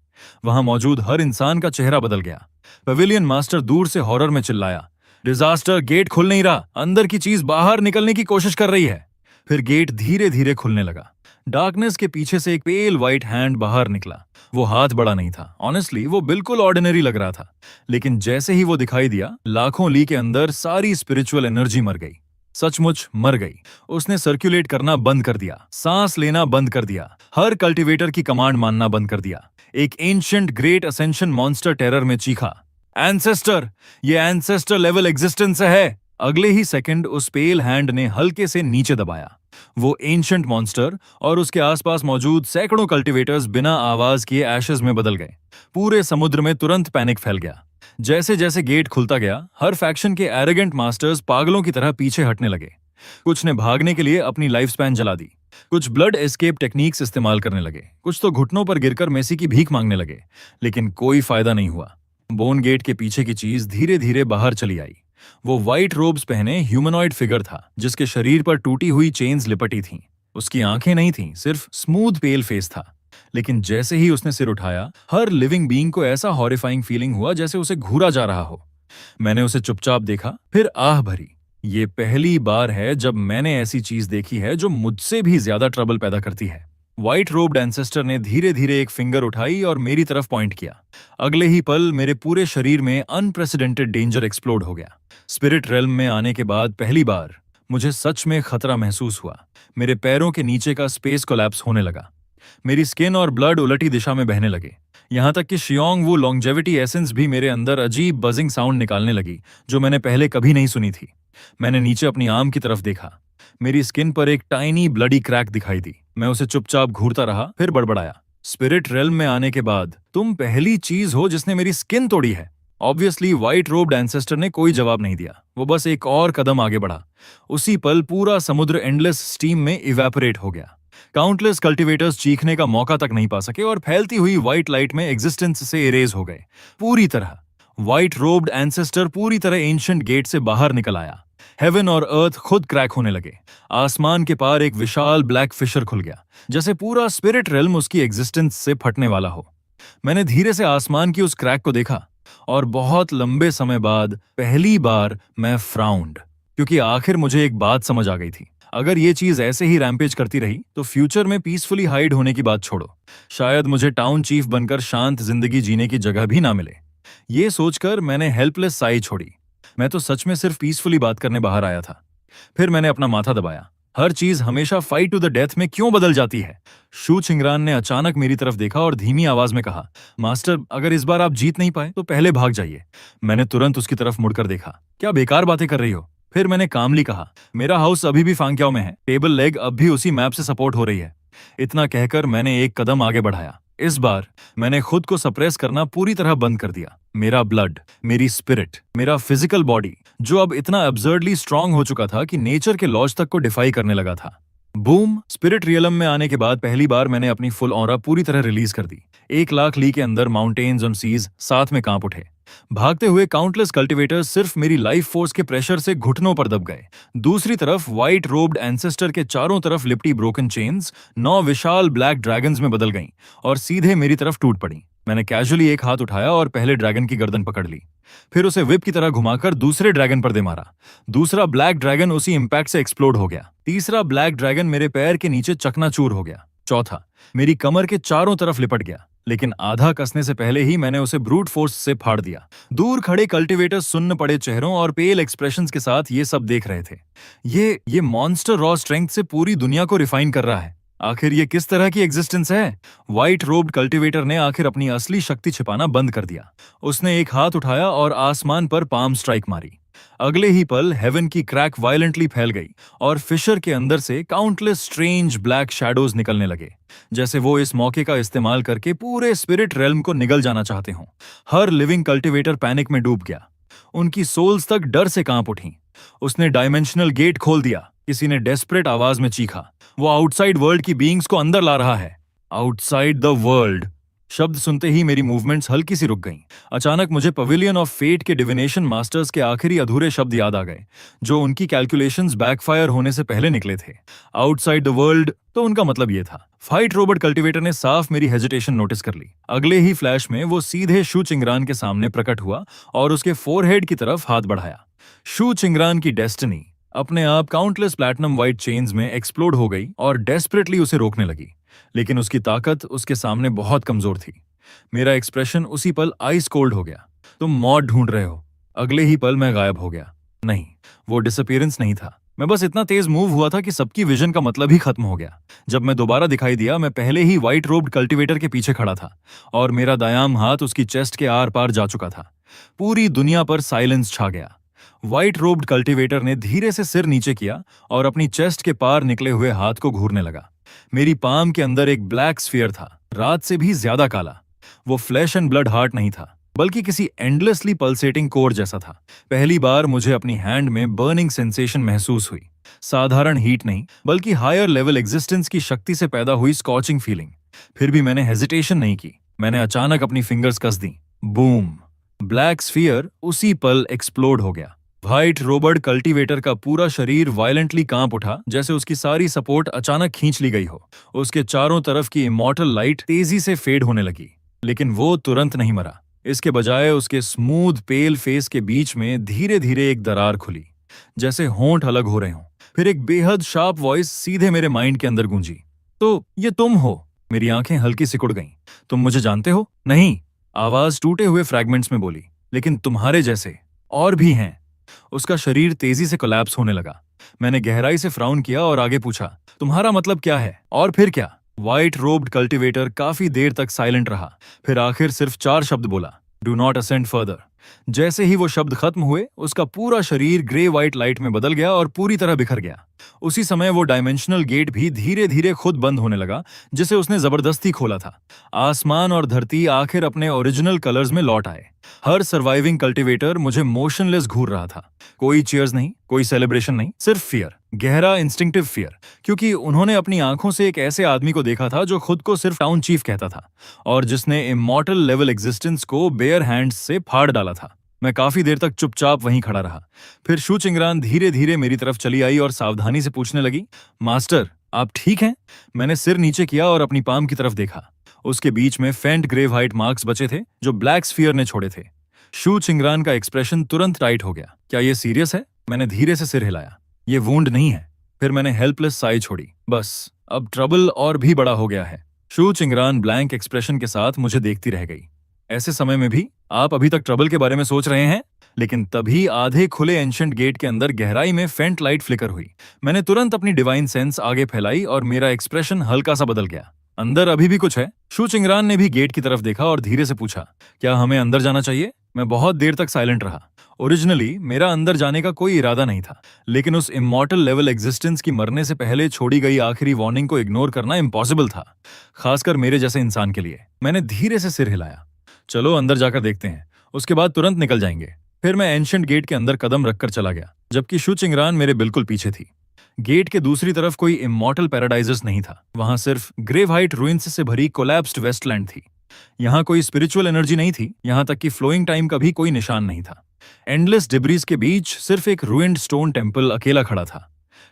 वहां मौजूद हर इंसान का चेहरा बदल गया। पवेलियन मास्टर दूर से हॉरर में चिल्लाया, डिजास्टर, गेट खुल नहीं रहा, अंदर की चीज बाहर निकलने की कोशिश कर रही है। फिर गेट धीरे धीरे खुलने लगा। डार्कनेस के पीछे से एक पेल व्हाइट हैंड बाहर निकला। वो हाथ बड़ा नहीं था, ऑनेस्टली वो बिल्कुल ऑर्डिनरी लग रहा था, लेकिन जैसे ही वो दिखाई दिया, लाखों ली के अंदर सारी स्पिरिचुअल एनर्जी मर गई। सचमुच मर गई। उसने सर्कुलेट करना बंद कर दिया, सांस लेना बंद कर दिया, हर कल्टीवेटर की कमांड मानना बंद कर दिया। एक ancient great ascension monster terror में चीखा, एंसेस्टर, ये एंसेस्टर लेवल एग्जिस्टेंस है। अगले ही सेकंड उस पेल हैंड ने हल्के से नीचे दबाया। वो एंशिएंट मॉन्स्टर और उसके आसपास मौजूद सैकड़ों कल्टीवेटर्स बिना आवाज किए एशेज में बदल गए। पूरे समुद्र में तुरंत पैनिक फैल गया। जैसे जैसे गेट खुलता गया, हर फैक्शन के एरोगेंट मास्टर्स पागलों की तरह पीछे हटने लगे। कुछ ने भागने के लिए अपनी लाइफ स्पैन जला दी, कुछ ब्लड एस्केप टेक्निक्स इस्तेमाल करने लगे, कुछ तो घुटनों पर गिरकर मेसी की भीख मांगने लगे, लेकिन कोई फायदा नहीं हुआ। बोन गेट के पीछे की चीज धीरे धीरे बाहर चली आई। वो व्हाइट रोब्स पहने ह्यूमनॉइड फिगर था, जिसके शरीर पर टूटी हुई चेन्स लिपटी थीं। उसकी आंखें नहीं थीं, सिर्फ स्मूथ पेल फेस था। लेकिन जैसे ही उसने सिर उठाया, हर लिविंग बीइंग को ऐसा हॉरिफाइंग फीलिंग हुआ जैसे उसे घूरा जा रहा हो। मैंने उसे चुपचाप देखा, फिर आह भरी। ये पहली बार है जब मैंने ऐसी चीज देखी है जो मुझसे भी ज्यादा ट्रबल पैदा करती है। व्हाइट रोब्ड एंसेस्टर ने धीरे धीरे एक फिंगर उठाई और मेरी तरफ पॉइंट किया। अगले ही पल मेरे पूरे शरीर में अनप्रेसिडेंटेड डेंजर एक्सप्लोड हो गया। स्पिरिट रेल्म में आने के बाद पहली बार मुझे सच में खतरा महसूस हुआ। मेरे पैरों के नीचे का स्पेस कोलैप्स होने लगा। मेरी स्किन और ब्लड उलटी दिशा में बहने लगे। यहां तक कि शियोंग वू लॉन्जेविटी एसेंस भी मेरे अंदर अजीब बजिंग साउंड निकालने लगी, जो मैंने पहले कभी नहीं सुनी थी। मैंने नीचे अपनी आर्म की तरफ देखा। मेरी स्किन पर एक टाइनी ब्लडी क्रैक दिखाई दी। मैं उसे चुपचाप घूरता रहा, फिर बड़बड़ाया, स्पिरिट रेल्म में आने के बाद तुम पहली चीज हो जिसने मेरी स्किन तोड़ी है। ऑब्वियसली व्हाइट रोब्ड एंसेस्टर ने कोई जवाब नहीं दिया। वो बस एक और कदम आगे बढ़ा। उसी पल पूरा समुद्र एंडलेस स्टीम में इवेपोरेट हो गया। काउंटलेस कल्टीवेटर्स चीखने का मौका तक नहीं पा सके और फैलती हुई व्हाइट लाइट में एग्जिस्टेंस से इरेज हो गए पूरी तरह। व्हाइट रोब्ड एंसेस्टर पूरी तरह एंशिएंट गेट से बाहर निकल आया। हेवन और अर्थ खुद क्रैक होने लगे। आसमान के पार एक विशाल ब्लैक फिशर खुल गया, जैसे पूरा स्पिरिट रेल्म उसकी एग्जिस्टेंस से फटने वाला हो। मैंने धीरे से आसमान की उस क्रैक को देखा और बहुत लंबे समय बाद पहली बार मैं फ्राउंड, क्योंकि आखिर मुझे एक बात समझ आ गई थी। अगर ये चीज ऐसे ही रैम्पेज करती रही तो फ्यूचर में पीसफुली हाइड होने की बात छोड़ो, शायद मुझे टाउन चीफ बनकर शांत जिंदगी जीने की जगह भी ना मिले। ये सोचकर मैंने हेल्पलेस साई छोड़ी। मैं तो सच में सिर्फ पीसफुली बात करने बाहर आया था। फिर मैंने अपना माथा दबाया। हर चीज हमेशा फाइट टू द डेथ में क्यों बदल जाती है? शू चिंगरान ने अचानक मेरी तरफ देखा और धीमी आवाज में कहा, मास्टर, अगर इस बार आप जीत नहीं पाए तो पहले भाग जाइए। मैंने तुरंत उसकी तरफ मुड़कर देखा। क्या बेकार बातें कर रही हो? फिर मैंने कामली कहा, मेरा हाउस अभी भी फांक्याओ में है, टेबल लेग अब भी उसी मैप से सपोर्ट हो रही है। इतना कहकर मैंने एक कदम आगे बढ़ाया। इस बार मैंने खुद को सप्रेस करना पूरी तरह बंद कर दिया। मेरा ब्लड, मेरी स्पिरिट, मेरा फिजिकल बॉडी, जो अब इतना एब्सर्डली स्ट्रांग हो चुका था कि नेचर के लॉज तक को डिफाई करने लगा था। बूम! स्पिरिट रियलम में आने के बाद पहली बार मैंने अपनी फुल ऑरा पूरी तरह रिलीज कर दी। 1 लाख ली के अंदर माउंटेन्स और सीज साथ में कांप उठे। भागते हुए काउंटलेस कल्टिवेटर्स सिर्फ मेरी लाइफ फोर्स के प्रेशर से घुटनों पर दब गए। दूसरी तरफ व्हाइट रोब्ड एंसेस्टर के चारों तरफ लिपटी ब्रोकन चेन्स 9 विशाल ब्लैक ड्रैगन्स में बदल गईं और सीधे मेरी तरफ टूट पड़ी। मैंने कैजुअली एक हाथ उठाया और पहले ड्रैगन की गर्दन पकड़ ली, फिर उसे whip की तरह घुमाकर दूसरे ड्रैगन पर दे मारा। दूसरा ब्लैक ड्रैगन उसी इंपैक्ट से एक्सप्लोड हो गया। तीसरा ब्लैक ड्रैगन मेरे पैर के नीचे चकनाचूर हो गया। चौथा मेरी कमर के चारों तरफ लिपट गया, लेकिन आधा कसने से पहले ही मैंने उसे ब्रूट फोर्स से फाड़ दिया। दूर खड़े कल्टिवेटर्स सुन्न पड़े चेहरों और पेल एक्सप्रेशंस के साथ ये सब देख रहे थे। ये मॉन्स्टर रॉ स्ट्रेंथ से पूरी दुनिया को रिफाइन कर रहा है। आखिर ये किस तरह की एग्जिस्टेंस है? व्हाइट रोब्ड कल्टिवेटर ने आखिर अपनी असली शक्ति छिपाना बंद कर दिया। उसने एक हाथ उठाया और आसमान पर पाम स्ट्राइक मारी। अगले ही पल हेवन की क्रैक वायलेंटली फैल गई और फिशर के अंदर से काउंटलेस स्ट्रेंज ब्लैक शैडोज निकलने लगे, जैसे वो इस मौके का इस्तेमाल करके पूरे स्पिरिट रेल्म को निगल जाना चाहते हों। हर लिविंग कल्टिवेटर पैनिक में डूब गया। उनकी सोल्स तक डर से कांप उठी। उसने डायमेंशनल गेट खोल दिया। किसी ने डेस्परेट आवाज में चीखा, वो आउटसाइड वर्ल्ड की बीइंग्स को अंदर ला रहा है। आउटसाइड द वर्ल्ड शब्द सुनते ही मेरी मूवमेंट्स हल्की सी रुक गईं। अचानक मुझे पवेलियन ऑफ फेट के डिविनेशन मास्टर्स के आखिरी अधूरे शब्द याद आ गए, जो उनकी कैलकुलेशंस बैकफायर होने से पहले निकले थे। आउटसाइड द वर्ल्ड, तो उनका मतलब ये था। फाइट रोबोट कल्टिवेटर ने साफ मेरी हेजिटेशन नोटिस कर ली। अगले ही फ्लैश में वो सीधे शू चिंगरान के सामने प्रकट हुआ और उसके फोरहेड की तरफ हाथ बढ़ाया। शू चिंगरान की डेस्टिनी अपने आप काउंटलेस प्लैटिनम व्हाइट चेन्स में एक्सप्लोड हो गई और डेस्परेटली उसे रोकने लगी, लेकिन उसकी ताकत उसके सामने बहुत कमजोर थी। मेरा एक्सप्रेशन उसी पल आइस कोल्ड हो गया। तुम मौत ढूंढ रहे हो। अगले ही पल मैं गायब हो गया। नहीं, वो डिसअपीयरेंस नहीं था। मैं बस इतना तेज मूव हुआ था कि सबकी विजन का मतलब ही खत्म हो गया। जब मैं दोबारा दिखाई दिया, मैं पहले ही व्हाइट रोब्ड कल्टिवेटर के पीछे खड़ा था और मेरा दायां हाथ उसकी चेस्ट के आर पार जा चुका था। पूरी दुनिया पर साइलेंस छा गया। व्हाइट रोब्ड कल्टिवेटर ने धीरे से सिर नीचे किया और अपनी चेस्ट के पार निकले हुए हाथ को घूरने लगा। मेरी पाम के अंदर एक ब्लैक स्फीयर था, रात से भी ज्यादा काला। वो फ्लैश एंड ब्लड हार्ट नहीं था, बल्कि किसी एंडलेसली पल्सेटिंग कोर जैसा था। पहली बार मुझे अपनी हैंड में बर्निंग सेंसेशन महसूस हुई। साधारण हीट नहीं, बल्कि हायर लेवल एग्जिस्टेंस की शक्ति से पैदा हुई स्कॉचिंग फीलिंग। फिर भी मैंने हेजिटेशन नहीं की। मैंने अचानक अपनी फिंगर्स कस दी। बूम! ब्लैक स्फीयर उसी पल एक्सप्लोड हो गया। व्हाइट रोबर्ट कल्टिवेटर का पूरा शरीर वायलेंटली कांप उठा, जैसे उसकी सारी सपोर्ट अचानक खींच ली गई हो। उसके चारों तरफ की इमॉर्टल लाइट तेजी से फेड होने लगी, लेकिन वो तुरंत नहीं मरा। इसके बजाय उसके स्मूथ पेल फेस के बीच में धीरे धीरे एक दरार खुली, जैसे होंठ अलग हो रहे हों। फिर एक बेहद शार्प वॉइस सीधे मेरे माइंड के अंदर गूंजी, तो ये तुम हो? मेरी आंखें हल्की सिकुड़ गईं। तुम मुझे जानते हो? नहीं, आवाज टूटे हुए फ्रैगमेंट्स में बोली, लेकिन तुम्हारे जैसे और भी हैं। उसका शरीर तेजी से कोलैप्स होने लगा। मैंने गहराई से फ्राउन किया और आगे पूछा, तुम्हारा मतलब क्या है? और फिर क्या? व्हाइट रोब्ड कल्टिवेटर काफी देर तक साइलेंट रहा, फिर आखिर सिर्फ 4 शब्द बोला, डू नॉट असेंड फर्दर। जैसे ही वो शब्द खत्म हुए, उसका पूरा शरीर ग्रे व्हाइट लाइट में बदल गया और पूरी तरह बिखर गया। उसी समय वो डायमेंशनल गेट भी धीरे धीरे खुद बंद होने लगा, जिसे उसने जबरदस्ती खोला था। आसमान और धरती आखिर अपने ओरिजिनल कलर्स में लौट आए। हर सर्वाइविंग कल्टिवेटर मुझे मोशनलेस घूर रहा था। कोई चीयर्स नहीं, कोई सेलिब्रेशन नहीं, सिर्फ फियर, गहरा इंस्टिंक्टिव फियर, क्योंकि उन्होंने अपनी आंखों से एक ऐसे आदमी को देखा था जो खुद को सिर्फ टाउन चीफ कहता था और जिसने इमॉर्टल लेवल एग्जिस्टेंस को बेयर हैंड्स से फाड़ डाला था। मैं काफी देर तक चुपचाप वहीं खड़ा रहा। फिर शू चिंगरान धीरे धीरे मेरी तरफ चली आई और सावधानी से पूछने लगी, मास्टर, आप ठीक हैं? मैंने सिर नीचे किया और अपनी पाम की तरफ देखा। उसके बीच में फेंट ग्रे व्हाइट मार्क्स बचे थे जो ब्लैक स्फीयर ने छोड़े थे। शू चिंगरान का एक्सप्रेशन तुरंत टाइट हो गया। क्या ये सीरियस है? मैंने धीरे से सिर हिलाया। ये वुंड नहीं है। फिर मैंने हेल्पलेस साई छोड़ी। बस अब ट्रबल और भी बड़ा हो गया है। शू चिंगरान ब्लैंक एक्सप्रेशन के साथ मुझे देखती रह गई। ऐसे समय में भी आप अभी तक ट्रबल के बारे में सोच रहे हैं? लेकिन तभी आधे खुले एंशंट गेट के अंदर गहराई में फेंट लाइट फ्लिकर हुई। मैंने तुरंत अपनी डिवाइन सेंस आगे फैलाई और मेरा एक्सप्रेशन हल्का सा बदल गया। अंदर अभी भी कुछ है? शू चिंगरान ने भी गेट की तरफ देखा और धीरे से पूछा, क्या हमें अंदर जाना चाहिए? मैं बहुत देर तक साइलेंट रहा। ओरिजिनली मेरा अंदर जाने का कोई इरादा नहीं था, लेकिन उस इमॉर्टल लेवल एग्जिस्टेंस की मरने से पहले छोड़ी गई आखिरी वार्निंग को इग्नोर करना इम्पॉसिबल था, खासकर मेरे जैसे इंसान के लिए। मैंने धीरे से सिर हिलाया। चलो अंदर जाकर देखते हैं, उसके बाद तुरंत निकल जाएंगे। फिर मैं एंशिएंट गेट के अंदर कदम रखकर चला गया, जबकि शु चिंगरान मेरे बिल्कुल पीछे थी। गेट के दूसरी तरफ कोई इमॉर्टल पैराडाइजेस नहीं था, वहां सिर्फ ग्रेव हाइट रुइंस से भरी कोलैप्स्ड वेस्टलैंड थी। यहाँ कोई स्पिरिचुअल एनर्जी नहीं थी, यहाँ तक कि फ्लोइंग टाइम का भी कोई निशान नहीं था। एंडलेस डिब्रीज के बीच सिर्फ एक रुइंड स्टोन टेम्पल अकेला खड़ा था।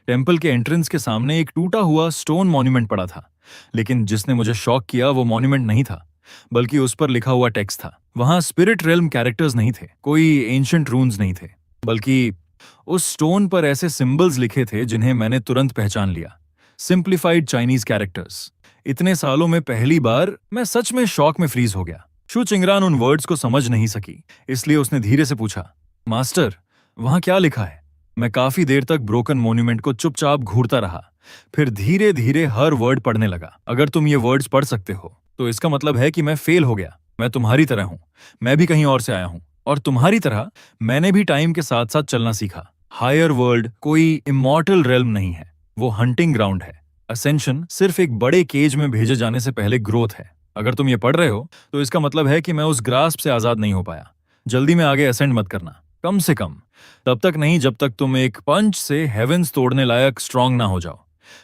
टेम्पल के एंट्रेंस के सामने एक टूटा हुआ स्टोन मॉन्यूमेंट पड़ा था, लेकिन जिसने मुझे शॉक किया वो मॉन्यूमेंट नहीं था, बल्कि उस पर लिखा हुआ टेक्स्ट था। वहां स्पिरिट रेल्म कैरेक्टर्स नहीं थे, कोई एंशिएंट रून्स नहीं थे, बल्कि उस स्टोन पर ऐसे सिंबल्स लिखे थे जिन्हें मैंने तुरंत पहचान लिया। Simplified Chinese characters. इतने सालों में पहली बार मैं सच में शॉक में फ्रीज हो गया। शु चिंगरान उन वर्ड्स को समझ नहीं सकी, इसलिए उसने धीरे से पूछा, मास्टर, वहां क्या लिखा है? मैं काफी देर तक ब्रोकन मॉन्यूमेंट को चुपचाप घूरता रहा, फिर धीरे धीरे हर वर्ड पढ़ने लगा। अगर तुम ये वर्ड्स पढ़ सकते हो तो इसका मतलब है कि मैं फेल हो गया। मैं तुम्हारी तरह हूं, मैं भी कहीं और से आया हूं, और तुम्हारी तरह मैंने भी टाइम के साथ साथ चलना सीखा। हायर वर्ल्ड कोई इमॉर्टल रेल्म नहीं है, वो हंटिंग ग्राउंड है। असेंशन सिर्फ एक बड़े केज में भेजे जाने से पहले ग्रोथ है। अगर तुम ये पढ़ रहे हो तो इसका मतलब है कि मैं उस ग्रास्प से आजाद नहीं हो पाया। जल्दी में आगे असेंड मत करना, कम से कम तब तक नहीं जब तक तुम एक पंच से हेवेंस तोड़ने लायक स्ट्रांग ना हो जाओ।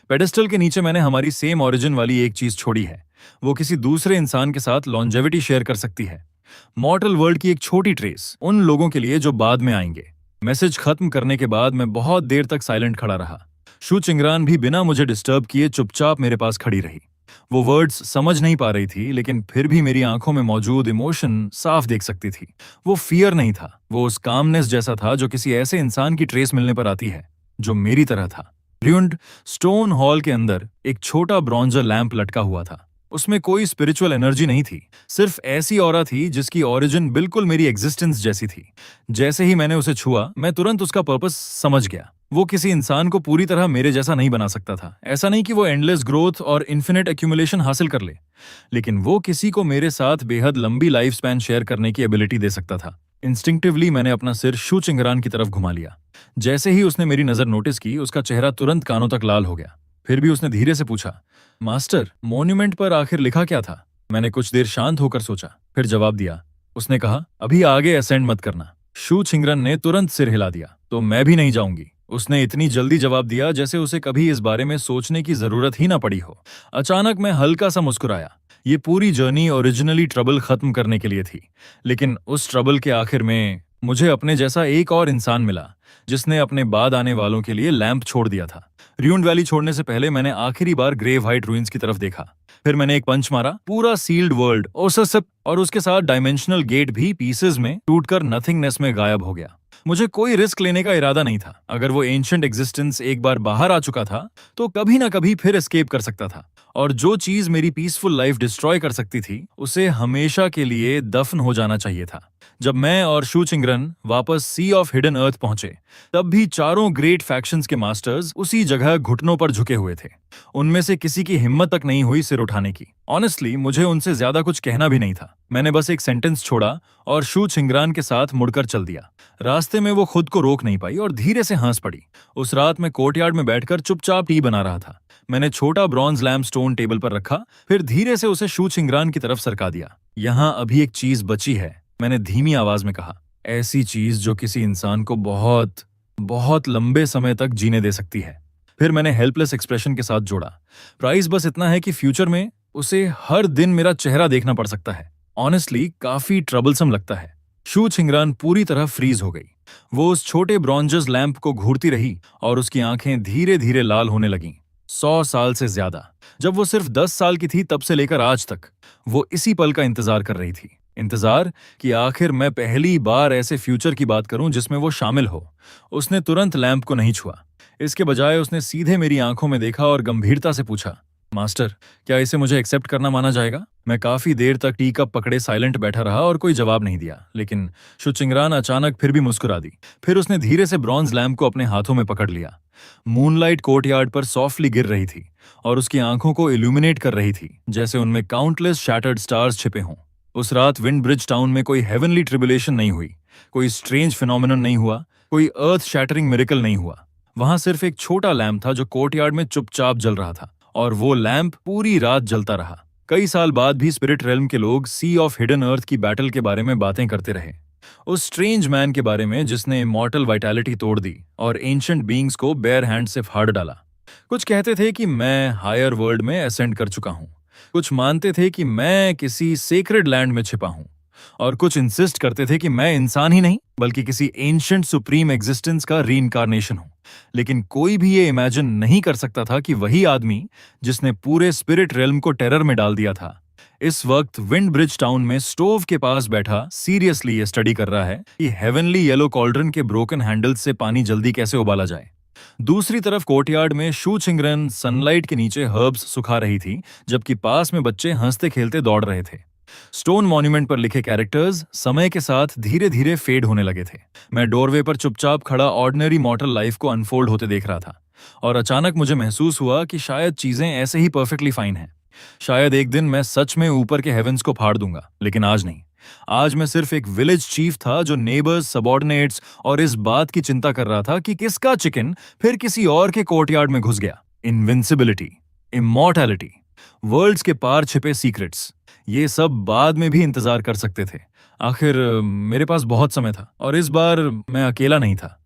पेडेस्टल के नीचे मैंने हमारी सेम ओरिजिन वाली एक चीज छोड़ी है, वो किसी दूसरे इंसान के साथ लॉन्जेविटी शेयर कर सकती है। मॉर्टल वर्ल्ड की एक छोटी ट्रेस उन लोगों के लिए जो बाद में आएंगे। मैसेज खत्म करने के बाद मैं बहुत देर तक साइलेंट खड़ा रहा। शु चिंगरान भी बिना मुझे डिस्टर्ब किए चुपचाप मेरे पास खड़ी रही। वो वर्ड्स समझ नहीं पा रही थी, लेकिन फिर भी मेरी आंखों में मौजूद इमोशन साफ देख सकती थी। वो फियर नहीं था, वो उस कामनेस जैसा था जो किसी ऐसे इंसान की ट्रेस मिलने पर आती है जो मेरी तरह था। र्यूंड स्टोन हॉल के अंदर एक छोटा ब्रॉन्जर लैंप लटका हुआ था। उसमें कोई स्पिरिचुअल एनर्जी नहीं थी, सिर्फ ऐसी ऑरा थी जिसकी ओरिजिन बिल्कुल मेरी एग्जिस्टेंस जैसी थी। जैसे ही मैंने उसे छुआ, मैं तुरंत उसका पर्पस समझ गया। वो किसी इंसान को पूरी तरह मेरे जैसा नहीं बना सकता था। ऐसा नहीं कि वो एंडलेस ग्रोथ और इन्फिनिट एक्यूमुलेशन हासिल कर ले, लेकिन वो किसी को मेरे साथ बेहद लंबी लाइफ स्पैन शेयर करने की एबिलिटी दे सकता था। इंस्टिंक्टिवली मैंने अपना सिर शु चिंगरान की तरफ घुमा लिया। जैसे ही उसने मेरी नजर नोटिस की, उसका चेहरा तुरंत कानों तक लाल हो गया। फिर भी उसने धीरे से पूछा, मास्टर, मॉन्यूमेंट पर आखिर लिखा क्या था? मैंने कुछ देर शांत होकर सोचा, फिर जवाब दिया। उसने कहा, अभी आगे असेंड मत करना। शु चिंगरन ने तुरंत सिर हिला दिया, तो मैं भी नहीं जाऊंगी। उसने इतनी जल्दी जवाब दिया जैसे उसे कभी इस बारे में सोचने की जरूरत ही ना पड़ी हो। अचानक मैं हल्का सा मुस्कुराया। ये पूरी जर्नी ओरिजिनली ट्रबल खत्म करने के लिए थी, लेकिन उस ट्रबल के आखिर में मुझे अपने जैसा एक और इंसान मिला जिसने अपने बाद आने वालों के लिए लैंप छोड़ दिया था। र्यूंड वैली छोड़ने से पहले मैंने आखिरी बार ग्रेव हाइट रूइंस की तरफ देखा। फिर मैंने एक पंच मारा, पूरा सील्ड वर्ल्ड ओससप और उसके साथ डायमेंशनल गेट भी पीसेस में टूटकर नथिंगनेस में गायब हो गया। मुझे कोई रिस्क लेने का इरादा नहीं था। अगर वो एंशिएंट एग्जिस्टेंस एक बार बाहर आ चुका था तो कभी ना कभी फिर एस्केप कर सकता था, और जो चीज मेरी पीसफुल लाइफ डिस्ट्रॉय कर सकती थी उसे हमेशा के लिए दफन हो जाना चाहिए था। जब मैं और शु चिंगरन वापस सी ऑफ हिडन अर्थ पहुंचे, तब भी चारों ग्रेट फैक्शंस के मास्टर्स उसी जगह घुटनों पर झुके हुए थे। उनमें से किसी की हिम्मत तक नहीं हुई सिर उठाने की। ऑनेस्टली मुझे उनसे ज्यादा कुछ कहना भी नहीं था। मैंने बस एक सेंटेंस छोड़ा और शु चिंगरान के साथ मुड़कर चल दिया। रास्ते में वो खुद को रोक नहीं पाई और धीरे से हंस पड़ी। उस रात मैं कोर्टयार्ड में बैठकर चुपचाप टी बना रहा था। मैंने छोटा ब्रॉन्ज लैम्प स्टोन टेबल पर रखा, फिर धीरे से उसे शु चिंगरान की तरफ सरका दिया। यहाँ अभी एक चीज बची है, मैंने धीमी आवाज में कहा। ऐसी चीज जो किसी इंसान को बहुत बहुत लंबे समय तक जीने दे सकती है। फिर मैंने हेल्पलेस एक्सप्रेशन के साथ जोड़ा, प्राइस बस इतना है कि फ्यूचर में उसे हर दिन मेरा चेहरा देखना पड़ सकता है। ऑनेस्टली काफी ट्रबलसम लगता है। शु चिंगरान पूरी तरह फ्रीज हो गई। वो उस छोटे ब्रॉन्जस लैंप को घूरती रही और उसकी आंखें धीरे धीरे लाल होने लगीं। 100 साल से ज्यादा, जब वो सिर्फ 10 साल की थी तब से लेकर आज तक, वो इसी पल का इंतजार कर रही थी। इंतजार कि आखिर मैं पहली बार ऐसे फ्यूचर की बात करूं जिसमें वो शामिल हो। उसने तुरंत लैंप को नहीं छुआ। इसके बजाय उसने सीधे मेरी आंखों में देखा और गंभीरता से पूछा, मास्टर, क्या इसे मुझे एक्सेप्ट करना माना जाएगा? मैं काफी देर तक टी कप पकड़े साइलेंट बैठा रहा और कोई जवाब नहीं दिया, लेकिन शु चिंगरान अचानक फिर भी मुस्कुरा दी। फिर उसने धीरे से ब्रॉन्ज लैंप को अपने हाथों में पकड़ लिया। मूनलाइट कोर्टयार्ड पर सॉफ्टली गिर रही थी और उसकी आंखों को इल्यूमिनेट कर रही थी, जैसे उनमें काउंटलेस शैटर्ड स्टार्स छिपे हों। उस रात विंड ब्रिज टाउन में कोई हेवनली ट्रिबुलेशन नहीं हुई, कोई स्ट्रेंज फिनोमिनन नहीं हुआ, कोई अर्थ शैटरिंग मिरेकल नहीं हुआ। वहां सिर्फ एक छोटा लैंप था जो कोर्टयार्ड में चुपचाप जल रहा था, और वो लैंप पूरी रात जलता रहा। कई साल बाद भी स्पिरिट रेल्म के लोग सी ऑफ हिडन अर्थ की बैटल के बारे में बातें करते रहे, उस स्ट्रेंज मैन के बारे में जिसने इमॉर्टल वाइटैलिटी तोड़ दी और एंशंट बीइंग्स को बेयर हैंड से फाड़ डाला। कुछ कहते थे कि मैं हायर वर्ल्ड में असेंड कर चुका हूं, कुछ मानते थे कि मैं किसी सेक्रेड लैंड में छिपा हूं, और कुछ इंसिस्ट करते थे कि मैं इंसान ही नहीं बल्कि किसी एंशंट सुप्रीम एग्जिस्टेंस का रीइंकारनेशन हूं। लेकिन कोई भी ये इमेजिन नहीं कर सकता था कि वही आदमी जिसने पूरे स्पिरिट रेल्म को टेरर में डाल दिया था, इस वक्त विंड ब्रिज टाउन में स्टोव के पास बैठा सीरियसली ये स्टडी कर रहा है कि हेवनली येलो कॉल्ड्रन के ब्रोकन हैंडल्स से पानी जल्दी कैसे उबाला जाए। दूसरी तरफ कोर्टयार्ड में शू चिंगरन सनलाइट के नीचे हर्ब्स सुखा रही थी, जबकि पास में बच्चे हंसते खेलते दौड़ रहे थे। स्टोन मॉन्यूमेंट पर लिखे कैरेक्टर्स समय के साथ धीरे धीरे फेड होने लगे थे। मैं डोरवे पर चुपचाप खड़ा ऑर्डिनरी मॉर्टल लाइफ को अनफोल्ड होते देख रहा था, और अचानक मुझे महसूस हुआ कि शायद चीजें ऐसे ही परफेक्टली फाइन हैं। शायद एक दिन मैं सच में ऊपर के हेवेंस को फाड़ दूंगा, लेकिन आज नहीं। आज मैं सिर्फ एक विलेज चीफ था जो नेबर्स, सबॉर्डिनेट्स और इस बात की चिंता कर रहा था कि किसका चिकन फिर किसी और के कोर्टयार्ड में घुस गया। इनविंसिबिलिटी, इमॉर्टैलिटी, वर्ल्ड्स के पार छिपे सीक्रेट्स, ये सब बाद में भी इंतजार कर सकते थे। आखिर मेरे पास बहुत समय था, और इस बार मैं अकेला नहीं था।